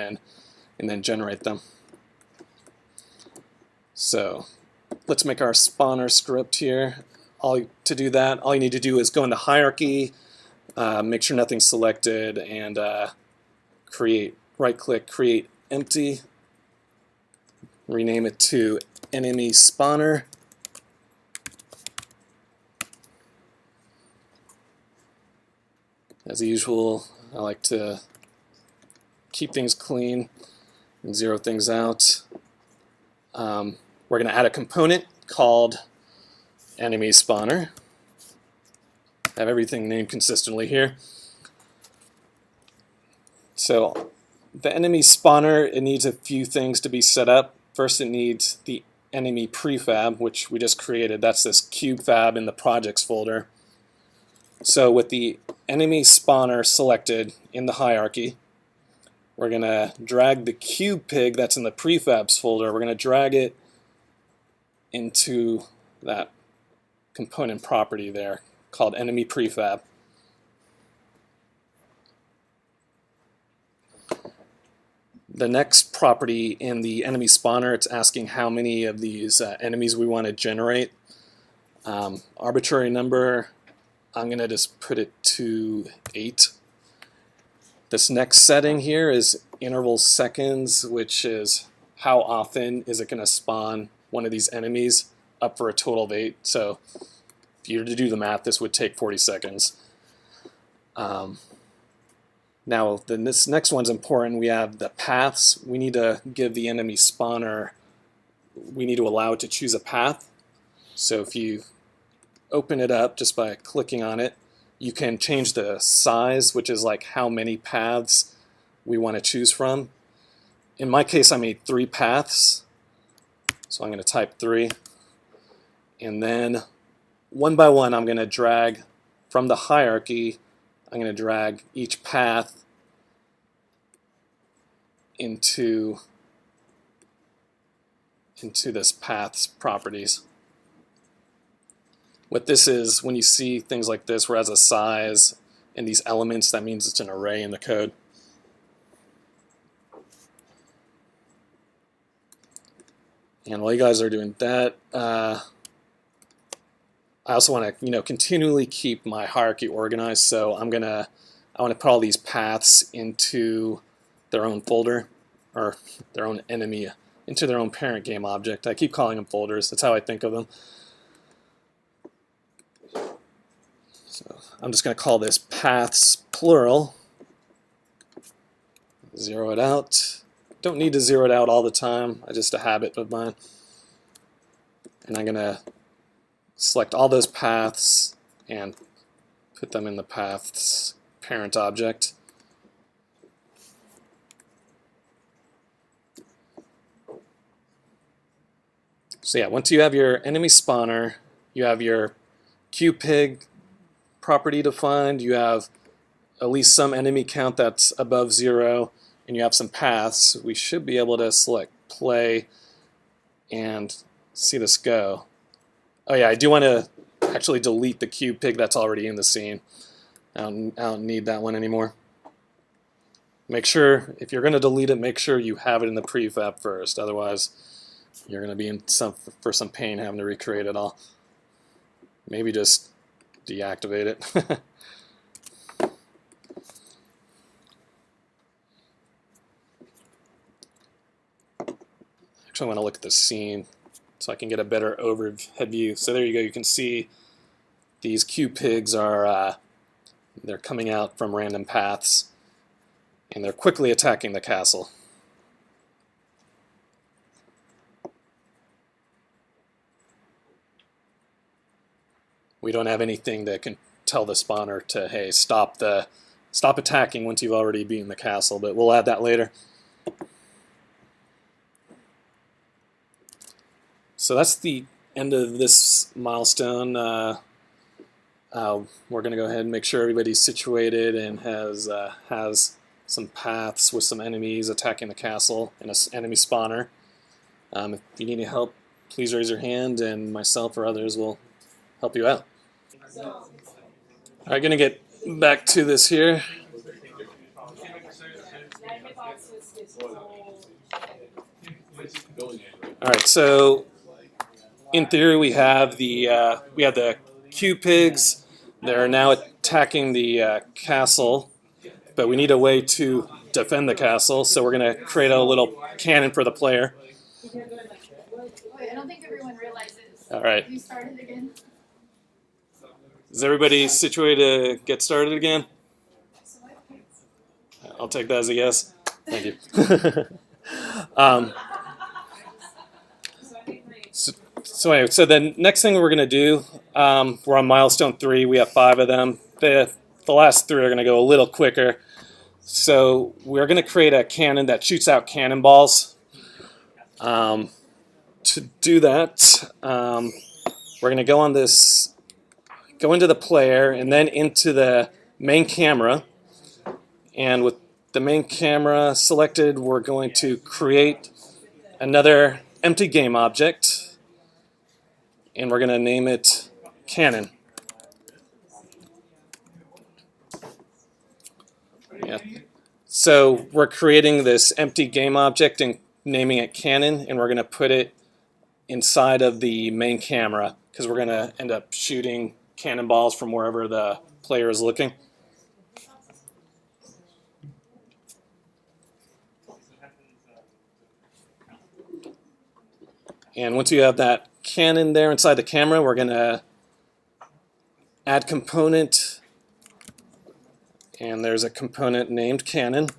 A: then generate them. So let's make our spawner script here. To do that, all you need to do is go into hierarchy, make sure nothing's selected, and right-click, create empty, rename it to enemy spawner. As usual, I like to keep things clean and zero things out. We're going to add a component called enemy spawner. Have everything named consistently here. So the enemy spawner, it needs a few things to be set up. First, it needs the enemy prefab, which we just created. That's this cube fab in the projects folder. So with the enemy spawner selected in the hierarchy, we're going to drag the cube pig that's in the prefabs folder. We're going to drag it into that component property there called enemy prefab. The next property in the enemy spawner, it's asking how many of these enemies we want to generate. Arbitrary number, I'm going to just put it to 8. This next setting here is interval seconds, which is how often is it going to spawn one of these enemies, up for a total of 8. So if you were to do the math, this would take 40 seconds. Now, this next one's important. We have the paths. We need to give the enemy spawner, we need to allow it to choose a path. So if you open it up just by clicking on it, you can change the size, which is like how many paths we want to choose from. In my case, I made 3 paths. So I'm going to type 3. And then one by one, I'm going to drag from the hierarchy, I'm going to drag each path into this path's properties. What this is, when you see things like this where it has a size and these elements, that means it's an array in the code. And while you guys are doing that, I also want to, continually keep my hierarchy organized. So I want to put all these paths into their own folder, or their own enemy, into their own parent game object. I keep calling them folders. That's how I think of them. So I'm just going to call this paths plural. Zero it out. Don't need to zero it out all the time. It's just a habit of mine. And I'm going to select all those paths and put them in the paths parent object. So yeah, once you have your enemy spawner, you have your QPig property defined, you have at least some enemy count that's above 0, and you have some paths, we should be able to select play and see this go. Oh yeah, I do want to actually delete the cube pig that's already in the scene. I don't need that one anymore. Make sure, if you're going to delete it, make sure you have it in the prefab first. Otherwise, you're going to be in for some pain having to recreate it all. Maybe just deactivate it. Actually, I want to look at the scene so I can get a better overhead view. So there you go. You can see these cube pigs are they're coming out from random paths, and they're quickly attacking the castle. We don't have anything that can tell the spawner to, hey, stop attacking once you've already beaten the castle, but we'll add that later. So that's the end of this milestone. We're going to go ahead and make sure everybody's situated and has some paths with some enemies attacking the castle and an enemy spawner. If you need any help, please raise your hand, and myself or others will help you out. All right, gonna get back to this here. All right, so in theory, we have the Q pigs. They're now attacking the castle, but we need a way to defend the castle. So we're gonna create a little cannon for the player.
E: Wait, I don't think everyone realizes.
A: All right.
E: You started again.
A: Is everybody situated to get started again? I'll take that as a yes. Thank you. So anyway, so the next thing we're going to do, we're on Milestone 3. We have 5 of them. The last 3 are going to go a little quicker. So we're going to create a cannon that shoots out cannonballs. To do that, we're going to go into the player and then into the main camera. And with the main camera selected, we're going to create another empty game object, and we're going to name it Cannon. Yeah. So we're creating this empty game object and naming it Cannon, and we're going to put it inside of the main camera because we're going to end up shooting cannonballs from wherever the player is looking. And once you have that cannon there inside the camera, we're going to add component, and there's a component named Cannon.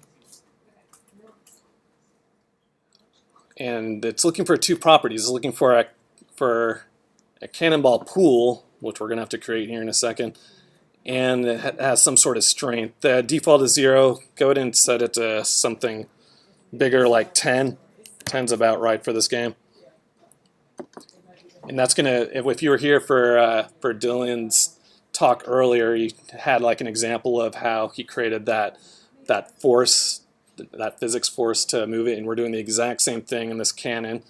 A: And it's looking for 2 properties. It's looking for a cannonball pool, which we're going to have to create here in a second, and it has some sort of strength. The default is 0. Go ahead and set it to something bigger like 10. 10's about right for this game. And that's gonna, if you were here for Dylan's talk earlier, he had like an example of how he created that force, that physics force to move it, and we're doing the exact same thing in this cannon.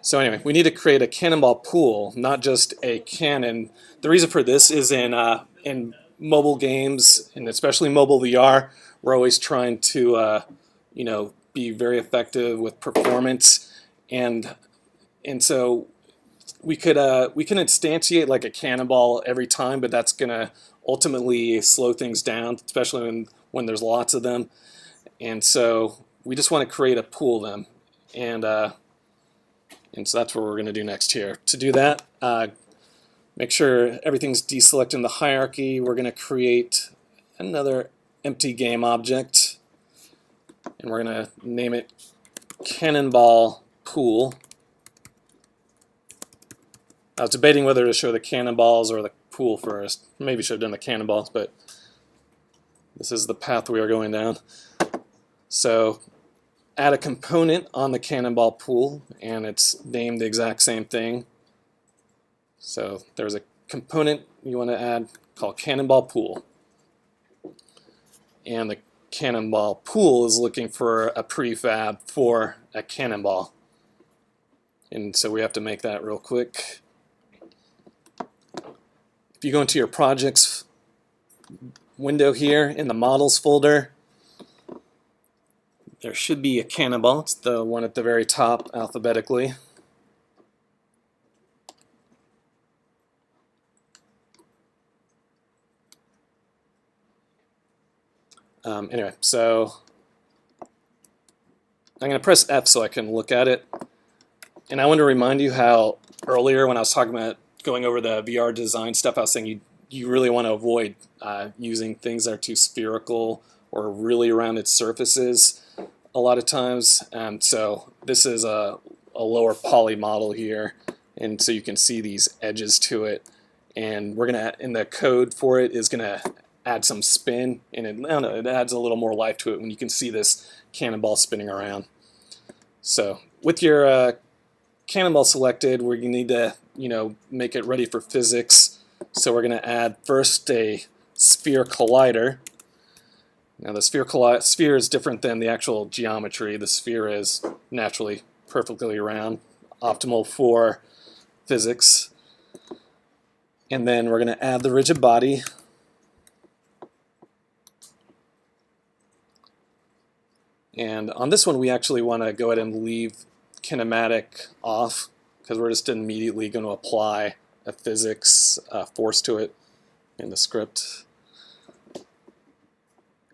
A: So anyway, we need to create a cannonball pool, not just a cannon. The reason for this is in mobile games, and especially mobile VR, we're always trying to be very effective with performance. And so we can instantiate like a cannonball every time, but that's gonna ultimately slow things down, especially when there's lots of them. And so we just want to create a pool of them, and so that's what we're gonna do next here. To do that, make sure everything's deselected in the hierarchy. We're gonna create another empty game object, and we're gonna name it Cannonball Pool. I was debating whether to show the cannonballs or the pool first. Maybe should have done the cannonballs, but this is the path we are going down. So add a component on the cannonball pool, and it's named the exact same thing. So there's a component you want to add called Cannonball Pool. And the Cannonball Pool is looking for a prefab for a cannonball. And so we have to make that real quick. If you go into your projects window here in the models folder, there should be a cannonball. It's the one at the very top alphabetically. Anyway, so I'm going to press F so I can look at it. And I want to remind you how earlier when I was talking about going over the VR design stuff, I was saying you really want to avoid using things that are too spherical or really rounded surfaces a lot of times. So this is a lower poly model here, and so you can see these edges to it. And we're gonna, in the code for it, is gonna add some spin, and it adds a little more life to it when you can see this cannonball spinning around. So with your cannonball selected, we need to make it ready for physics. So we're going to add first a sphere collider, Now the sphere is different than the actual geometry. The sphere is naturally perfectly round, optimal for physics. And then we're going to add the rigid body. And on this one, we actually want to go ahead and leave kinematic off because we're just immediately going to apply a physics force to it in the script.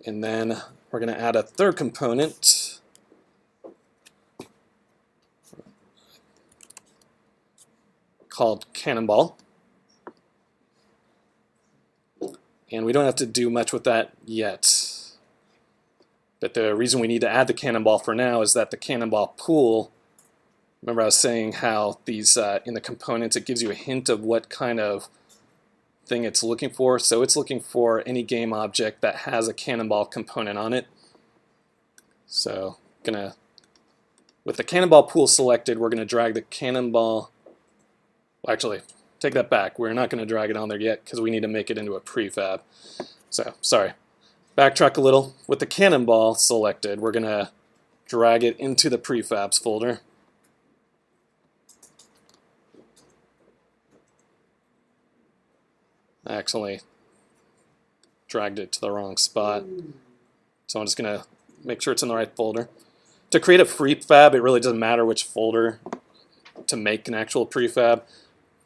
A: And then we're going to add a third component called Cannonball. And we don't have to do much with that yet. But the reason we need to add the Cannonball for now is that the Cannonball pool, remember I was saying how these in the components it gives you a hint of what kind of thing it's looking for. So it's looking for any game object that has a Cannonball component on it. So with the Cannonball pool selected, we're going to drag the Cannonball. Actually, take that back. We're not going to drag it on there yet because we need to make it into a prefab. So, sorry. Backtrack a little. With the Cannonball selected, we're going to drag it into the prefabs folder. I actually dragged it to the wrong spot. So I'm just going to make sure it's in the right folder. To create a prefab, it really doesn't matter which folder to make an actual prefab.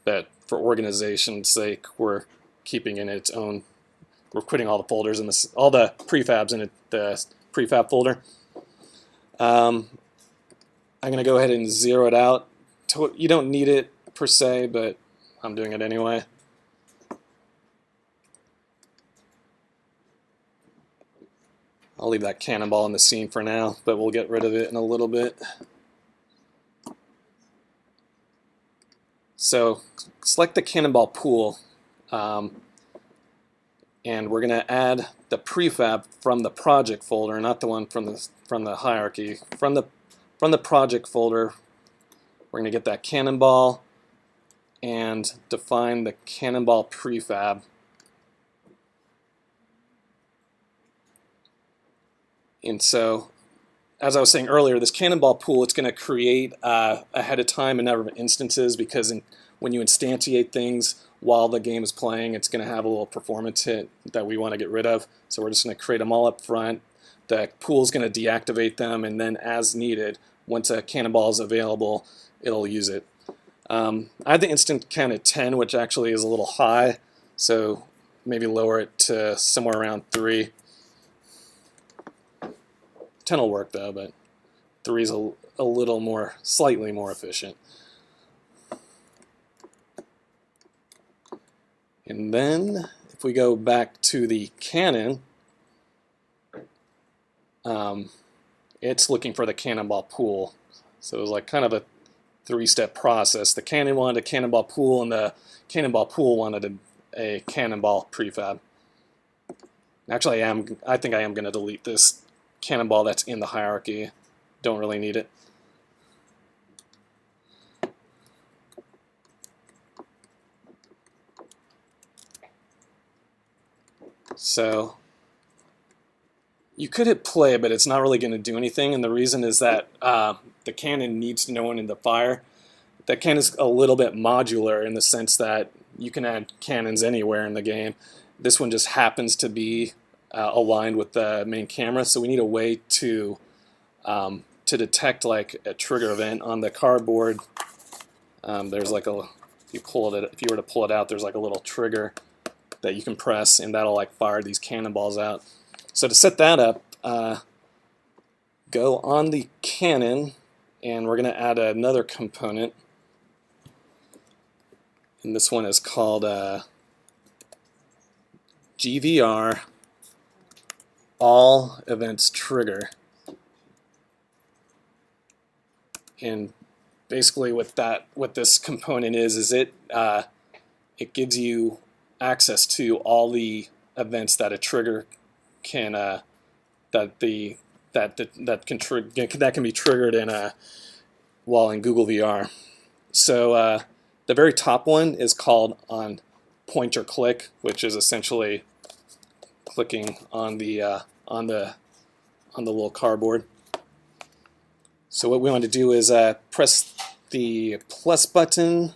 A: But for organization's sake, we're keeping in its own. We're putting all the folders in this, all the prefabs in the prefab folder. I'm going to go ahead and zero it out. You don't need it per se, but I'm doing it anyway. I'll leave that Cannonball in the scene for now, but we'll get rid of it in a little bit. So select the Cannonball pool, and we're going to add the prefab from the project folder, not the one from the hierarchy. From the project folder, we're going to get that Cannonball and define the Cannonball prefab. And so, as I was saying earlier, this Cannonball pool, it's going to create ahead of time a number of instances because when you instantiate things while the game is playing, it's going to have a little performance hit that we want to get rid of. So we're just going to create them all up front. The pool is going to deactivate them, and then as needed, once a Cannonball is available, it'll use it. I have the instant count at 10, which actually is a little high, so maybe lower it to somewhere around 3. 10 will work though, but 3 is a little more, slightly more efficient. And then if we go back to the Cannon, it's looking for the Cannonball pool. So it was like kind of a 3-step process. The Cannon wanted a Cannonball pool, and the Cannonball pool wanted a Cannonball prefab. Actually, I think I am going to delete this Cannonball that's in the hierarchy. Don't really need it. So you could hit play, but it's not really going to do anything, and the reason is that the cannon needs to know when in the fire. That cannon is a little bit modular in the sense that you can add cannons anywhere in the game. This one just happens to be aligned with the main camera, so we need a way to detect like a trigger event on the cardboard. There's like if you were to pull it out, there's like a little trigger that you can press, and that'll like fire these cannonballs out. So to set that up, go on the cannon, and we're going to add another component, and this one is called GVR all events trigger. And basically what this component is it gives you access to all the events that a trigger can that can be triggered in while in Google VR. So the very top one is called on pointer click, which is essentially clicking on the on the little cardboard. So what we want to do is press the plus button,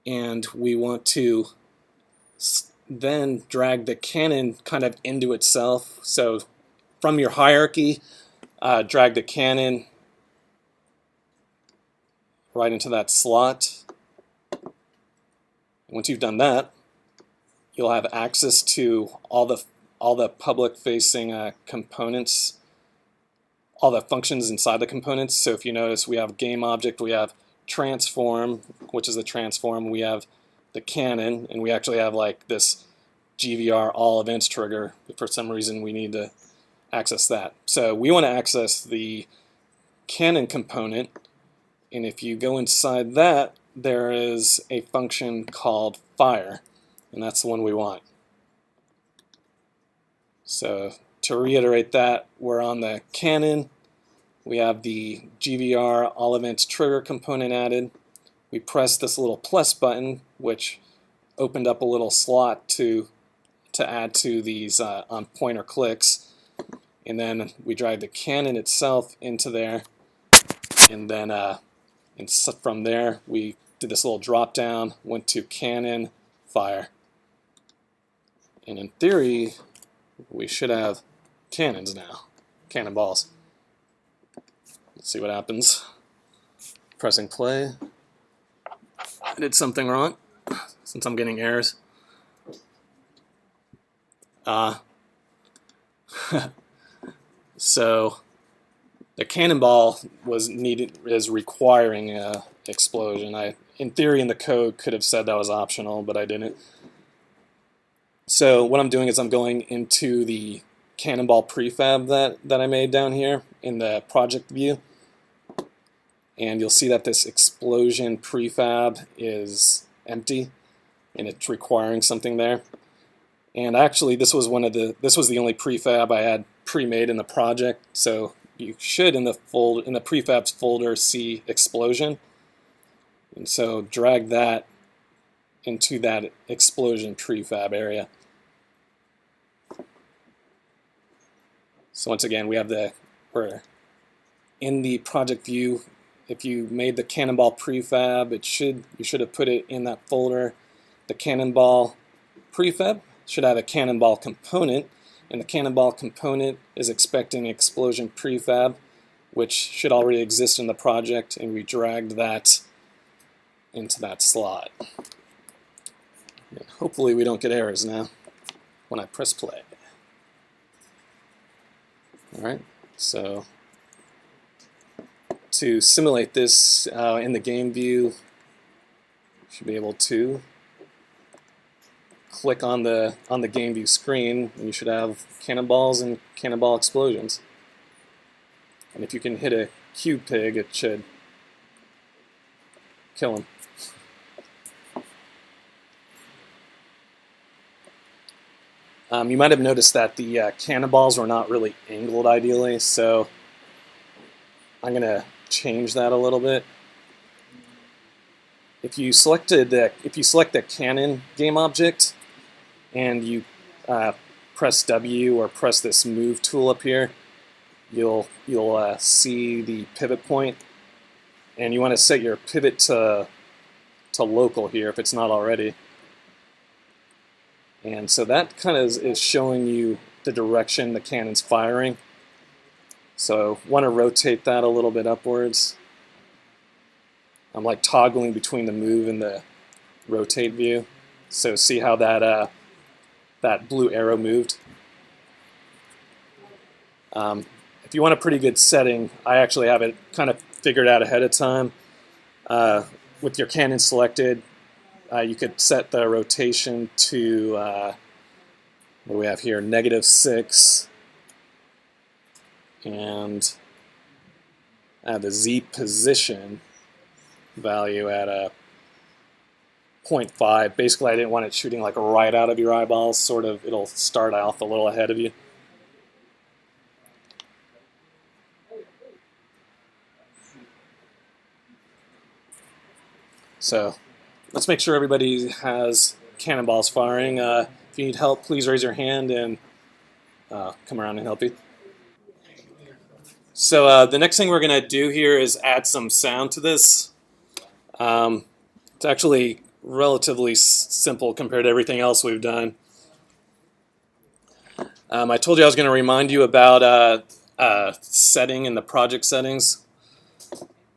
A: and we want to then drag the cannon kind of into itself. So from your hierarchy, drag the cannon right into that slot. Once you've done that, you'll have access to all the public-facing components, all the functions inside the components. So if you notice, we have game object, we have transform, which is the transform, we have the cannon, and we actually have like this GVR all events trigger. For some reason, we need to access that. So we want to access the cannon component, and if you go inside that, there is a function called fire, and that's the one we want. So to reiterate that, we're on the cannon. We have the GVR all events trigger component added. We press this little plus button, which opened up a little slot to add to these on pointer clicks. And then we drag the cannon itself into there. And then from there, we did this little drop down, went to cannon, fire. And in theory, we should have cannons now, cannonballs. Let's see what happens. Pressing play. I did something wrong, since I'm getting errors. So the cannonball is requiring an explosion. In theory, in the code, could have said that was optional, but I didn't. So what I'm doing is I'm going into the cannonball prefab that I made down here in the project view. And you'll see that this explosion prefab is empty, and it's requiring something there. And actually, this was the only prefab I had pre-made in the project. So you should in the prefabs folder see explosion, and so drag that into that explosion prefab area. So once again, we're in the project view. If you made the cannonball prefab, you should have put it in that folder. The cannonball prefab should have a cannonball component, and the cannonball component is expecting explosion prefab, which should already exist in the project, and we dragged that into that slot. And hopefully we don't get errors now when I press play. Alright, so to simulate this in the game view, you should be able to click on the game view screen, and you should have cannonballs and cannonball explosions. And if you can hit a cube pig, it should kill him. You might have noticed that the cannonballs were not really angled ideally, so I'm going to change that a little bit. If you select the cannon game object and you press W or press this move tool up here, you'll see the pivot point, and you want to set your pivot to local here if it's not already. And so that kind of is showing you the direction the cannon's firing. So want to rotate that a little bit upwards. I'm like toggling between the move and the rotate view. So see how that blue arrow moved. If you want a pretty good setting, I actually have it kind of figured out ahead of time. With your cannon selected, you could set the rotation to, what do we have here, -6, and the Z position value at a 0.5. Basically, I didn't want it shooting like right out of your eyeballs, sort of, it'll start off a little ahead of you. So let's make sure everybody has cannonballs firing. If you need help, please raise your hand and come around and help you. So the next thing we're going to do here is add some sound to this. It's actually relatively simple compared to everything else we've done. I told you I was going to remind you about setting in the project settings.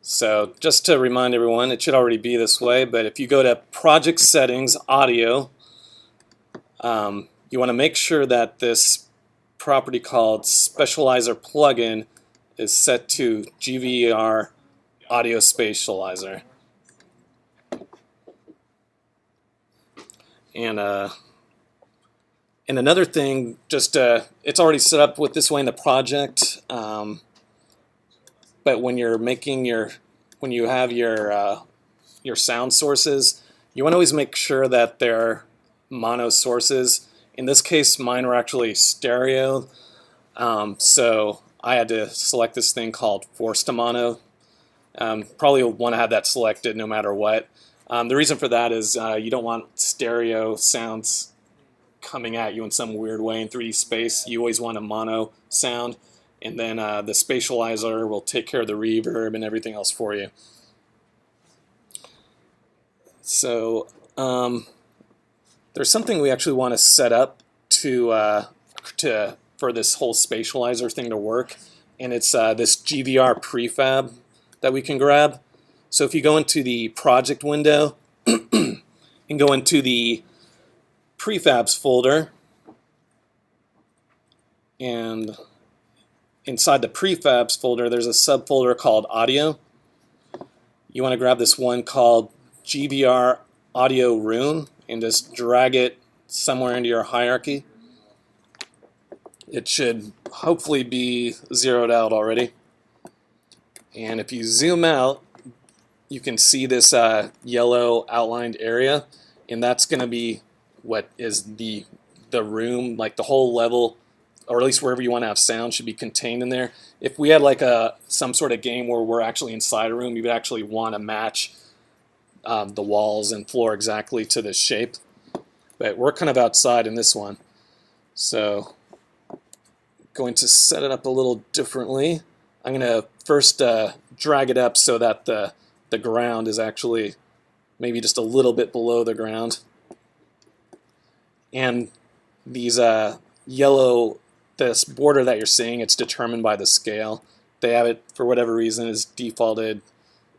A: So just to remind everyone, it should already be this way, but if you go to Project Settings, Audio, you want to make sure that this property called Specializer Plugin is set to GVR Audio Spatializer. And another thing, just it's already set up with this way in the project, but when you're making when you have your sound sources, you want to always make sure that they're mono sources. In this case, mine were actually stereo, so I had to select this thing called Force to Mono. Probably want to have that selected no matter what. The reason for that is you don't want stereo sounds coming at you in some weird way in 3D space. You always want a mono sound, and then the spatializer will take care of the reverb and everything else for you. So there's something we actually want to set up for this whole spatializer thing to work, and it's this GVR prefab that we can grab. So if you go into the project window and go into the prefabs folder, and inside the prefabs folder there's a subfolder called audio. You want to grab this one called GVR audio room and just drag it somewhere into your hierarchy. It should hopefully be zeroed out already. And if you zoom out, you can see this yellow outlined area, and that's going to be what is the room, like the whole level, or at least wherever you want to have sound should be contained in there. If we had like some sort of game where we're actually inside a room, you would actually want to match the walls and floor exactly to this shape. But we're kind of outside in this one, so going to set it up a little differently. I'm going to first drag it up so that the ground is actually maybe just a little bit below the ground. And these this border that you're seeing, it's determined by the scale. They have it, for whatever reason, is defaulted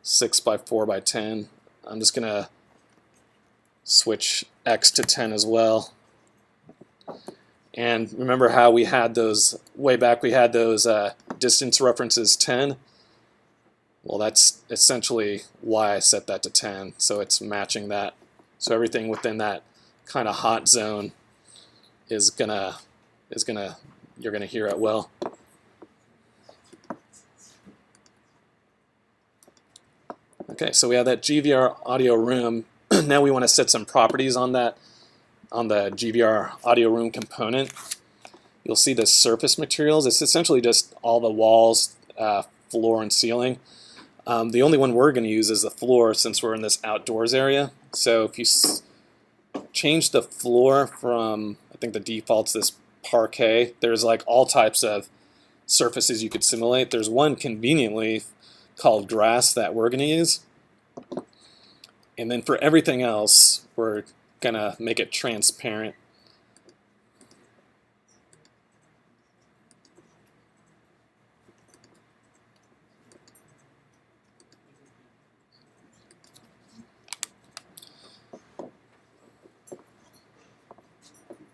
A: 6 by 4 by 10. I'm just going to switch X to 10 as well. And remember how we had those, way back we had those distance references 10? Well, that's essentially why I set that to 10, so it's matching that. So everything within that kind of hot zone is gonna you're gonna hear it well. Okay, so we have that GVR audio room. Now we want to set some properties on that, on the GVR audio room component. You'll see the surface materials. It's essentially just all the walls, floor, and ceiling. The only one we're going to use is the floor since we're in this outdoors area. So if you change the floor from, I think the default's this parquet, there's like all types of surfaces you could simulate. There's one conveniently called grass that we're going to use. And then for everything else, we're going to make it transparent.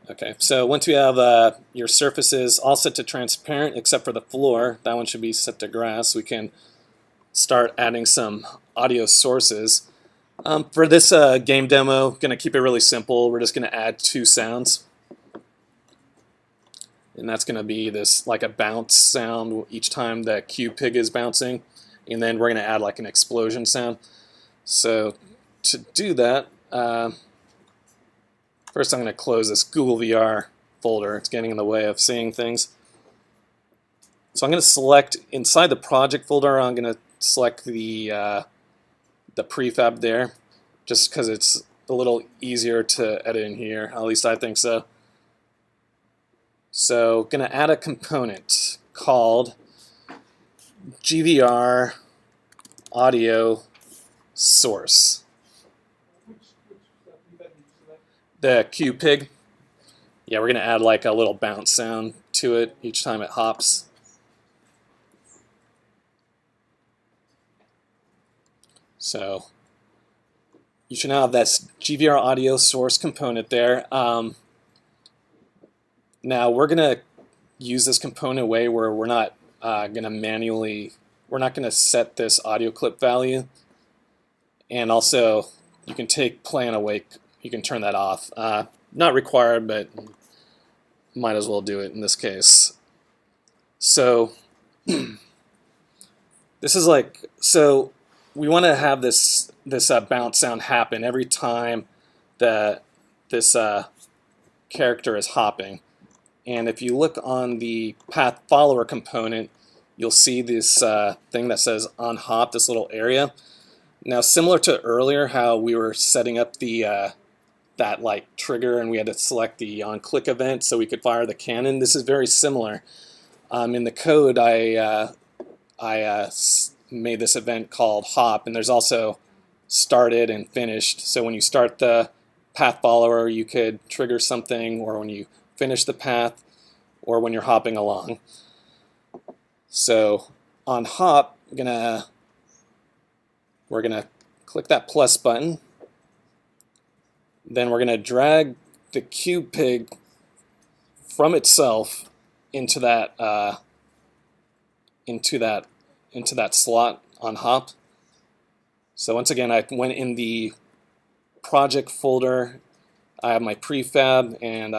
A: Okay, so once you have your surfaces all set to transparent except for the floor, that one should be set to grass, we can start adding some audio sources. For this game demo, going to keep it really simple. We're just going to add 2 sounds. And that's going to be this like a bounce sound each time that QPIG is bouncing. And then we're going to add like an explosion sound. So to do that, first I'm going to close this Google VR folder. It's getting in the way of seeing things. So I'm going to select, inside the project folder, I'm going to select the prefab there, just because it's a little easier to edit in here. At least I think so. So going to add a component called GVR audio source.
B: Which feedback did you select?
A: The QPIG. Yeah, we're going to add like a little bounce sound to it each time it hops. So you should now have that GVR audio source component there. Now we're going to use this component way where we're not going to manually, we're not going to set this audio clip value. And also you can take play and awake, you can turn that off. Not required, but might as well do it in this case. So this is like, so we want to have this bounce sound happen every time that this character is hopping. And if you look on the path follower component, you'll see this thing that says on hop, this little area. Now, similar to earlier, how we were setting up the that like trigger and we had to select the on click event so we could fire the cannon. This is very similar. In the code, I made this event called hop, and there's also started and finished. So when you start the path follower, you could trigger something, or when you finish the path, or when you're hopping along. So on hop, we're gonna click that plus button. Then we're gonna drag the QPIG from itself into that slot on hop. So once again, I went in the project folder. I have my prefab, and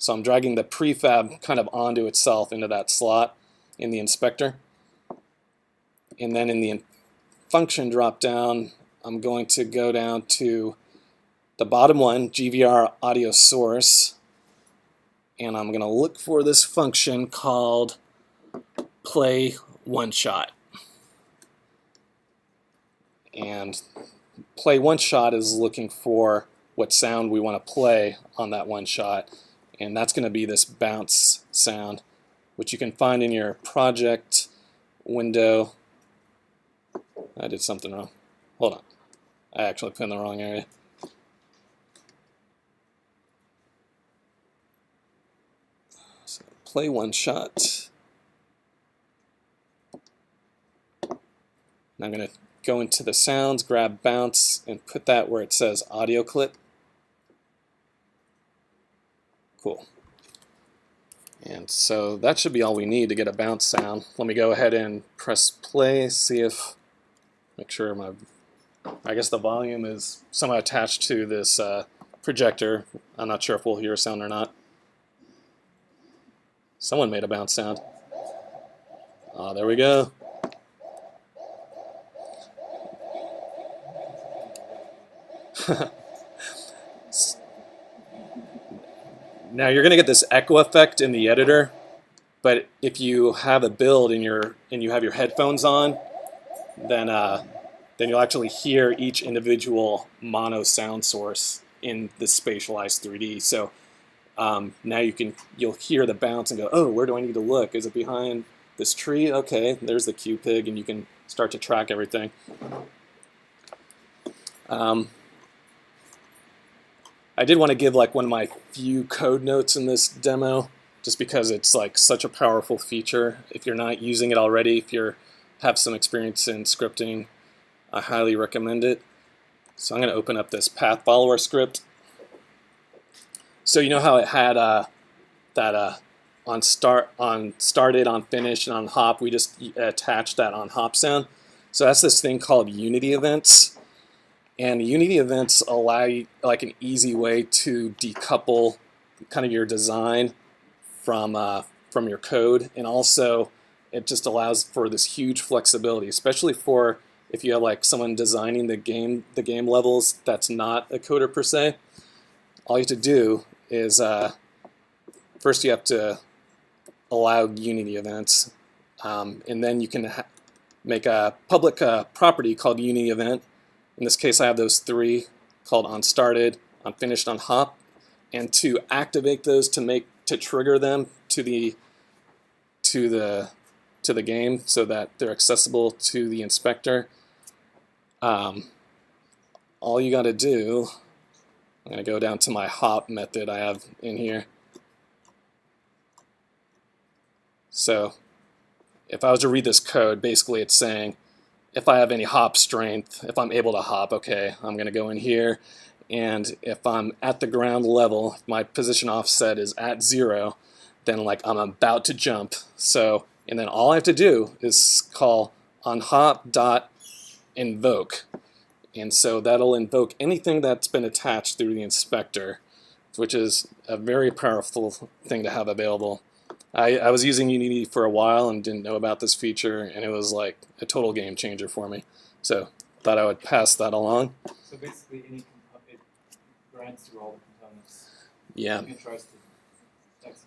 A: so I'm dragging the prefab kind of onto itself into that slot in the inspector. And then in the function dropdown, I'm going to go down to the bottom one, GVR audio source, and I'm going to look for this function called play one shot. And play one shot is looking for what sound we want to play on that one shot, and that's going to be this bounce sound, which you can find in your project window. I did something wrong. Hold on. I actually put in the wrong area. So play one shot. And I'm going to go into the sounds, grab bounce, and put that where it says audio clip. Cool. And so that should be all we need to get a bounce sound. Let me go ahead and press play, see if, make sure I guess the volume is somehow attached to this projector. I'm not sure if we'll hear a sound or not. Someone made a bounce sound. Oh, there we go. Now you're going to get this echo effect in the editor, but if you have a build and you have your headphones on, then you'll actually hear each individual mono sound source in the spatialized 3D. So now you'll hear the bounce and go, oh, where do I need to look? Is it behind this tree? Okay, there's the QPIG, and you can start to track everything. I did want to give like one of my few code notes in this demo, just because it's like such a powerful feature. If you're not using it already, if you have some experience in scripting, I highly recommend it. So I'm going to open up this path follower script. So you know how it had that on started, on finished, and on hop, we just attached that on hop sound. So that's this thing called Unity events. And Unity events allow you like an easy way to decouple kind of your design from your code, and also it just allows for this huge flexibility, especially for if you have like someone designing the game levels that's not a coder per se. All you have to do is first you have to allow Unity events, and then you can make a public property called Unity event. In this case, I have those three called on started, on finished, on hop, and to activate those to trigger them to the game so that they're accessible to the inspector. All you got to do, I'm going to go down to my hop method I have in here. So if I was to read this code, basically it's saying if I have any hop strength, if I'm able to hop, okay, I'm going to go in here, and if I'm at the ground level, if my position offset is at 0, then like I'm about to jump. So, and then all I have to do is call onHop.invoke. And so that'll invoke anything that's been attached through the inspector, which is a very powerful thing to have available. I was using Unity for a while and didn't know about this feature, and it was like a total game changer for me. So thought I would pass that along.
B: So basically, it runs through all the components.
A: Yeah.
B: And tries to execute.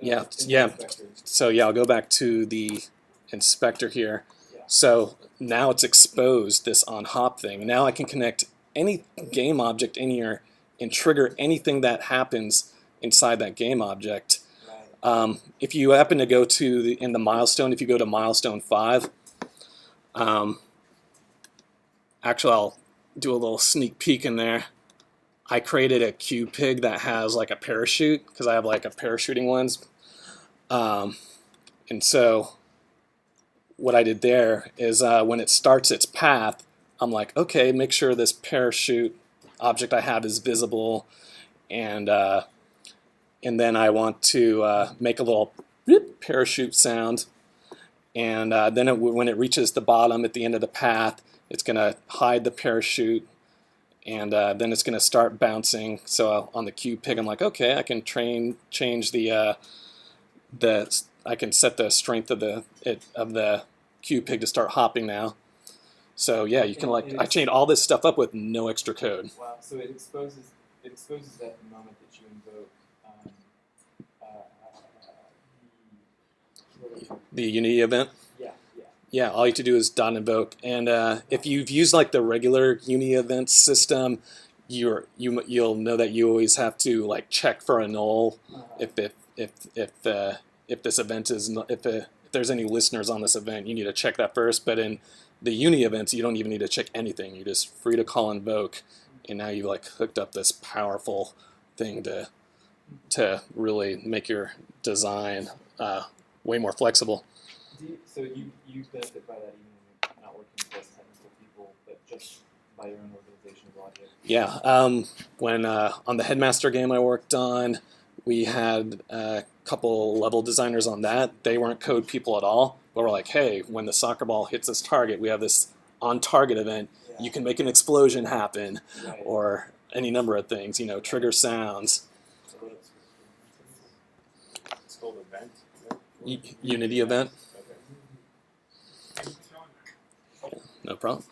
A: Yeah,
B: In the
A: yeah.
B: inspector.
A: So yeah, I'll go back to the inspector here.
B: Yeah.
A: So now it's exposed this on hop thing. Now I can connect any game object in here and trigger anything that happens inside that game object. If you happen to go to in the milestone, if you go to milestone 5, actually I'll do a little sneak peek in there. I created a cube pig that has like a parachute because I have like a parachuting ones. And so what I did there is when it starts its path, I'm like, okay, make sure this parachute object I have is visible, and then I want to make a little parachute sound, and then when it reaches the bottom at the end of the path, it's going to hide the parachute, and then it's going to start bouncing. So on the cube pig, I'm like, okay, I can change I can set the strength of the cube pig to start hopping now. So yeah, you can I chained all this stuff up with no extra code.
B: Wow. So it exposes that the moment that you invoke
A: The Unity event.
B: Yeah.
A: Yeah, all you have to do is .invoke, and if you've used like the regular Unity event system, you'll know that you always have to like check for a null if this event is if there's any listeners on this event, you need to check that first. But in the Unity events, you don't even need to check anything. You're just free to call invoke, and now you've like hooked up this powerful thing to really make your design way more flexible.
B: So you benefit by that even when you're not working with less technical people, but just by your own organizational logic.
A: Yeah, when on the Headmaster game I worked on, we had a couple level designers on that. They weren't code people at all, but we're like, hey, when the soccer ball hits this target, we have this on-target event.
B: Yeah.
A: You can make an explosion happen,
B: Right.
A: or any number of things, trigger sounds.
D: It's called event.
A: Unity event.
D: Okay.
A: No problem.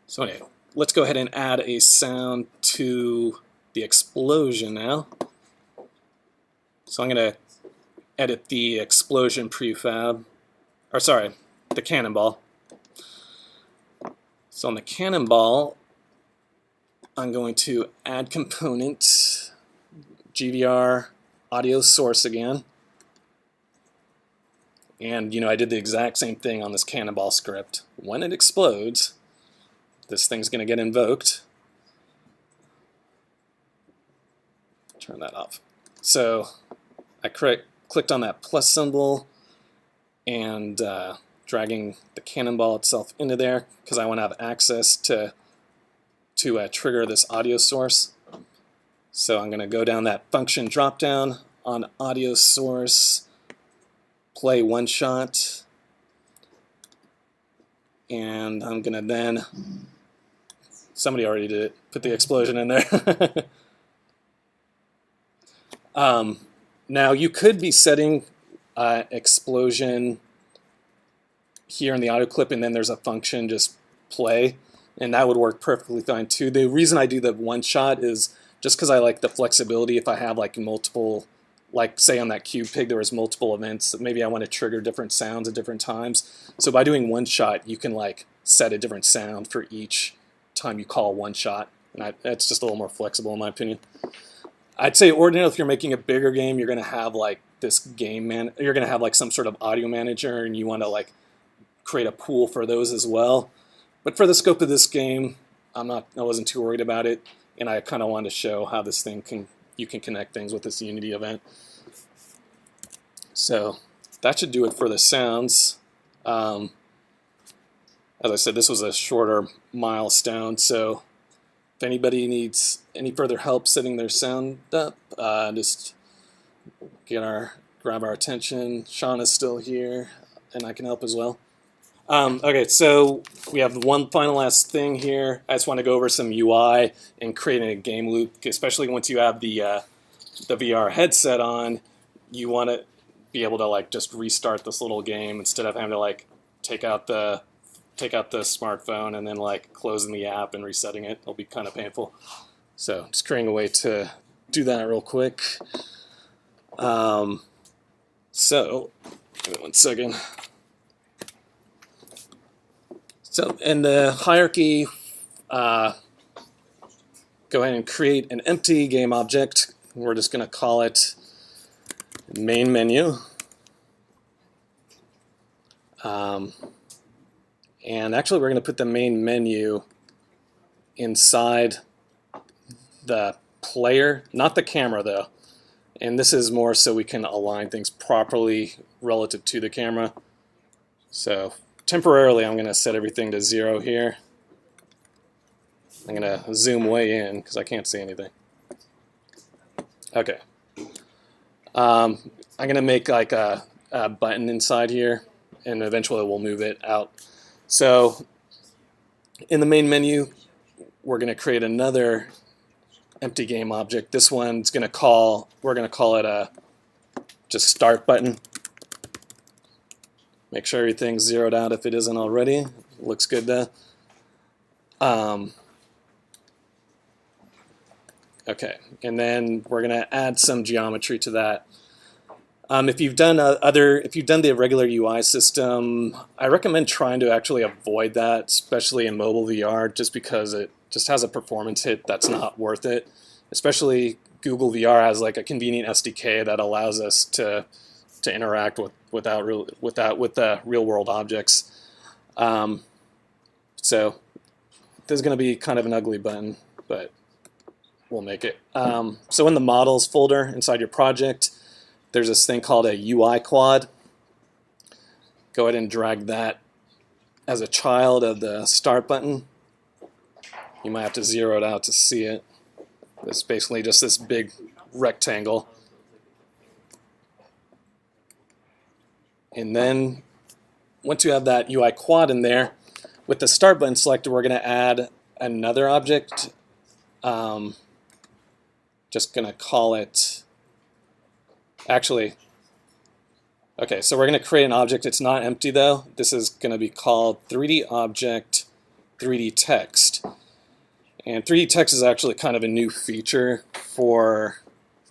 A: So anyway, let's go ahead and add a sound to the explosion now. So I'm going to edit the explosion prefab, or sorry, the cannonball. So on the cannonball, I'm going to add component, GVR audio source again. And I did the exact same thing on this cannonball script. When it explodes, this thing's going to get invoked. Turn that off. So I clicked on that plus symbol and dragging the cannonball itself into there because I want to have access to trigger this audio source. So I'm going to go down that function dropdown on audio source, play one shot, and I'm going to then, somebody already did it, put the explosion in there. Now you could be setting explosion here in the audio clip, and then there's a function, just play, and that would work perfectly fine too. The reason I do the one shot is just because I like the flexibility. If I have like multiple, like say on that cube pig there was multiple events, maybe I want to trigger different sounds at different times. So by doing one shot, you can like set a different sound for each time you call one shot, and that's just a little more flexible in my opinion. I'd say ordinarily if you're making a bigger game, you're going to have like this you're going to have like some sort of audio manager, and you want to like create a pool for those as well. But for the scope of this game, I wasn't too worried about it, and I kind of wanted to show how this thing you can connect things with this Unity event. So that should do it for the sounds. As I said, this was a shorter milestone, so if anybody needs any further help setting their sound up, just grab our attention. Sean is still here, and I can help as well. Okay, so we have one final last thing here. I just want to go over some UI and creating a game loop, especially once you have the VR headset on. You want to be able to like just restart this little game instead of having to like take out the smartphone and then like closing the app and resetting it. It'll be kind of painful. So just creating a way to do that real quick. So give me 1 second. So in the hierarchy, go ahead and create an empty game object. We're just going to call it main menu. And actually, we're going to put the main menu inside the player, not the camera though. And this is more so we can align things properly relative to the camera. So temporarily, I'm going to set everything to 0 here. I'm going to zoom way in because I can't see anything. Okay. I'm going to make like a button inside here, and eventually we'll move it out. So in the main menu, we're going to create another empty game object. This one's going to we're going to call it a just start button. Make sure everything's zeroed out if it isn't already. Looks good there. Okay, and then we're going to add some geometry to that. If you've done the regular UI system, I recommend trying to actually avoid that, especially in mobile VR, just because it just has a performance hit that's not worth it. Especially Google VR has like a convenient SDK that allows us to interact with the real world objects. So there's going to be kind of an ugly button, but we'll make it. So in the models folder inside your project, there's this thing called a UI quad. Go ahead and drag that as a child of the start button. You might have to zero it out to see it. It's basically just this big rectangle. And then once you have that UI quad in there, with the start button selected, we're going to add another object. Just going to call it, actually, okay, so we're going to create an object. It's not empty though. This is going to be called 3D object 3D text. And 3D text is actually kind of a new feature for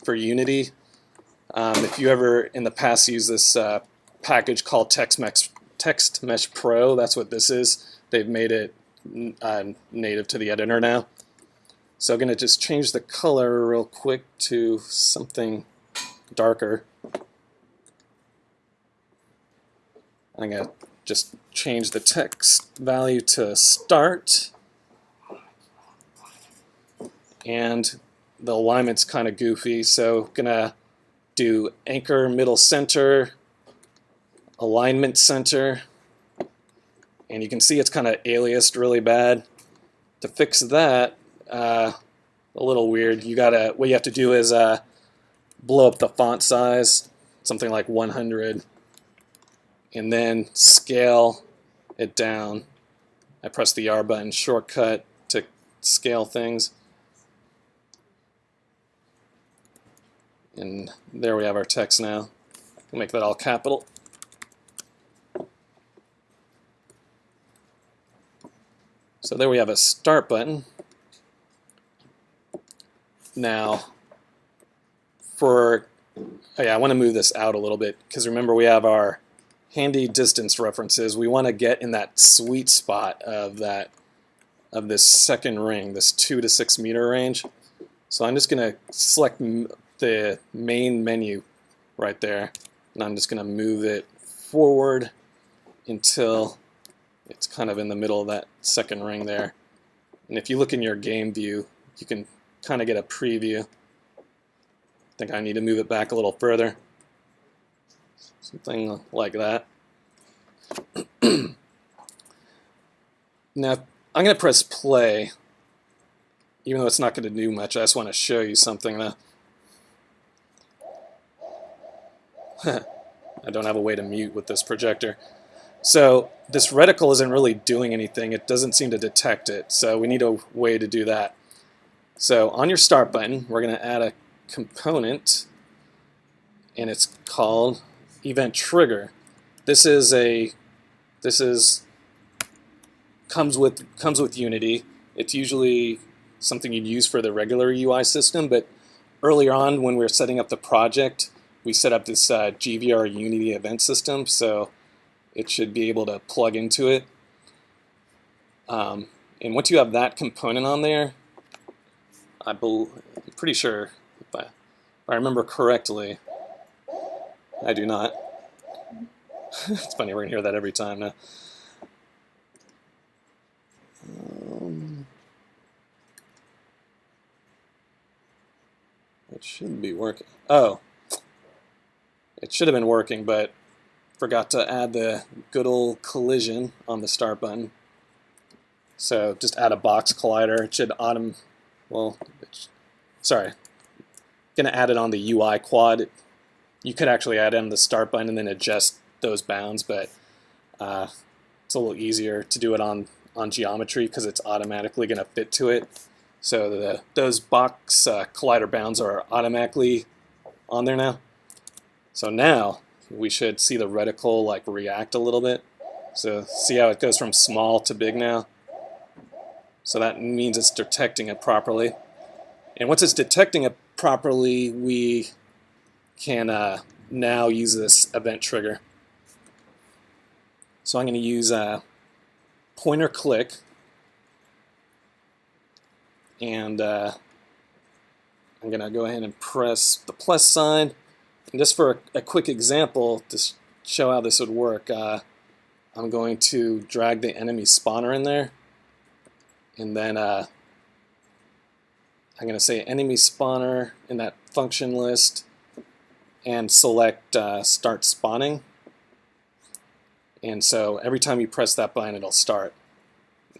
A: Unity. If you ever in the past used this package called Text Mesh Pro, that's what this is. They've made it native to the editor now. So I'm going to just change the color real quick to something darker. I'm going to just change the text value to start. And the alignment's kind of goofy, so I'm going to do anchor middle center, alignment center, and you can see it's kind of aliased really bad. To fix that, a little weird, what you have to do is blow up the font size, something like 100, and then scale it down. I press the R button shortcut to scale things. And there we have our text now. We'll make that all capital. So there we have a start button. Now, I want to move this out a little bit because remember we have our handy distance references. We want to get in that sweet spot of this second ring, this 2 to 6 meter range. So I'm just going to select the main menu right there, and I'm just going to move it forward until it's kind of in the middle of that second ring there. And if you look in your game view, you can kind of get a preview. I think I need to move it back a little further. Something like that. Now, I'm going to press play. Even though it's not going to do much, I just want to show you something. I don't have a way to mute with this projector. So this reticle isn't really doing anything. It doesn't seem to detect it. So we need a way to do that. So on your start button, we're going to add a component, and it's called event trigger. This comes with Unity. It's usually something you'd use for the regular UI system, but earlier on when we were setting up the project, we set up this GVR Unity event system, so it should be able to plug into it. And once you have that component on there, I'm pretty sure, if I remember correctly, I do not. It's funny, we're going to hear that every time now. It should be working. Oh, it should have been working, but forgot to add the good old collision on the start button. So just add a box collider. It should sorry, gonna add it on the UI quad. You could actually add in the start button and then adjust those bounds, but it's a little easier to do it on geometry because it's automatically gonna fit to it. So those box collider bounds are automatically on there now. So now we should see the reticle like react a little bit. So see how it goes from small to big now? So that means it's detecting it properly. And once it's detecting it properly, we can now use this event trigger. So I'm going to use pointer click. And I'm going to go ahead and press the plus sign. And just for a quick example, to show how this would work, I'm going to drag the enemy spawner in there. And then I'm going to say enemy spawner in that function list and select start spawning. And so every time you press that button, it'll start.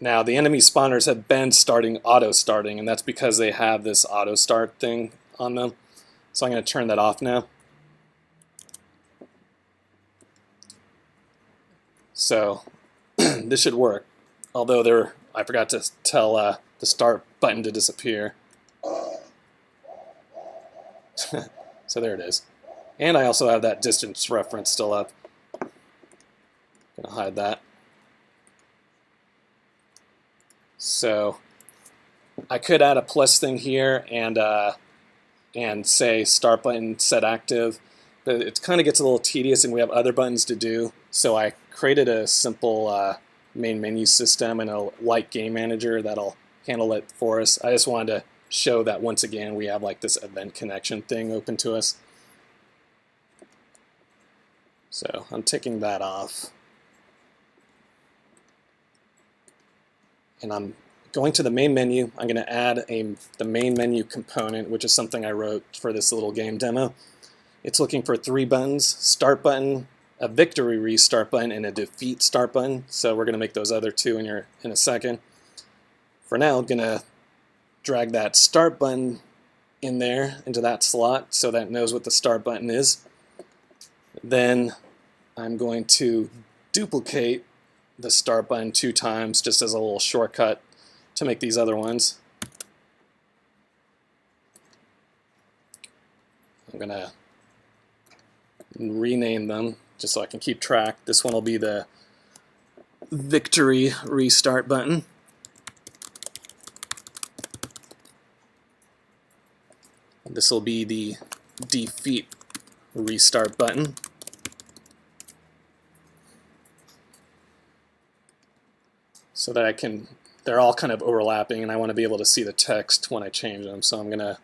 A: Now, the enemy spawners have been auto-starting, and that's because they have this auto-start thing on them. So I'm going to turn that off now. So this should work, although I forgot to tell the start button to disappear. So there it is. And I also have that distance reference still up. I'm going to hide that. So I could add a plus thing here and say start button set active, but it kind of gets a little tedious and we have other buttons to do. So I created a simple main menu system and a light game manager that'll handle it for us. I just wanted to show that once again we have like this event connection thing open to us. So I'm taking that off. And I'm going to the main menu. I'm going to add the main menu component, which is something I wrote for this little game demo. It's looking for 3 buttons: start button, a victory restart button, and a defeat start button. So we're going to make those other 2 in a second. For now, I'm going to drag that start button in there into that slot so that it knows what the start button is. Then I'm going to duplicate the start button 2 times just as a little shortcut to make these other ones. I'm going to rename them just so I can keep track. This one will be the victory restart button. This will be the defeat restart button. So that they're all kind of overlapping, and I want to be able to see the text when I change them. So I'm going to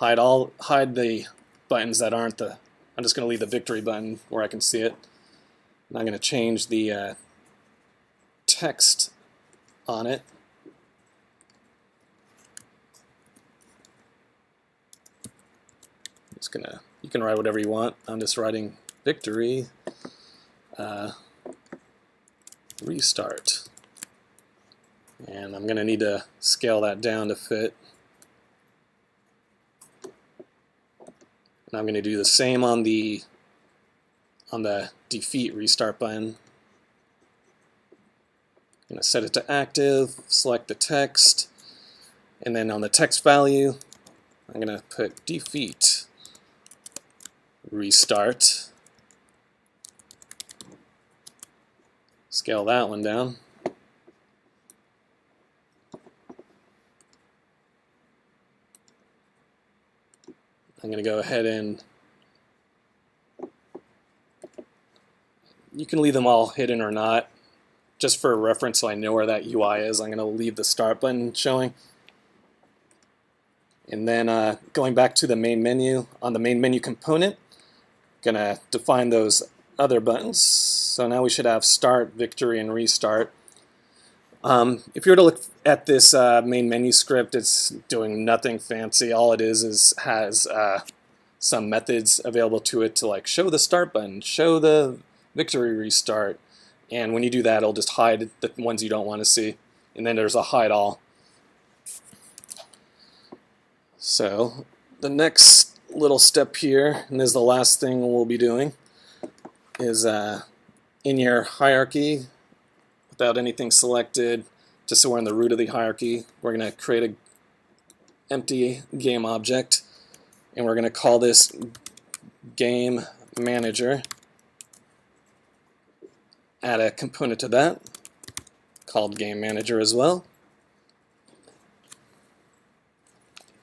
A: hide the buttons that aren't the. I'm just going to leave the victory button where I can see it. And I'm going to change the text on it. Just gonna. You can write whatever you want. I'm just writing victory. Restart. And I'm going to need to scale that down to fit. And I'm going to do the same on the defeat restart button. I'm going to set it to active, select the text, and then on the text value, I'm going to put defeat restart. Scale that one down. I'm going to go ahead and you can leave them all hidden or not. Just for reference so I know where that UI is, I'm going to leave the start button showing. And then going back to the main menu, on the main menu component, going to define those other buttons. So now we should have start, victory, and restart. If you were to look at this main menu script, it's doing nothing fancy. All it is has some methods available to it to like show the start button, show the victory restart, and when you do that, it'll just hide the ones you don't want to see. And then there's a hide all. So the next little step here, and this is the last thing we'll be doing, is in your hierarchy, without anything selected, just so we're in the root of the hierarchy, we're going to create an empty game object, and we're going to call this game manager. Add a component to that called game manager as well.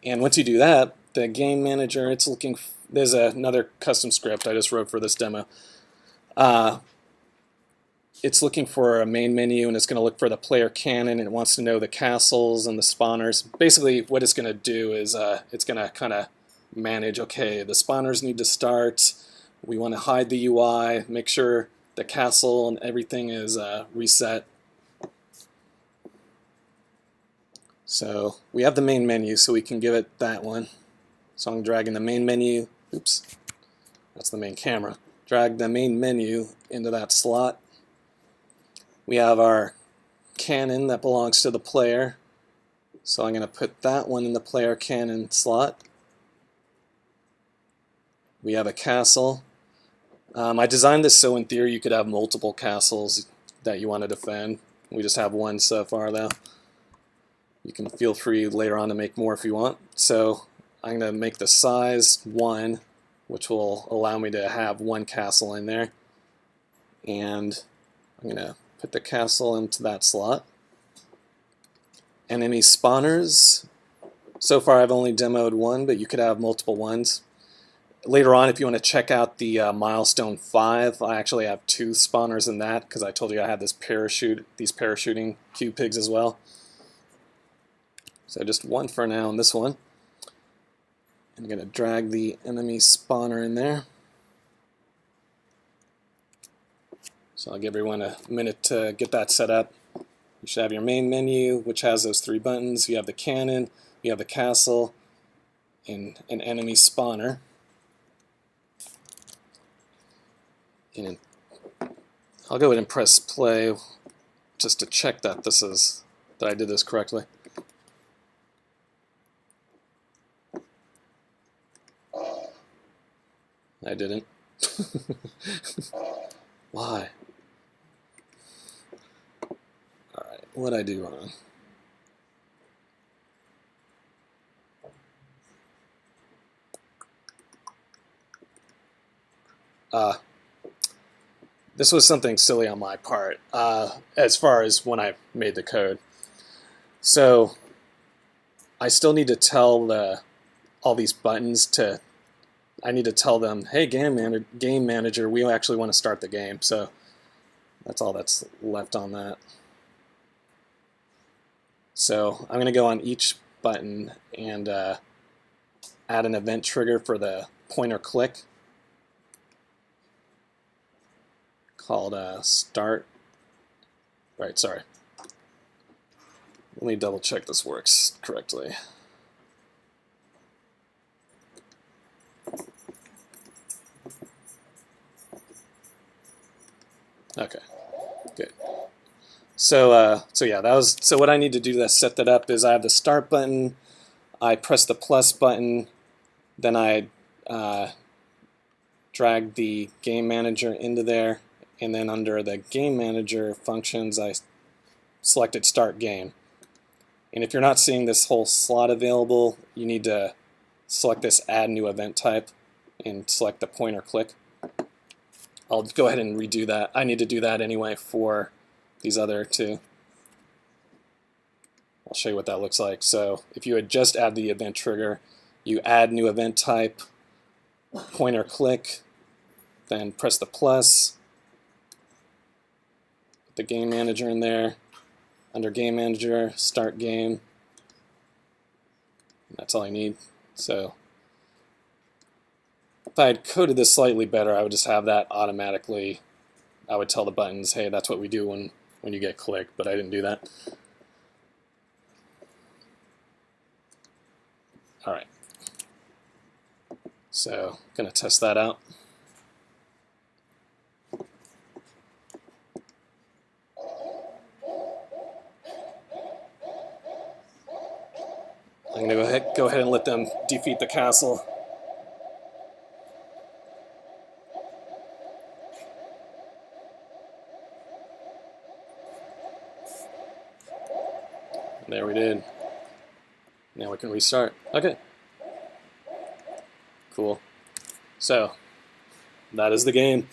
A: And once you do that, the game manager, it's looking, there's another custom script I just wrote for this demo. It's looking for a main menu, and it's going to look for the player cannon, and it wants to know the castles and the spawners. Basically, what it's going to do is it's going to kind of manage, okay, the spawners need to start, we want to hide the UI, make sure the castle and everything is reset. So we have the main menu, so we can give it that one. So I'm dragging the main menu, oops, that's the main camera. Drag the main menu into that slot. We have our cannon that belongs to the player. So I'm going to put that one in the player cannon slot. We have a castle. I designed this so in theory you could have multiple castles that you want to defend. We just have one so far though. You can feel free later on to make more if you want. So I'm going to make the size 1, which will allow me to have one castle in there. And I'm going to put the castle into that slot. Enemy spawners. So far I've only demoed one, but you could have multiple ones. Later on, if you want to check out the Milestone 5, I actually have 2 spawners in that because I told you I had this these parachuting cube pigs as well. So just one for now on this one. I'm going to drag the enemy spawner in there. So I'll give everyone a minute to get that set up. You should have your main menu, which has those 3 buttons. You have the cannon, you have the castle, and an enemy spawner. And I'll go ahead and press play just to check that I did this correctly. I didn't. Why? Alright, what'd I do wrong? This was something silly on my part, as far as when I made the code. So I still need to tell all these buttons to, I need to tell them, hey, game manager, we actually want to start the game. So that's all that's left on that. So I'm going to go on each button and add an event trigger for the pointer click called start. Right, sorry. Let me double check this works correctly. Okay, good. So yeah, so what I need to do to set that up is I have the start button, I press the plus button, then I drag the game manager into there, and then under the game manager functions, I selected start game. And if you're not seeing this whole slot available, you need to select this add new event type and select the pointer click. I'll go ahead and redo that. I need to do that anyway for these other two. I'll show you what that looks like. So if you had just add the event trigger, you add new event type, pointer click, then press the plus, put the game manager in there, under game manager, start game. That's all I need. So if I had coded this slightly better, I would just have that automatically. I would tell the buttons, hey, that's what we do when you get clicked, but I didn't do that. All right. So I'm going to test that out. I'm going to go ahead and let them defeat the castle. There we did. Now we can restart. Okay. Cool. So, that is the game.